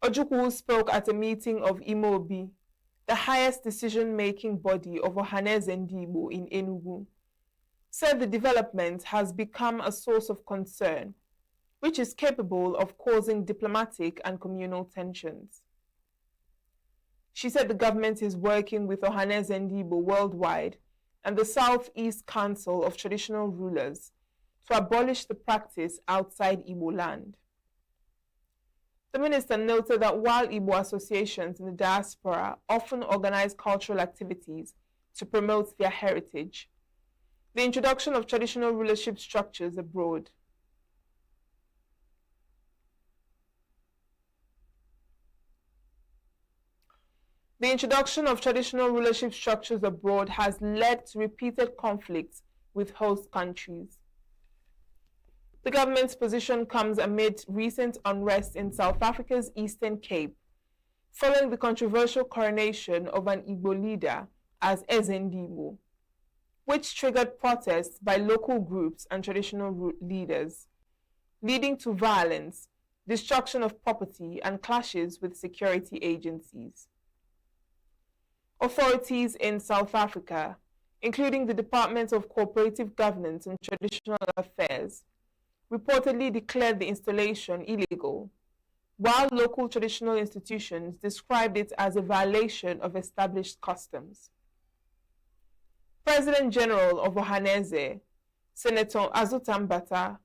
Ojukwu spoke at a meeting of Imobi, the highest decision-making body of Ohaneze Ndigbo in ENUGU, said the development has become a source of concern, which is capable of causing diplomatic and communal tensions. She said the government is working with Ohaneze Ndigbo worldwide and the Southeast Council of Traditional Rulers to abolish the practice outside Igbo land. The minister noted that while Igbo associations in the diaspora often organize cultural activities to promote their heritage, the introduction of traditional rulership structures abroad has led to repeated conflicts with host countries. The government's position comes amid recent unrest in South Africa's Eastern Cape, following the controversial coronation of an Igbo leader as Ezendibo, which triggered protests by local groups and traditional leaders, leading to violence, destruction of property, and clashes with security agencies. Authorities in South Africa, including the Department of Cooperative Governance and Traditional Affairs, reportedly declared the installation illegal, while local traditional institutions described it as a violation of established customs. President General of Ohaneze, Senator Azutambata,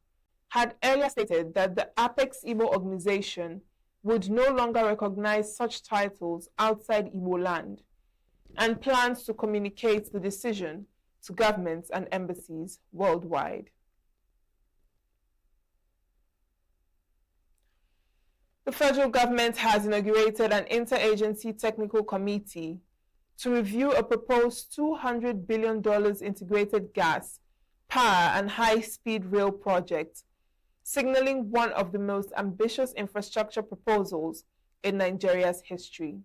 had earlier stated that the Apex Igbo organization would no longer recognize such titles outside Igbo land and plans to communicate the decision to governments and embassies worldwide. The federal government has inaugurated an interagency technical committee to review a proposed $200 billion integrated gas, power, and high-speed rail project, signaling one of the most ambitious infrastructure proposals in Nigeria's history.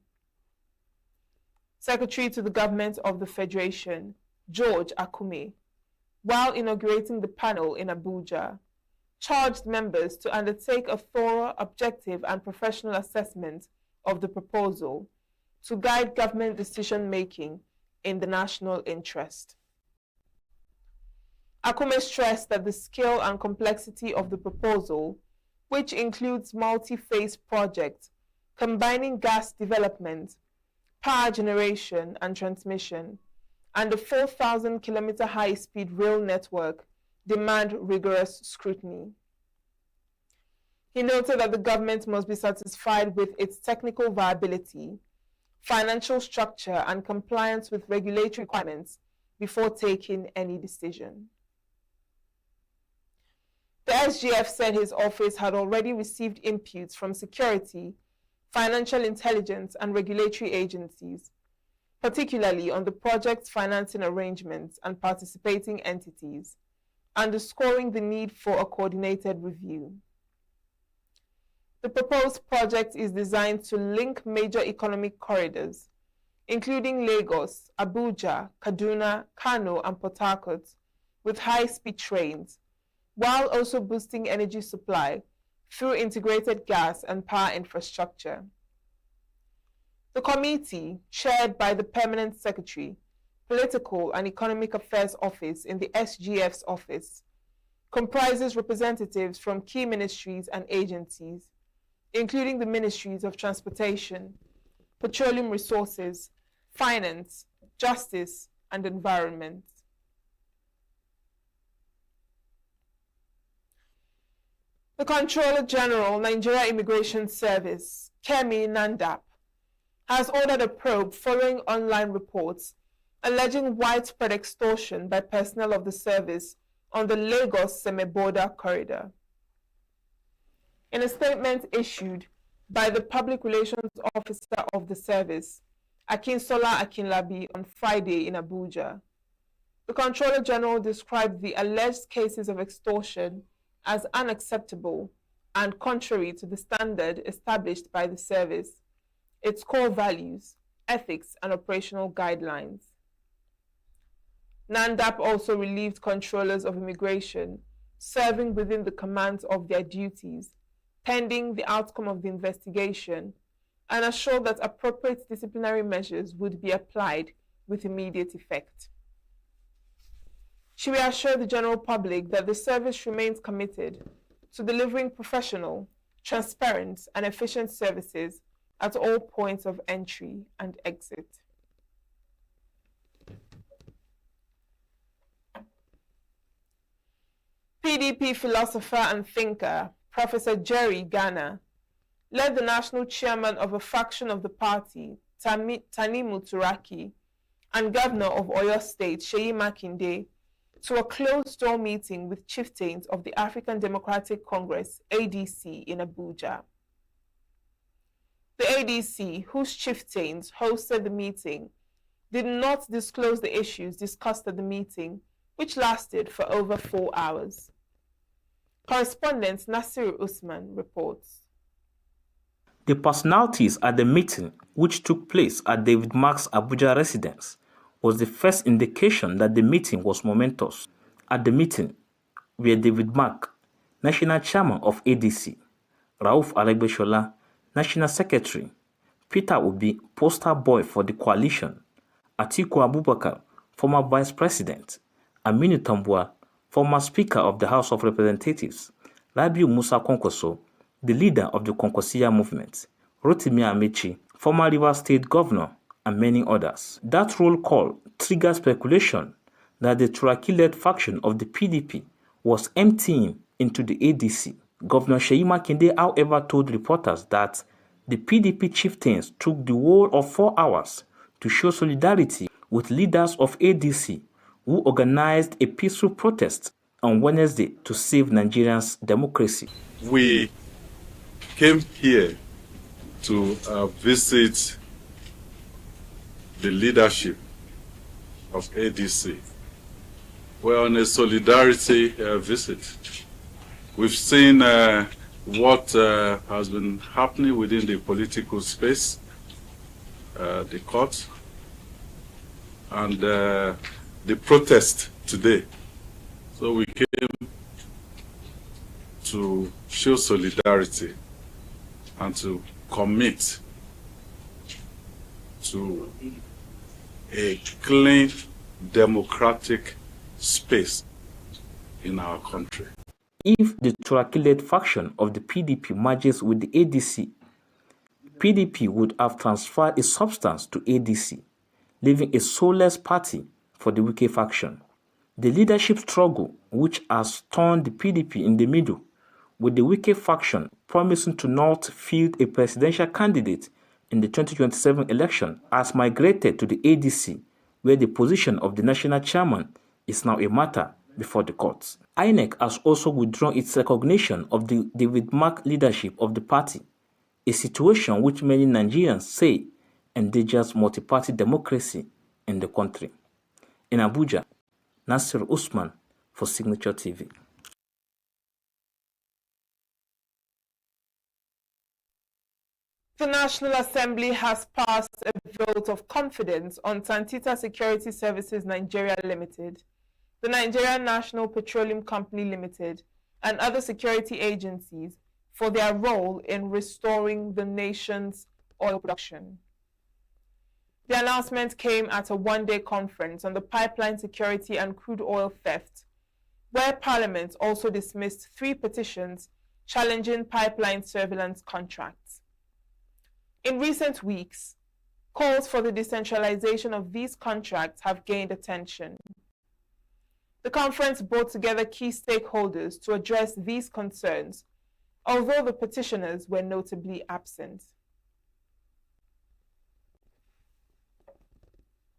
Secretary to the Government of the Federation, George Akume, while inaugurating the panel in Abuja, charged members to undertake a thorough, objective, and professional assessment of the proposal to guide government decision-making in the national interest. Akume stressed that the scale and complexity of the proposal, which includes multi-phase projects combining gas development, power generation and transmission, and a 4,000-kilometer high-speed rail network, demand rigorous scrutiny. He noted that the government must be satisfied with its technical viability, financial structure, and compliance with regulatory requirements before taking any decision. The SGF said his office had already received inputs from security, financial intelligence, and regulatory agencies, particularly on the project's financing arrangements and participating entities, underscoring the need for a coordinated review. The proposed project is designed to link major economic corridors, including Lagos, Abuja, Kaduna, Kano, and Port Harcourt, with high-speed trains, while also boosting energy supply through integrated gas and power infrastructure. The committee, chaired by the Permanent Secretary, Political and Economic Affairs Office in the SGF's office, comprises representatives from key ministries and agencies, including the Ministries of Transportation, Petroleum Resources, Finance, Justice, and environment. The Controller General, Nigeria Immigration Service, Kemi Nandap, has ordered a probe following online reports alleging widespread extortion by personnel of the service on the Lagos-Seme border corridor. In a statement issued by the Public Relations Officer of the service, Akinsola Akinlabi, on Friday in Abuja, the Controller General described the alleged cases of extortion as unacceptable and contrary to the standard established by the service, its core values, ethics, and operational guidelines. NANDAP also relieved controllers of immigration serving within the commands of their duties, pending the outcome of the investigation, and assured that appropriate disciplinary measures would be applied with immediate effect. She reassured the general public that the service remains committed to delivering professional, transparent, and efficient services at all points of entry and exit. PDP philosopher and thinker, Professor Jerry Gana, led the national chairman of a faction of the party, Tanimu Turaki, and governor of Oyo State, Seyi Makinde, to a closed-door meeting with chieftains of the African Democratic Congress, ADC, in Abuja. The ADC, whose chieftains hosted the meeting, did not disclose the issues discussed at the meeting, which lasted for over 4 hours. Correspondent Nasir Usman reports. The personalities at the meeting, which took place at David Mark's Abuja residence, was the first indication that the meeting was momentous. At the meeting were David Mark, National Chairman of ADC, Rauf Aregbesola, National Secretary, Peter Obi, poster boy for the coalition, Atiku Abubakar, former Vice President, Aminu Tambuwal, former Speaker of the House of Representatives, Rabiu Musa Kwankwaso, the leader of the Kwankwasia movement, Rotimi Amechi, former Rivers State Governor, and many others. That roll call triggered speculation that the Turaki-led faction of the PDP was emptying into the ADC. Governor Seyi Makinde, however, told reporters that the PDP chieftains took the whole of 4 hours to show solidarity with leaders of ADC who organized a peaceful protest on Wednesday to save Nigerians' democracy. We came here to visit the leadership of ADC. We're on a solidarity visit. We've seen what has been happening within the political space, the court, and the protest today. So we came to show solidarity and to commit to a clean, democratic space in our country. If the Turaki-led faction of the PDP merges with the ADC, PDP would have transferred its substance to ADC, leaving a soulless party for the Wike faction. The leadership struggle, which has turned the PDP in the middle, with the Wike faction promising to not field a presidential candidate in the 2027 election, has migrated to the ADC, where the position of the national chairman is now a matter before the courts. INEC has also withdrawn its recognition of the David Mark leadership of the party, a situation which many Nigerians say endangers multi-party democracy in the country. In Abuja, Nasir Usman for Signature TV. The National Assembly has passed a vote of confidence on Santita Security Services Nigeria Limited, the Nigerian National Petroleum Company Limited, and other security agencies for their role in restoring the nation's oil production. The announcement came at a one-day conference on the pipeline security and crude oil theft, where Parliament also dismissed 3 petitions challenging pipeline surveillance contracts. In recent weeks, calls for the decentralization of these contracts have gained attention. The conference brought together key stakeholders to address these concerns, although the petitioners were notably absent.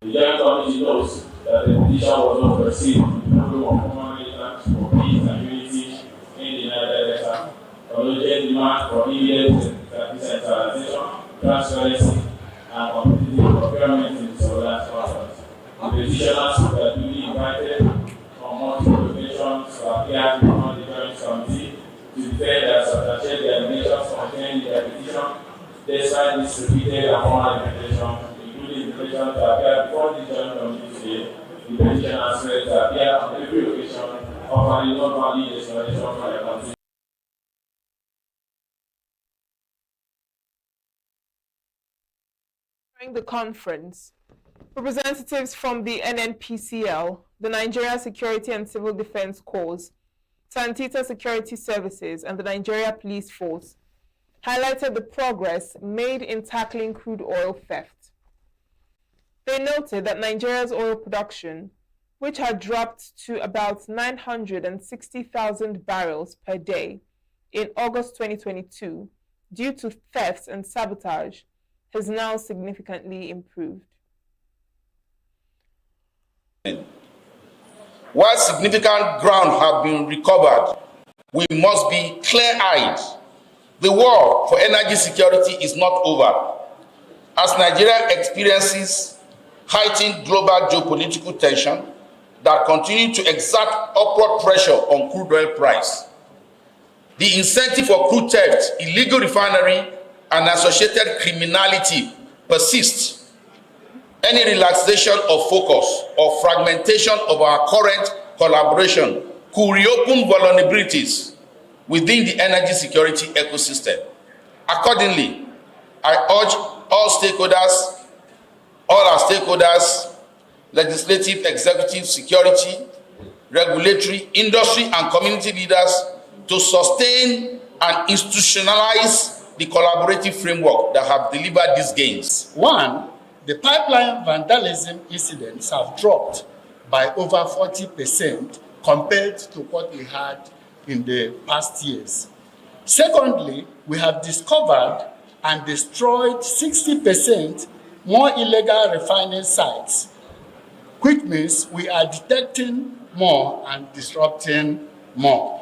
The Joint Committee notes that the petition was not received in the of human militants for peace and unity in the United Nations, urgent demand for immediate decentralization, transparency, and competitive procurement in the surveillance process. The petitioners were duly invited from multiple locations to appear before the Joint Committee to defend and substantiate the allegations contained in their petition, despite this repeated and formal invitation. To appear before the Joint Committee today, the petitioners said to appear on every occasion, offering not only the explanation for the country. During the conference, representatives from the NNPCL, the Nigeria Security and Civil Defense Corps, Santita Security Services, and the Nigeria Police Force highlighted the progress made in tackling crude oil theft. They noted that Nigeria's oil production, which had dropped to about 960,000 barrels per day in August 2022 due to thefts and sabotage, has now significantly improved. While significant ground has been recovered, we must be clear-eyed. The war for energy security is not over. As Nigeria experiences heightened global geopolitical tension that continue to exert upward pressure on crude oil price. The incentive for crude theft, illegal refinery, and associated criminality persists. Any relaxation of focus or fragmentation of our current collaboration could reopen vulnerabilities within the energy security ecosystem. Accordingly, I urge all our stakeholders, legislative, executive, security, regulatory, industry, and community leaders to sustain and institutionalize the collaborative framework that have delivered these gains. One, the pipeline vandalism incidents have dropped by over 40% compared to what we had in the past years. Secondly, we have discovered and destroyed 60% more illegal refining sites, which means we are detecting more and disrupting more.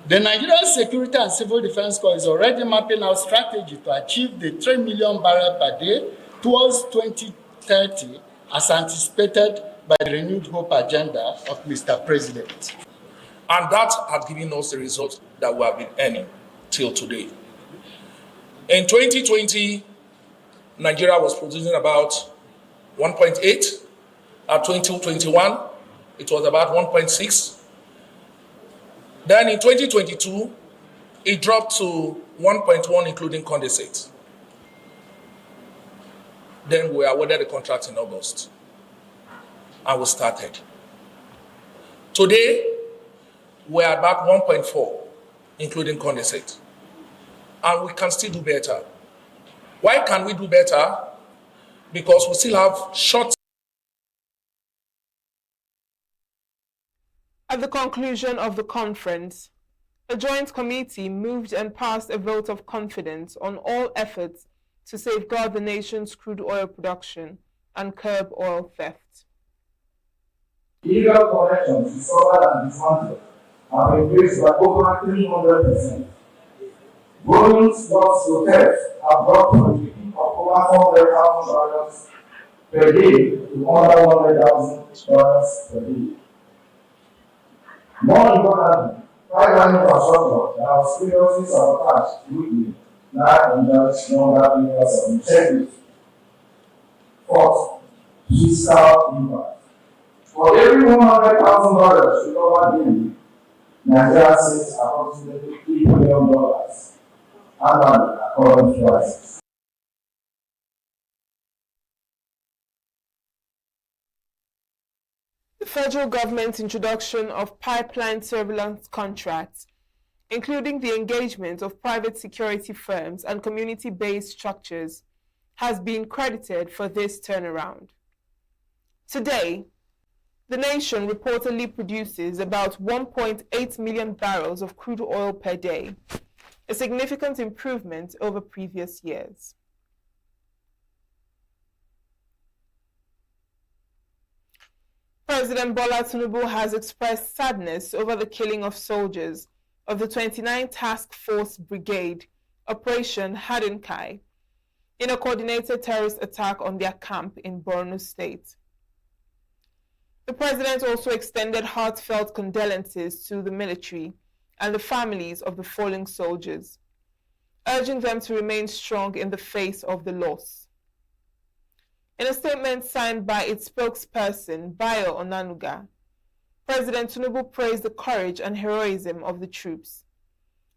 The Nigerian Security and Civil Defense Corps is already mapping out strategy to achieve the 3 million barrels per day towards 2030 as anticipated by the renewed hope agenda of Mr. President. And that has given us the results that we have been earning till today. In 2020, Nigeria was producing about 1.8. At 2021, it was about 1.6. Then in 2022, it dropped to 1.1, including condensate. Then we awarded the contract in August, and we started. Today, we're at about 1.4, including condensate. And we can still do better. Why can we do better? Because we still have short. At the conclusion of the conference, the Joint Committee moved and passed a vote of confidence on all efforts to safeguard the nation's crude oil production and curb oil theft. Illegal connections discovered and dismantled have increased by over 300%. Volumes lost to theft have dropped from the peak of over 400,000 barrels per day to under 100,000 barrels per day. More importantly, pipeline infrastructure that was previously sabotaged weekly now enjoys longer periods of integrity. Fourth, fiscal impact. For every 100,000 barrels recovered daily, Nigeria saves approximately $3 billion annually at current prices. The federal government's introduction of pipeline surveillance contracts, including the engagement of private security firms and community-based structures, has been credited for this turnaround. Today, the nation reportedly produces about 1.8 million barrels of crude oil per day, a significant improvement over previous years. President Bola Tinubu has expressed sadness over the killing of soldiers of the 29th Task Force Brigade, Operation Hadinkai, in a coordinated terrorist attack on their camp in Borno State. The president also extended heartfelt condolences to the military and the families of the fallen soldiers, urging them to remain strong in the face of the loss. In a statement signed by its spokesperson, Bayo Onanuga, President Tinubu praised the courage and heroism of the troops,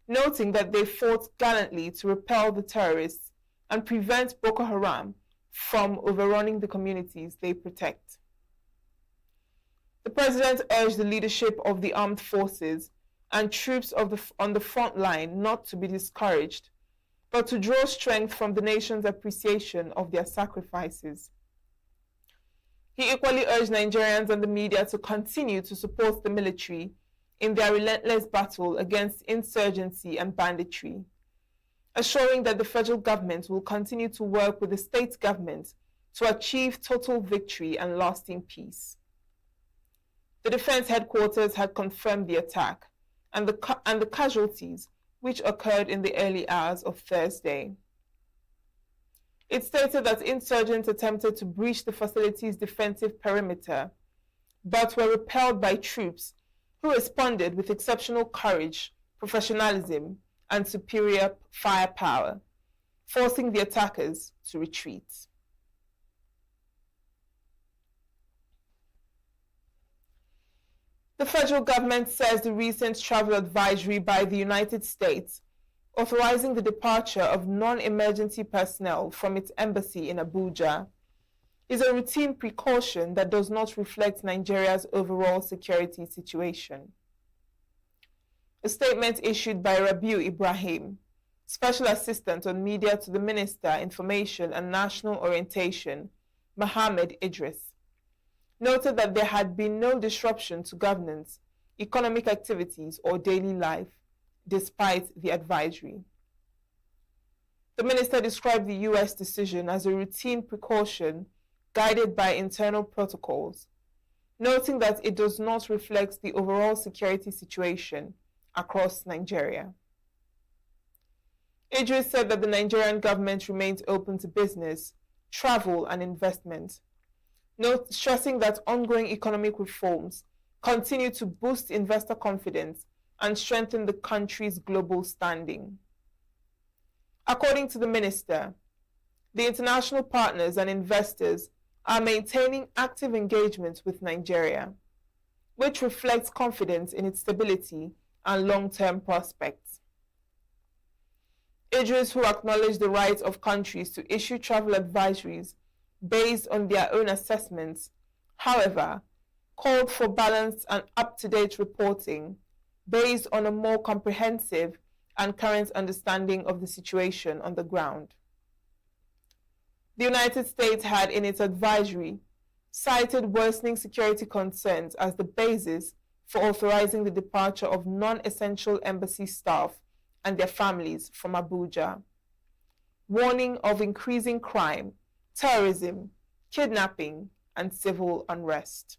noting that they fought gallantly to repel the terrorists and prevent Boko Haram from overrunning the communities they protect. The president urged the leadership of the armed forces and troops on the front line not to be discouraged, but to draw strength from the nation's appreciation of their sacrifices. He equally urged Nigerians and the media to continue to support the military in their relentless battle against insurgency and banditry, assuring that the federal government will continue to work with the state government to achieve total victory and lasting peace. The defense headquarters had confirmed the attack and the casualties which occurred in the early hours of Thursday. It stated that insurgents attempted to breach the facility's defensive perimeter, but were repelled by troops who responded with exceptional courage, professionalism, and superior firepower, forcing the attackers to retreat. The federal government says the recent travel advisory by the United States authorizing the departure of non-emergency personnel from its embassy in Abuja is a routine precaution that does not reflect Nigeria's overall security situation. A statement issued by Rabiu Ibrahim, Special Assistant on Media to the Minister, Information and National Orientation, Mohammed Idris, noted that there had been no disruption to governance, economic activities, or daily life, despite the advisory. The minister described the U.S. decision as a routine precaution guided by internal protocols, noting that it does not reflect the overall security situation across Nigeria. Idris said that the Nigerian government remains open to business, travel, and investment, stressing that ongoing economic reforms continue to boost investor confidence and strengthen the country's global standing. According to the minister, the international partners and investors are maintaining active engagement with Nigeria, which reflects confidence in its stability and long-term prospects. Idris, who acknowledged the right of countries to issue travel advisories based on their own assessments, however, called for balanced and up-to-date reporting based on a more comprehensive and current understanding of the situation on the ground. The United States had in its advisory cited worsening security concerns as the basis for authorizing the departure of non-essential embassy staff and their families from Abuja, warning of increasing crime, terrorism, kidnapping, and civil unrest.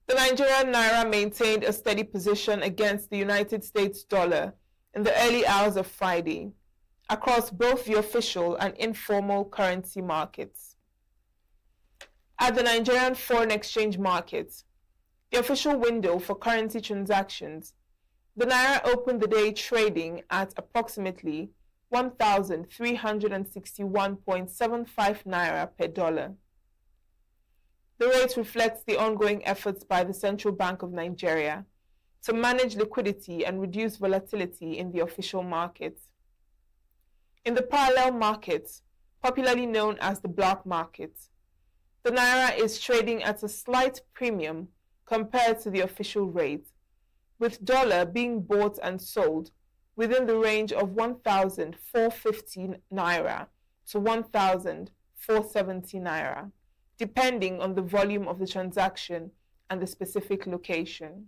The Nigerian naira maintained a steady position against the United States dollar in the early hours of Friday across both the official and informal currency markets. At the Nigerian foreign exchange market, the official window for currency transactions, the naira opened the day trading at approximately 1,361.75 naira per dollar. The rate reflects the ongoing efforts by the Central Bank of Nigeria to manage liquidity and reduce volatility in the official market. In the parallel market, popularly known as the black market, the naira is trading at a slight premium compared to the official rate, with dollar being bought and sold within the range of 1,450 naira to 1,470 naira, depending on the volume of the transaction and the specific location.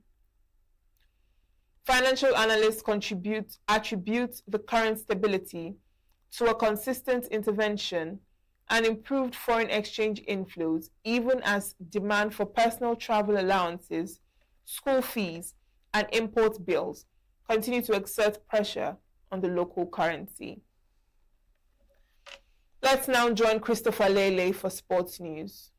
Financial analysts attribute the current stability to a consistent intervention and improved foreign exchange inflows, even as demand for personal travel allowances, school fees, and import bills continue to exert pressure on the local currency. Let's now join Christopher Lele for sports news.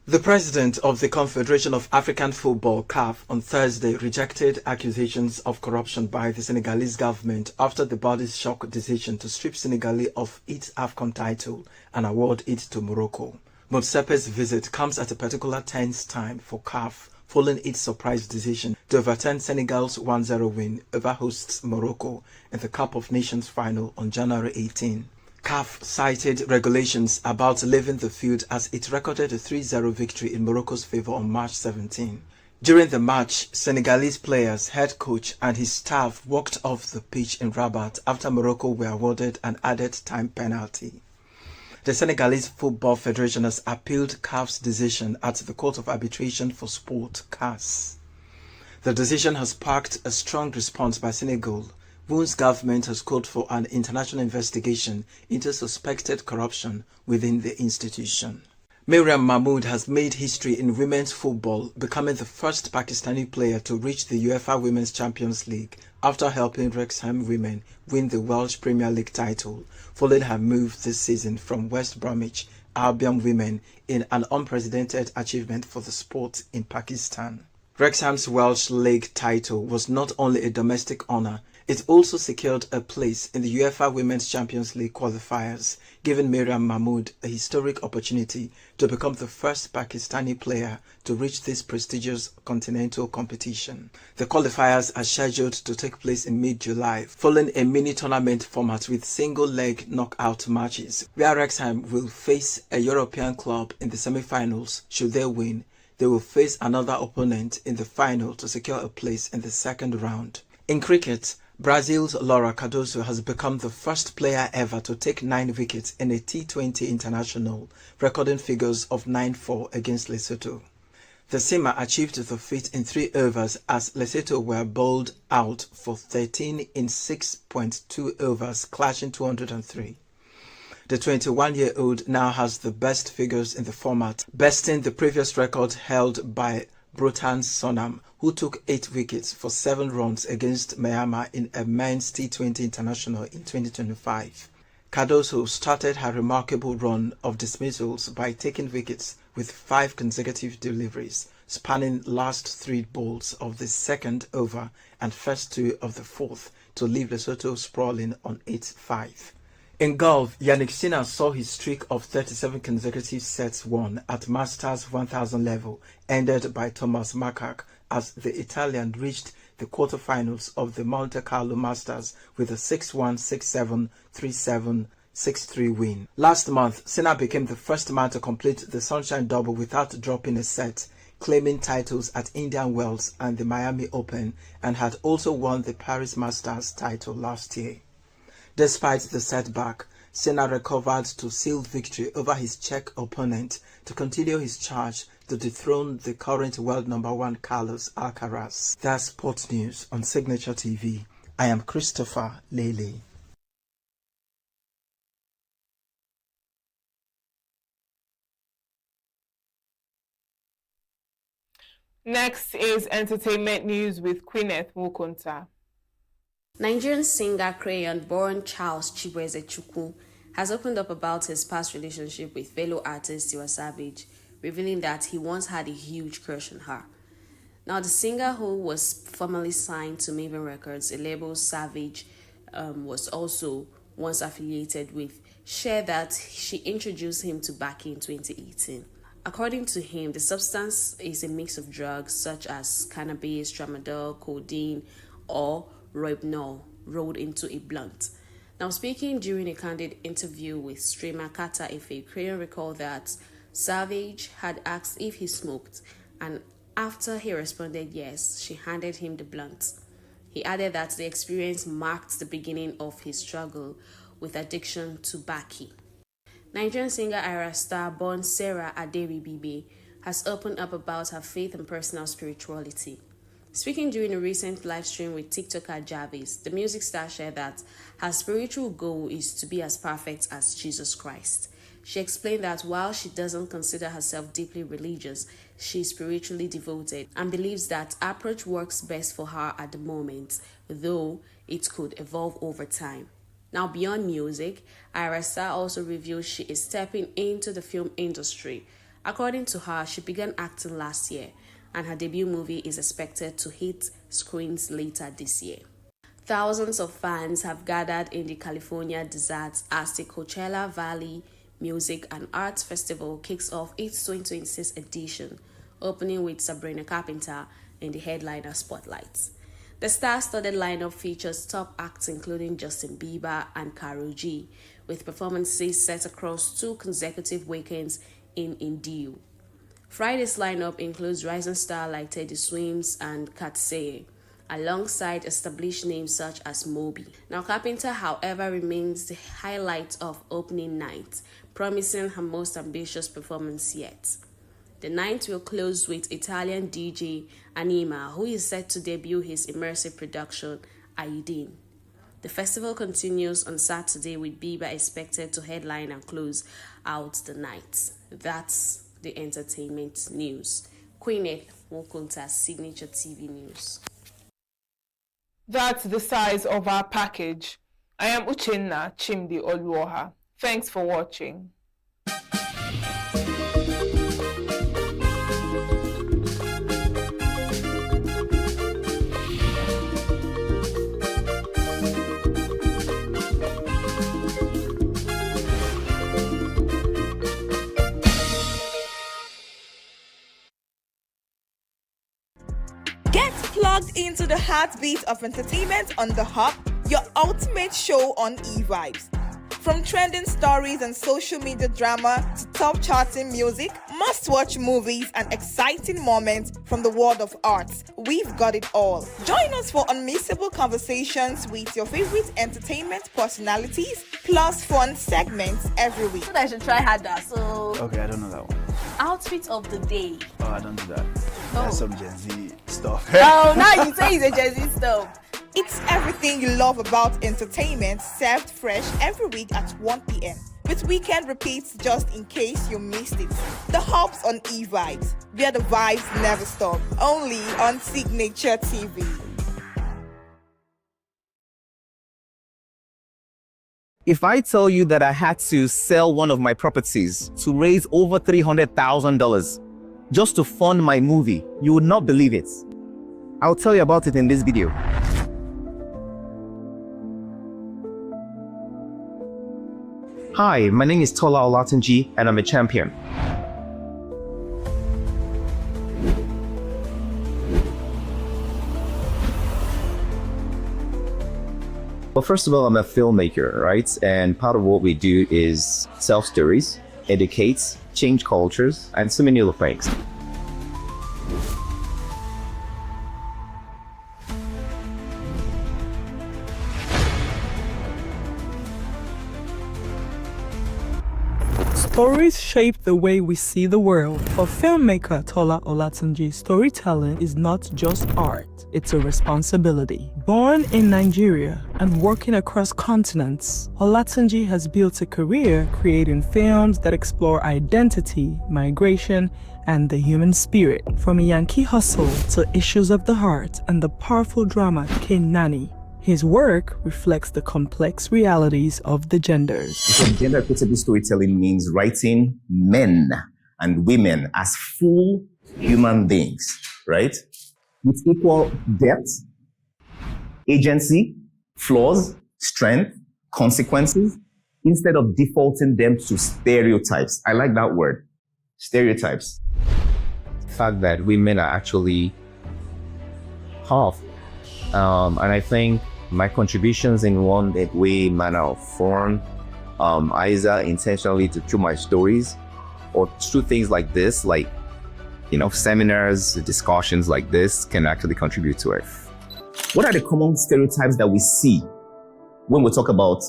The president of the Confederation of African Football, CAF, on Thursday rejected accusations of corruption by the Senegalese government after the body's shock decision to strip Senegal of its AFCON title and award it to Morocco. Motsepe's visit comes at a particular tense time for CAF, following its surprise decision to overturn Senegal's 1-0 win over hosts Morocco in the Cup of Nations final on January 18. CAF cited regulations about leaving the field as it recorded a 3-0 victory in Morocco's favour on March 17. During the match, Senegalese players, head coach and his staff walked off the pitch in Rabat after Morocco were awarded an added time penalty. The Senegalese Football Federation has appealed CAF's decision at the Court of Arbitration for Sport, CAS. The decision has sparked a strong response by Senegal, whose government has called for an international investigation into suspected corruption within the institution. Miriam Mahmood has made history in women's football, becoming the first Pakistani player to reach the UEFA Women's Champions League after helping Wrexham women win the Welsh Premier League title, following her move this season from West Bromwich Albion women in an unprecedented achievement for the sport in Pakistan. Wrexham's Welsh League title was not only a domestic honour, it also secured a place in the UEFA Women's Champions League qualifiers, giving Miriam Mahmood a historic opportunity to become the first Pakistani player to reach this prestigious continental competition. The qualifiers are scheduled to take place in mid-July, following a mini-tournament format with single-leg knockout matches, where Wrexham will face a European club in the semi-finals. Should they win, they will face another opponent in the final to secure a place in the second round. In cricket, Brazil's Laura Cardoso has become the first player ever to take 9 wickets in a T20 international, recording figures of 9-4 against Lesotho. The Seamer achieved the feat in 3 overs as Lesotho were bowled out for 13 in 6.2 overs, clashing 203. The 21-year-old now has the best figures in the format, besting the previous record held by Brotan Sonam, who took 8 wickets for 7 runs against Myanmar in a men's T20 international in 2025. Cardoso started her remarkable run of dismissals by taking wickets with 5 consecutive deliveries, spanning last 3 balls of the second over and first 2 of the fourth to leave Lesotho sprawling on 8-5. In golf, Yannick Sinner saw his streak of 37 consecutive sets won at Masters 1000 level ended by Thomas Makak as the Italian reached the quarterfinals of the Monte Carlo Masters with a 6-1, 6-7, 3-7, 6-3 win. Last month, Sinner became the first man to complete the Sunshine Double without dropping a set, claiming titles at Indian Wells and the Miami Open, and had also won the Paris Masters title last year. Despite the setback, Senna recovered to seal victory over his Czech opponent to continue his charge to dethrone the current world number 1 Carlos Alcaraz. That's sports news on Signature TV. I am Christopher Lele. Next is entertainment news with Queeneth Mukunta. Nigerian singer Crayon-born Charles Chibueze-Chukwu has opened up about his past relationship with fellow artist Tiwa Savage, revealing that he once had a huge crush on her. Now, the singer, who was formerly signed to Maven Records, a label Savage was also once affiliated with, shared that she introduced him to back in 2018. According to him, the substance is a mix of drugs such as cannabis, tramadol, codeine, or Rohypnol rolled into a blunt. Now, speaking during a candid interview with streamer Kata Efe, Crayon recalled that Savage had asked if he smoked, and After he responded yes, she handed him the blunt. He added that the experience marked the beginning of his struggle with addiction to baki. Nigerian singer Ira Star, born Sarah Aderibibe, has opened up about her faith and personal spirituality. Speaking during a recent live stream with TikToker Jarvis, the music star shared that her spiritual goal is to be as perfect as Jesus Christ. She explained that while she doesn't consider herself deeply religious, she is spiritually devoted and believes that approach works best for her at the moment, though it could evolve over time. Now, beyond music, Irasa also reveals she is stepping into the film industry. According to her, she began acting last year, and her debut movie is expected to hit screens later this year. Thousands of fans have gathered in the California desert as the Coachella Valley Music and Arts Festival kicks off its 2026 edition, opening with Sabrina Carpenter in the headliner spotlight. The star-studded lineup features top acts including Justin Bieber and Karol G, with performances set across 2 consecutive weekends in ENUGU. Friday's lineup includes rising stars like Teddy Swims and Katseye, alongside established names such as Moby. Now, Carpenter, however, remains the highlight of opening night, promising her most ambitious performance yet. The night will close with Italian DJ Anima, who is set to debut his immersive production, Aidin. The festival continues on Saturday, with Bieber expected to headline and close out the night. That's the entertainment news. Queeneth Wokunta, Signature TV News. That's the size of our package. I am Uchenna Chimdi Oluoha. Thanks for watching. Plugged into the heartbeat of entertainment on The Hub, your ultimate show on e-vibes. From trending stories and social media drama to top charting music, must-watch movies and exciting moments from the world of arts, we've got it all. Join us for unmissable conversations with your favorite entertainment personalities, plus fun segments every week. I should try harder, so... Okay, I don't know that one. Outfit of the day. Oh, I don't do that. That's some Gen Z stuff. Oh, now you say it's a Gen Z stuff. It's everything you love about entertainment, served fresh every week at 1 p.m. with weekend repeats just in case you missed it. The Hub's on e-vibes, where the vibes never stop. Only on Signature TV. If I tell you that I had to sell one of my properties to raise over $300,000 just to fund my movie, you would not believe it. I'll tell you about it in this video. Hi, my name is Tola Olatunji and I'm a champion. Well, first of all, I'm a filmmaker, right? And part of what we do is tell stories, educate, change cultures, and so many other things. Stories shape the way we see the world. For filmmaker Tola Olatunji, storytelling is not just art, it's a responsibility. Born in Nigeria and working across continents, Olatunji has built a career creating films that explore identity, migration, and the human spirit. From Yankee Hustle to Issues of the Heart and the powerful drama King Nani. His work reflects the complex realities of the genders. So gender equitable storytelling means writing men and women as full human beings, right? With equal depth, agency, flaws, strength, consequences, instead of defaulting them to stereotypes. I like that word, stereotypes. The fact that women are actually half. And I think my contributions in one way, manner, or form, either intentionally through my stories or through things like this, like seminars, discussions like this can actually contribute to it. What are the common stereotypes that we see when we talk about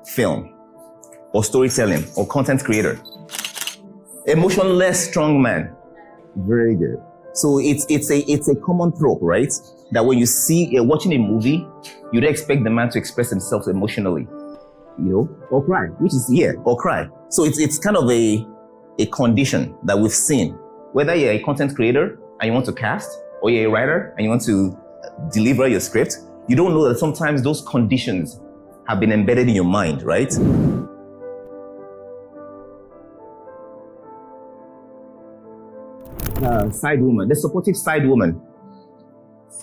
film or storytelling or content creator? Emotionless strong man. Very good. So it's a common trope, right? That when you're watching a movie, you don't expect the man to express himself emotionally, or cry, or cry. So it's kind of a condition that we've seen. Whether you're a content creator and you want to cast, or you're a writer and you want to deliver your script, you don't know that sometimes those conditions have been embedded in your mind, right? Side woman, the supportive side woman.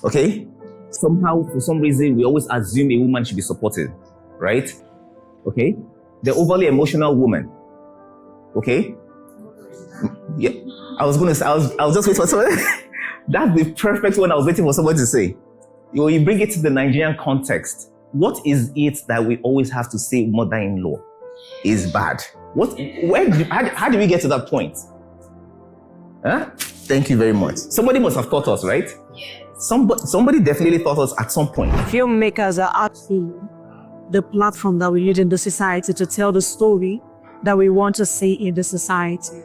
Okay? Somehow, for some reason, we always assume a woman should be supported, right? Okay? The overly emotional woman. Okay? Yeah. I was just waiting for someone. That's the perfect one I was waiting for someone to say. When you bring it to the Nigerian context, what is it that we always have to say mother-in-law is bad? How do we get to that point? Huh? Thank you very much. Somebody must have taught us, right? Somebody definitely taught us at some point. Filmmakers are actually the platform that we need in the society to tell the story that we want to see in the society.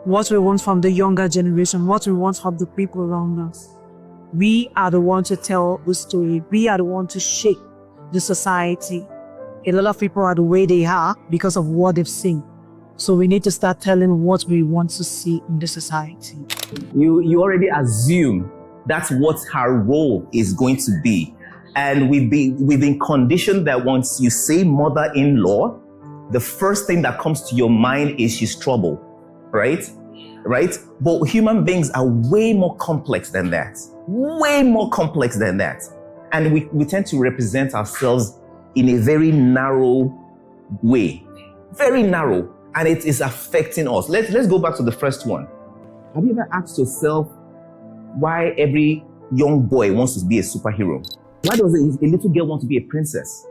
What we want from the younger generation, what we want from the people around us. We are the ones to tell the story. We are the ones to shape the society. A lot of people are the way they are because of what they've seen. So we need to start telling what we want to see in the society. You already assume that's what her role is going to be. And we've been conditioned that once you say mother-in-law, the first thing that comes to your mind is she's trouble, right? Right? But human beings are way more complex than that. Way more complex than that. And we tend to represent ourselves in a very narrow way. Very narrow. And it is affecting us. Let's go back to the first one. Have you ever asked yourself why every young boy wants to be a superhero? Why does a little girl want to be a princess?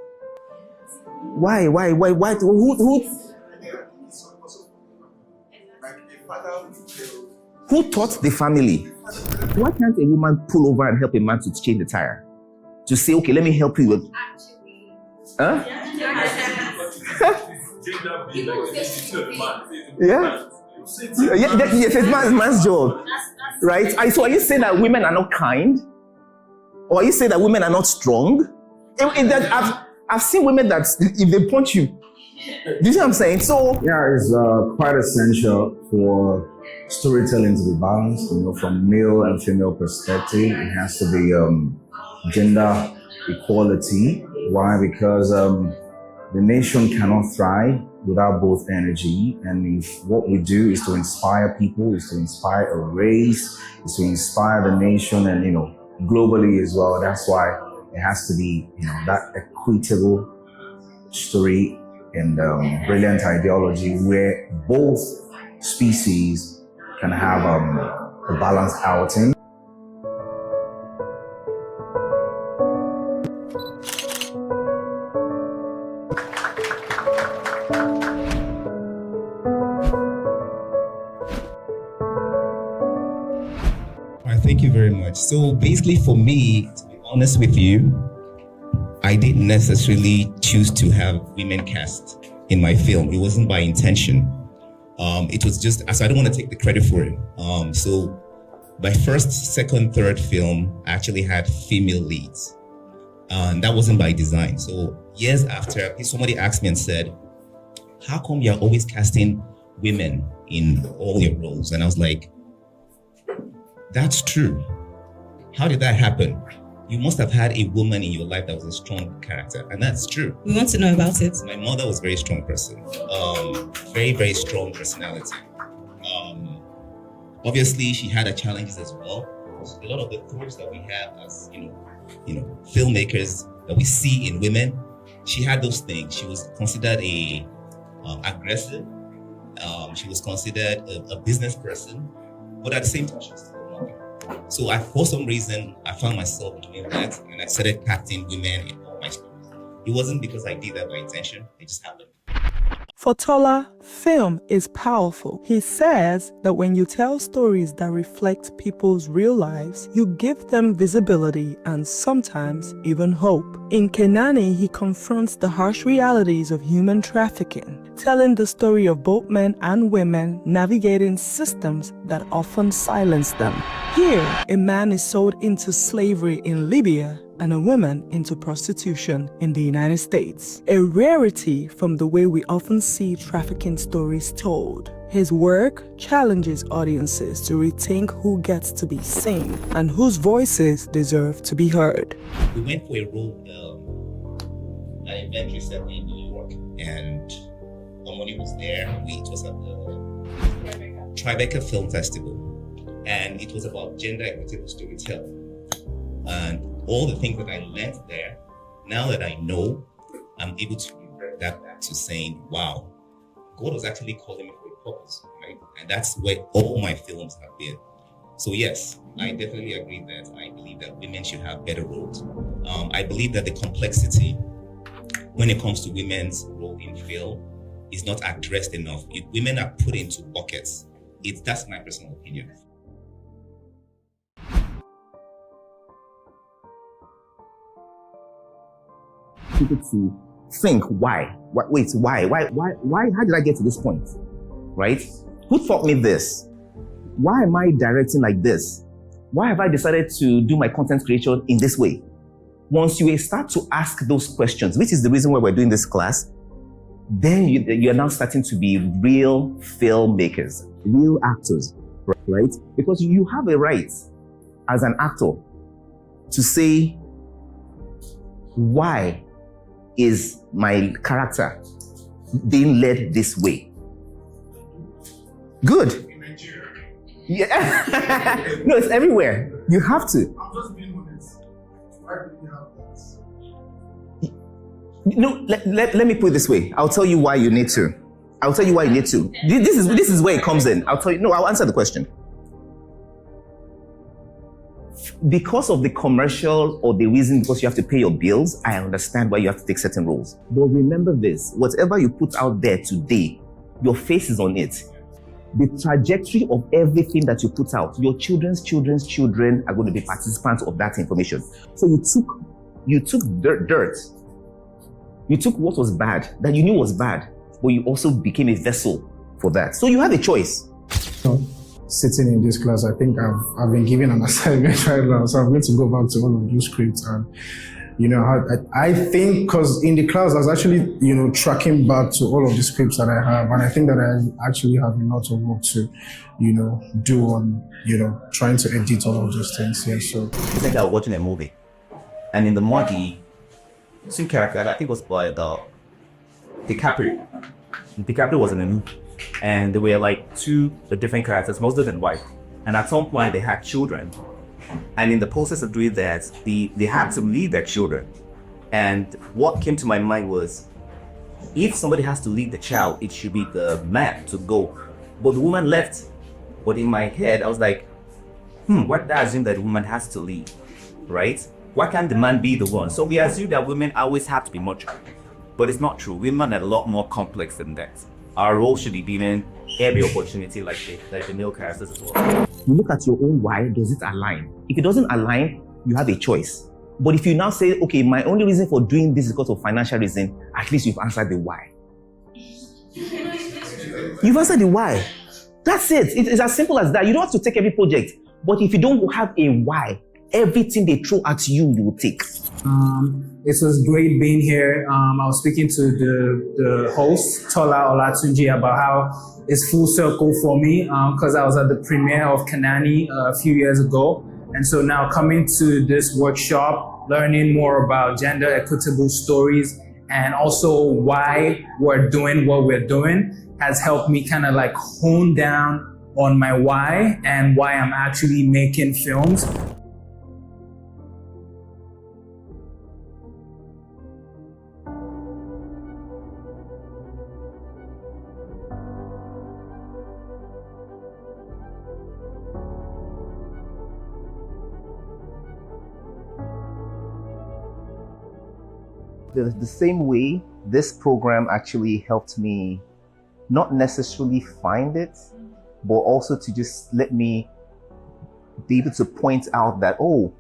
Why? Who taught the family? Why can't a woman pull over and help a man to change the tire? To say, okay, let me help you with... Huh? Yeah. Yes, it's man's job. Right? So are you saying that women are not kind? Or are you saying that women are not strong? I've seen women that if they punch you, do you see what I'm saying? So yeah, it's quite essential for storytelling to be balanced, from male and female perspective. It has to be gender equality. Why? Because the nation cannot thrive without both energy. And if what we do is to inspire people, is to inspire a race, is to inspire the nation and, globally as well, that's why it has to be, that equitable story and brilliant ideology where both species can have a balanced outing. Thank you very much. So basically for me, to be honest with you, I didn't necessarily choose to have women cast in my film. It wasn't by intention. It was just, so I don't want to take the credit for it. So my first, second, third film, I actually had female leads. And that wasn't by design. So years after, somebody asked me and said, how come you're always casting women in all your roles? And I was like, that's true. How did that happen? You must have had a woman in your life that was a strong character, and that's true. We want to know about it. My mother was a very strong person, very, very strong personality. Obviously, she had her challenges as well. A lot of the tropes that we have as filmmakers that we see in women, she had those things. She was considered aggressive. She was considered a business person, but at the same time, she was so for some reason, I found myself doing that, and I started casting women in all my stories. It wasn't because I did that by intention, it just happened. For Tola, film is powerful. He says that when you tell stories that reflect people's real lives, you give them visibility and sometimes even hope. In Kenani, he confronts the harsh realities of human trafficking, telling the story of both men and women navigating systems that often silence them. Here, a man is sold into slavery in Libya and a woman into prostitution in the United States. A rarity from the way we often see trafficking stories told. His work challenges audiences to rethink who gets to be seen and whose voices deserve to be heard. We went for a role an event recently in New York, and Omoni was there. It was at the Tribeca Film Festival, and it was about gender equitable storytelling. And all the things that I learned there, now that I know, I'm able to revert that back to saying, wow, God was actually calling me for a purpose, right? And that's where all my films have been. So yes, I definitely agree that I believe that women should have better roles. I believe that the complexity when it comes to women's role in film is not addressed enough. Women are put into buckets. That's my personal opinion. People to think why? Wait, why? How did I get to this point? Right? Who taught me this? Why am I directing like this? Why have I decided to do my content creation in this way? Once you start to ask those questions, which is the reason why we're doing this class, then you're now starting to be real filmmakers, real actors, right? Because you have a right as an actor to say, why is my character being led this way? Good. Yeah. No, it's everywhere. You have to. I'm just being honest. Why do you have that? No, let me put it this way. I'll tell you why you need to. I'll tell you why you need to. This is where it comes in. I'll answer the question. Because of the commercial or the reason because you have to pay your bills, I understand why you have to take certain roles. But remember this, whatever you put out there today, your face is on it. The trajectory of everything that you put out, your children's children are going to be participants of that information. So you took dirt. You took what was bad, that you knew was bad, but you also became a vessel for that. So you have a choice. Sitting in this class, I think I've been given an assignment right now, so I'm going to go back to all of those scripts and, I think because in the class I was actually, tracking back to all of the scripts that I have, and I think that I actually have a lot of work to, do on, trying to edit all of those things. Yeah, so. I think I was watching a movie, and in the movie, two characters, I think it was by DiCaprio. DiCaprio was in a movie, and they were like two different characters, most of them white, and at some point they had children. And in the process of doing that, they had to leave their children. And what came to my mind was, if somebody has to leave the child, it should be the man to go. But the woman left. But in my head, I was like, why did I assume that the woman has to leave, right? Why can't the man be the one? So we assume that women always have to be mature. But it's not true. Women are a lot more complex than that. Our role should be given every opportunity like the male characters as well. You look at your own why, does it align? If it doesn't align, you have a choice. But if you now say, okay, my only reason for doing this is because of financial reason, at least you've answered the why. You've answered the why. That's it. It's as simple as that. You don't have to take every project. But if you don't have a why, everything they throw at you, you will take. It was great being here. I was speaking to the host, Tola Olatunji, about how it's full circle for me because I was at the premiere of Kenani a few years ago. And so now coming to this workshop, learning more about gender equitable stories and also why we're doing what we're doing has helped me kind of like hone down on my why and why I'm actually making films. The same way this program actually helped me not necessarily find it, but also to just let me be able to point out that, oh,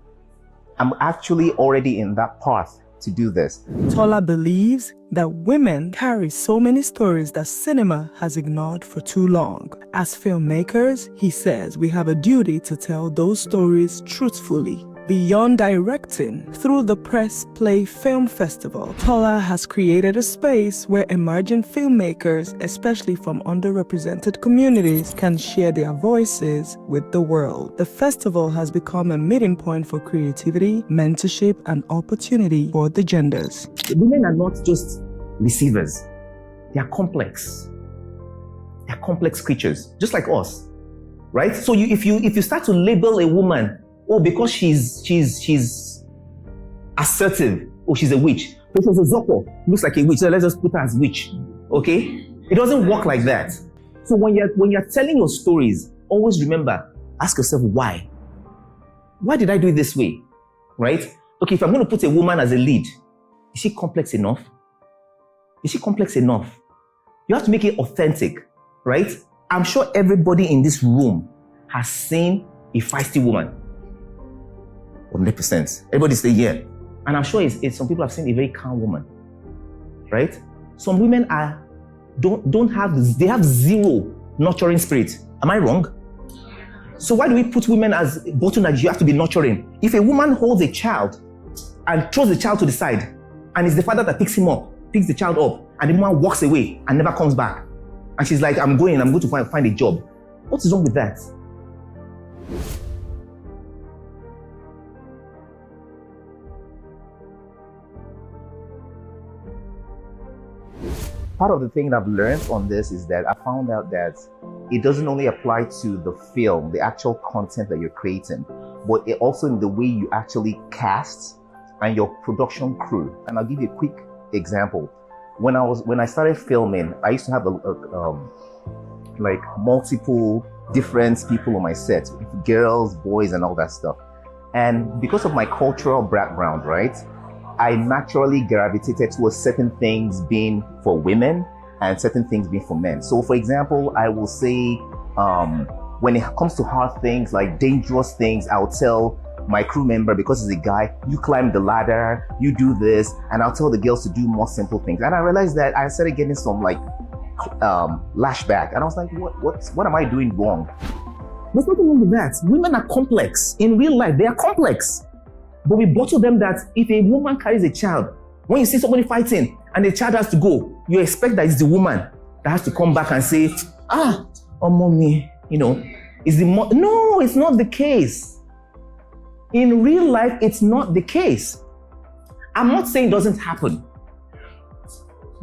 I'm actually already in that path to do this. Tola believes that women carry so many stories that cinema has ignored for too long. As filmmakers, he says we have a duty to tell those stories truthfully. Beyond directing, through the Press Play Film Festival, Tola has created a space where emerging filmmakers, especially from underrepresented communities, can share their voices with the world. The festival has become a meeting point for creativity, mentorship, and opportunity for the genders. Women are not just receivers. They are complex. They are complex creatures, just like us, right? So if you start to label a woman, oh, because she's assertive, oh, she's a witch. Because Zoko looks like a witch, so let's just put her as witch. Okay? It doesn't work like that. So when you're telling your stories, always remember, ask yourself why. Why did I do it this way? Right? Okay, if I'm going to put a woman as a lead, is she complex enough? Is she complex enough? You have to make it authentic, right? I'm sure everybody in this room has seen a feisty woman. 100%. Everybody say yeah. And I'm sure it's some people have seen a very calm woman, right? Some women they have zero nurturing spirit. Am I wrong? So why do we put women as bottlenecks? You have to be nurturing. If a woman holds a child and throws the child to the side, and it's the father that picks the child up, and the woman walks away and never comes back, and she's like, I'm going to find a job. What is wrong with that? Part of the thing that I've learned on this is that I found out that it doesn't only apply to the film, the actual content that you're creating, but it also in the way you actually cast and your production crew. And I'll give you a quick example. When I started filming, I used to have like multiple different people on my set, girls, boys, and all that stuff. And because of my cultural background, right, I naturally gravitated towards certain things being for women and certain things being for men. So for example, I will say, when it comes to hard things, like dangerous things, I'll tell my crew member, because he's a guy, you climb the ladder, you do this, and I'll tell the girls to do more simple things. And I realized that I started getting some like lashback, and I was like, what am I doing wrong? There's nothing wrong with that. Women are complex. In real life, they are complex. But we bottle them that if a woman carries a child, when you see somebody fighting and the child has to go, you expect that it's the woman that has to come back and say, oh mommy, no, it's not the case. In real life, it's not the case. I'm not saying it doesn't happen,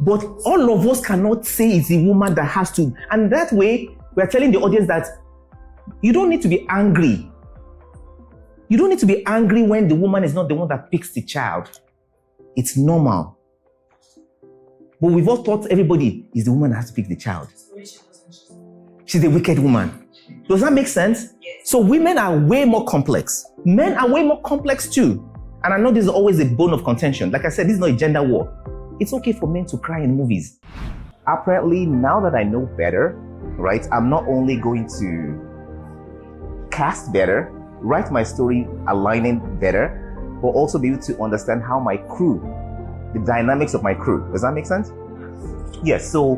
but all of us cannot say it's the woman that has to. And that way, we're telling the audience that you don't need to be angry. You don't need to be angry when the woman is not the one that picks the child. It's normal. But we've all thought everybody is the woman that has to pick the child. She's a wicked woman. Does that make sense? Yes. So women are way more complex. Men are way more complex too. And I know this is always a bone of contention. Like I said, this is not a gender war. It's okay for men to cry in movies. Apparently, now that I know better, right, I'm not only going to cast better, write my story aligning better, but also be able to understand how my crew, the dynamics of my crew. Does that make sense? Yes. So,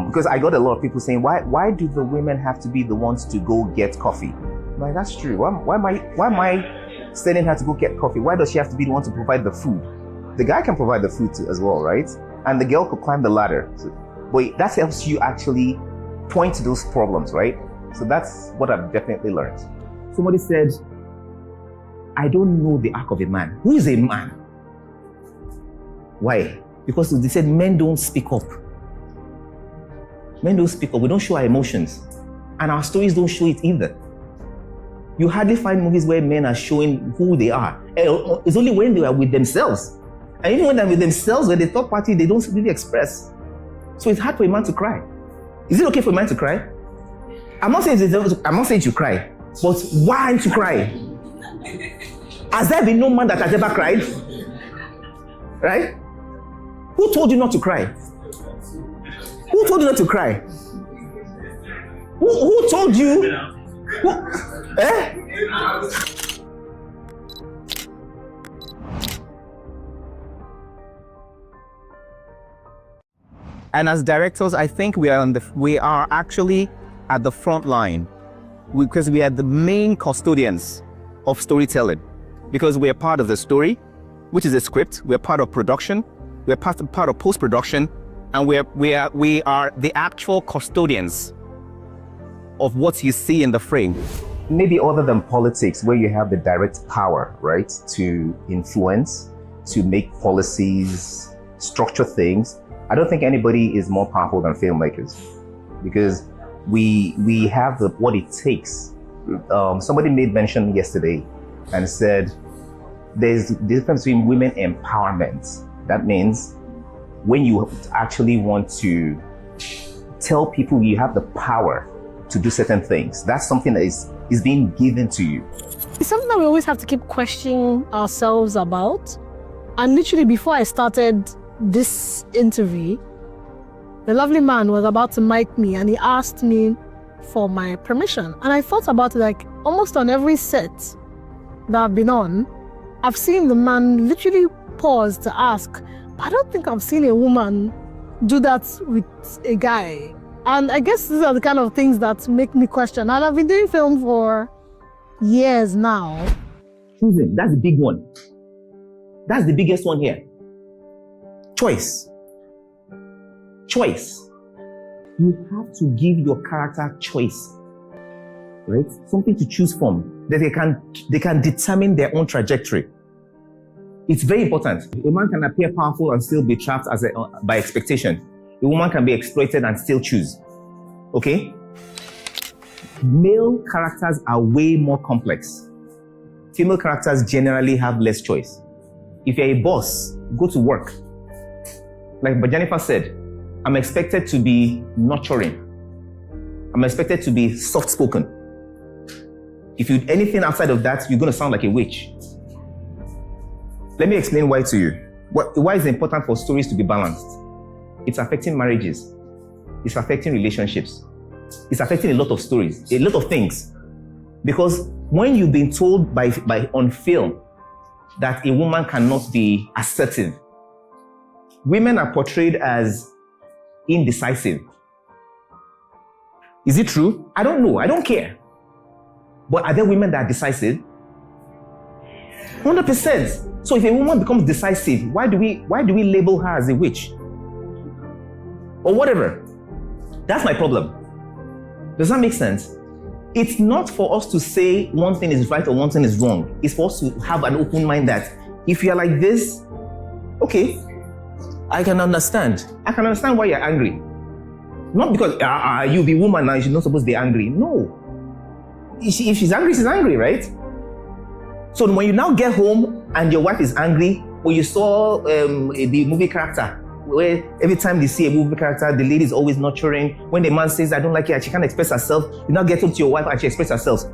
because I got a lot of people saying, why do the women have to be the ones to go get coffee? I'm like, that's true. Why am I sending her to go get coffee? Why does she have to be the one to provide the food? The guy can provide the food too, as well, right? And the girl could climb the ladder. So, but that helps you actually point to those problems, right? So that's what I've definitely learned. Somebody said, I don't know the arc of a man. Who is a man? Why? Because they said men don't speak up. Men don't speak up. We don't show our emotions. And our stories don't show it either. You hardly find movies where men are showing who they are. It's only when they are with themselves. And even when they're with themselves, when they're third party, they don't really express. So it's hard for a man to cry. Is it okay for a man to cry? I'm not saying to cry. But why to cry? Has there been no man that has ever cried? Right? Who told you not to cry? Who told you not to cry? Who told you? And as directors, I think we are actually at the front line because we are the main custodians of storytelling, because we are part of the story, which is a script. We are part of production. We are part of post-production, and we are the actual custodians of what you see in the frame. Maybe other than politics, where you have the direct power, right, to influence, to make policies, structure things. I don't think anybody is more powerful than filmmakers, because we have what it takes. Somebody made mention yesterday and said there's the difference between women empowerment. That means when you actually want to tell people you have the power to do certain things, that's something that is being given to you. It's something that we always have to keep questioning ourselves about. And literally before I started this interview, the lovely man was about to mic me and he asked me for my permission. And I thought about it, like almost on every set that I've been on, I've seen the man literally pause to ask, but I don't think I've seen a woman do that with a guy. And I guess these are the kind of things that make me question. And I've been doing film for years now. Choosing, that's the big one. That's the biggest one here. Choice. Choice. You have to give your character choice, right? Something to choose from, that they can determine their own trajectory. It's very important. A man can appear powerful and still be trapped by expectation. A woman can be exploited and still choose. Okay? Male characters are way more complex. Female characters generally have less choice. If you're a boss, go to work. Like Jennifer said, I'm expected to be nurturing. I'm expected to be soft-spoken. If you do anything outside of that, you're going to sound like a witch. Let me explain why to you. Why is it important for stories to be balanced? It's affecting marriages. It's affecting relationships. It's affecting a lot of stories, a lot of things. Because when you've been told by on film that a woman cannot be assertive, women are portrayed as indecisive. Is it true? I don't know. I don't care. But are there women that are decisive? 100%. So if a woman becomes decisive, why do we label her as a witch? Or whatever. That's my problem. Does that make sense? It's not for us to say one thing is right or one thing is wrong. It's for us to have an open mind that if you're like this, okay, I can understand. I can understand why you're angry. Not because you be woman now, you're not supposed to be angry. No. If she's angry, right? So when you now get home and your wife is angry, or you saw the movie character, where every time they see a movie character, the lady is always nurturing. When the man says, I don't like it, she can't express herself, you now get home to your wife and she expresses herself.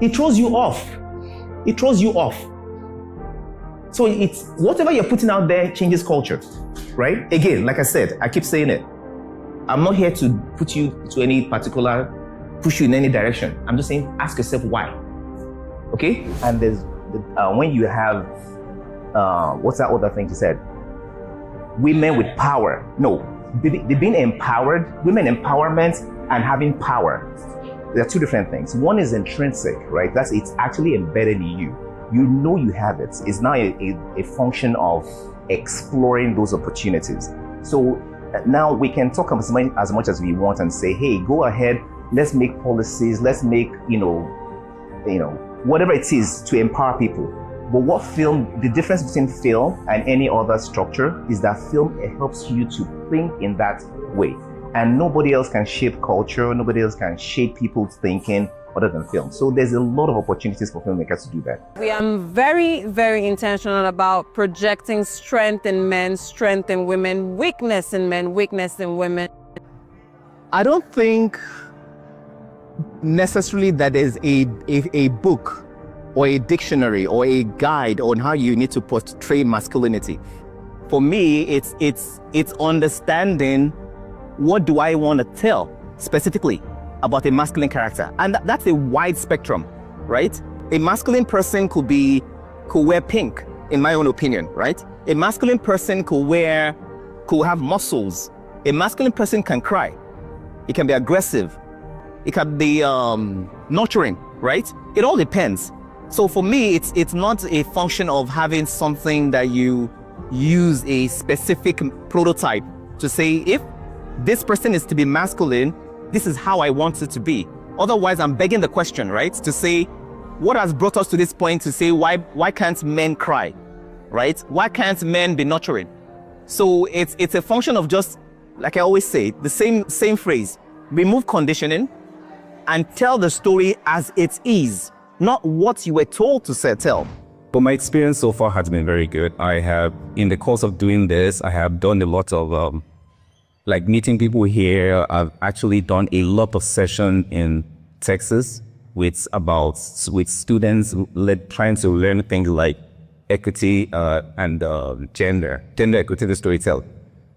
It throws you off. It throws you off. So it's whatever you're putting out there changes culture, right? Again, like I said, I keep saying it. I'm not here to put you to any particular, push you in any direction. I'm just saying, ask yourself why. Okay? And there's when you have, what's that other thing you said? Women with power. No, being empowered, women empowerment and having power. There are two different things. One is intrinsic, right? It's actually embedded in you. You know you have it. It's now a function of exploring those opportunities. So now we can talk as much as we want and say, hey, go ahead, let's make policies, let's make, whatever it is to empower people. But the difference between film and any other structure is that film, it helps you to think in that way. And nobody else can shape culture, nobody else can shape people's thinking other than film. So there's a lot of opportunities for filmmakers to do that. We are very, very intentional about projecting strength in men, strength in women, weakness in men, weakness in women. I don't think necessarily that there's a book or a dictionary or a guide on how you need to portray masculinity. For me, it's understanding what do I want to tell specifically about a masculine character. And that's a wide spectrum, right? A masculine person could wear pink, in my own opinion, right? A masculine person could have muscles. A masculine person can cry. It can be aggressive. It can be nurturing, right? It all depends. So for me, it's not a function of having something that you use a specific prototype to say, if this person is to be masculine, this is how I want it to be. Otherwise, I'm begging the question, right? To say, what has brought us to this point to say, why can't men cry, right? Why can't men be nurturing? So it's a function of just, like I always say, the same phrase, remove conditioning and tell the story as it is, not what you were told to tell. But my experience so far has been very good. I have, in the course of doing this, I have done a lot of like meeting people here. I've actually done a lot of sessions in Texas with students trying to learn things like equity and gender equity, the storytelling.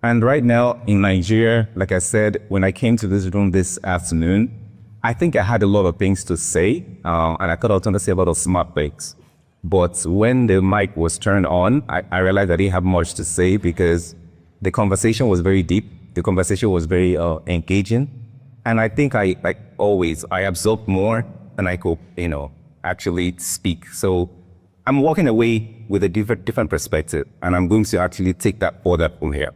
And right now in Nigeria, like I said, when I came to this room this afternoon, I think I had a lot of things to say, and I thought I was going to say a lot of smart things. But when the mic was turned on, I realized I didn't have much to say because the conversation was very deep. The conversation was very engaging. And I think like always, I absorbed more than I could, actually speak. So I'm walking away with a different perspective, and I'm going to actually take that further from here.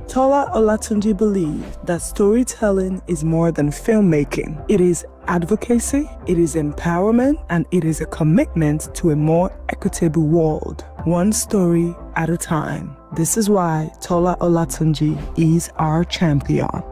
Tola Olatunji believed that storytelling is more than filmmaking. It is advocacy, it is empowerment, and it is a commitment to a more equitable world, one story at a time. This is why Tola Olatunji is our champion.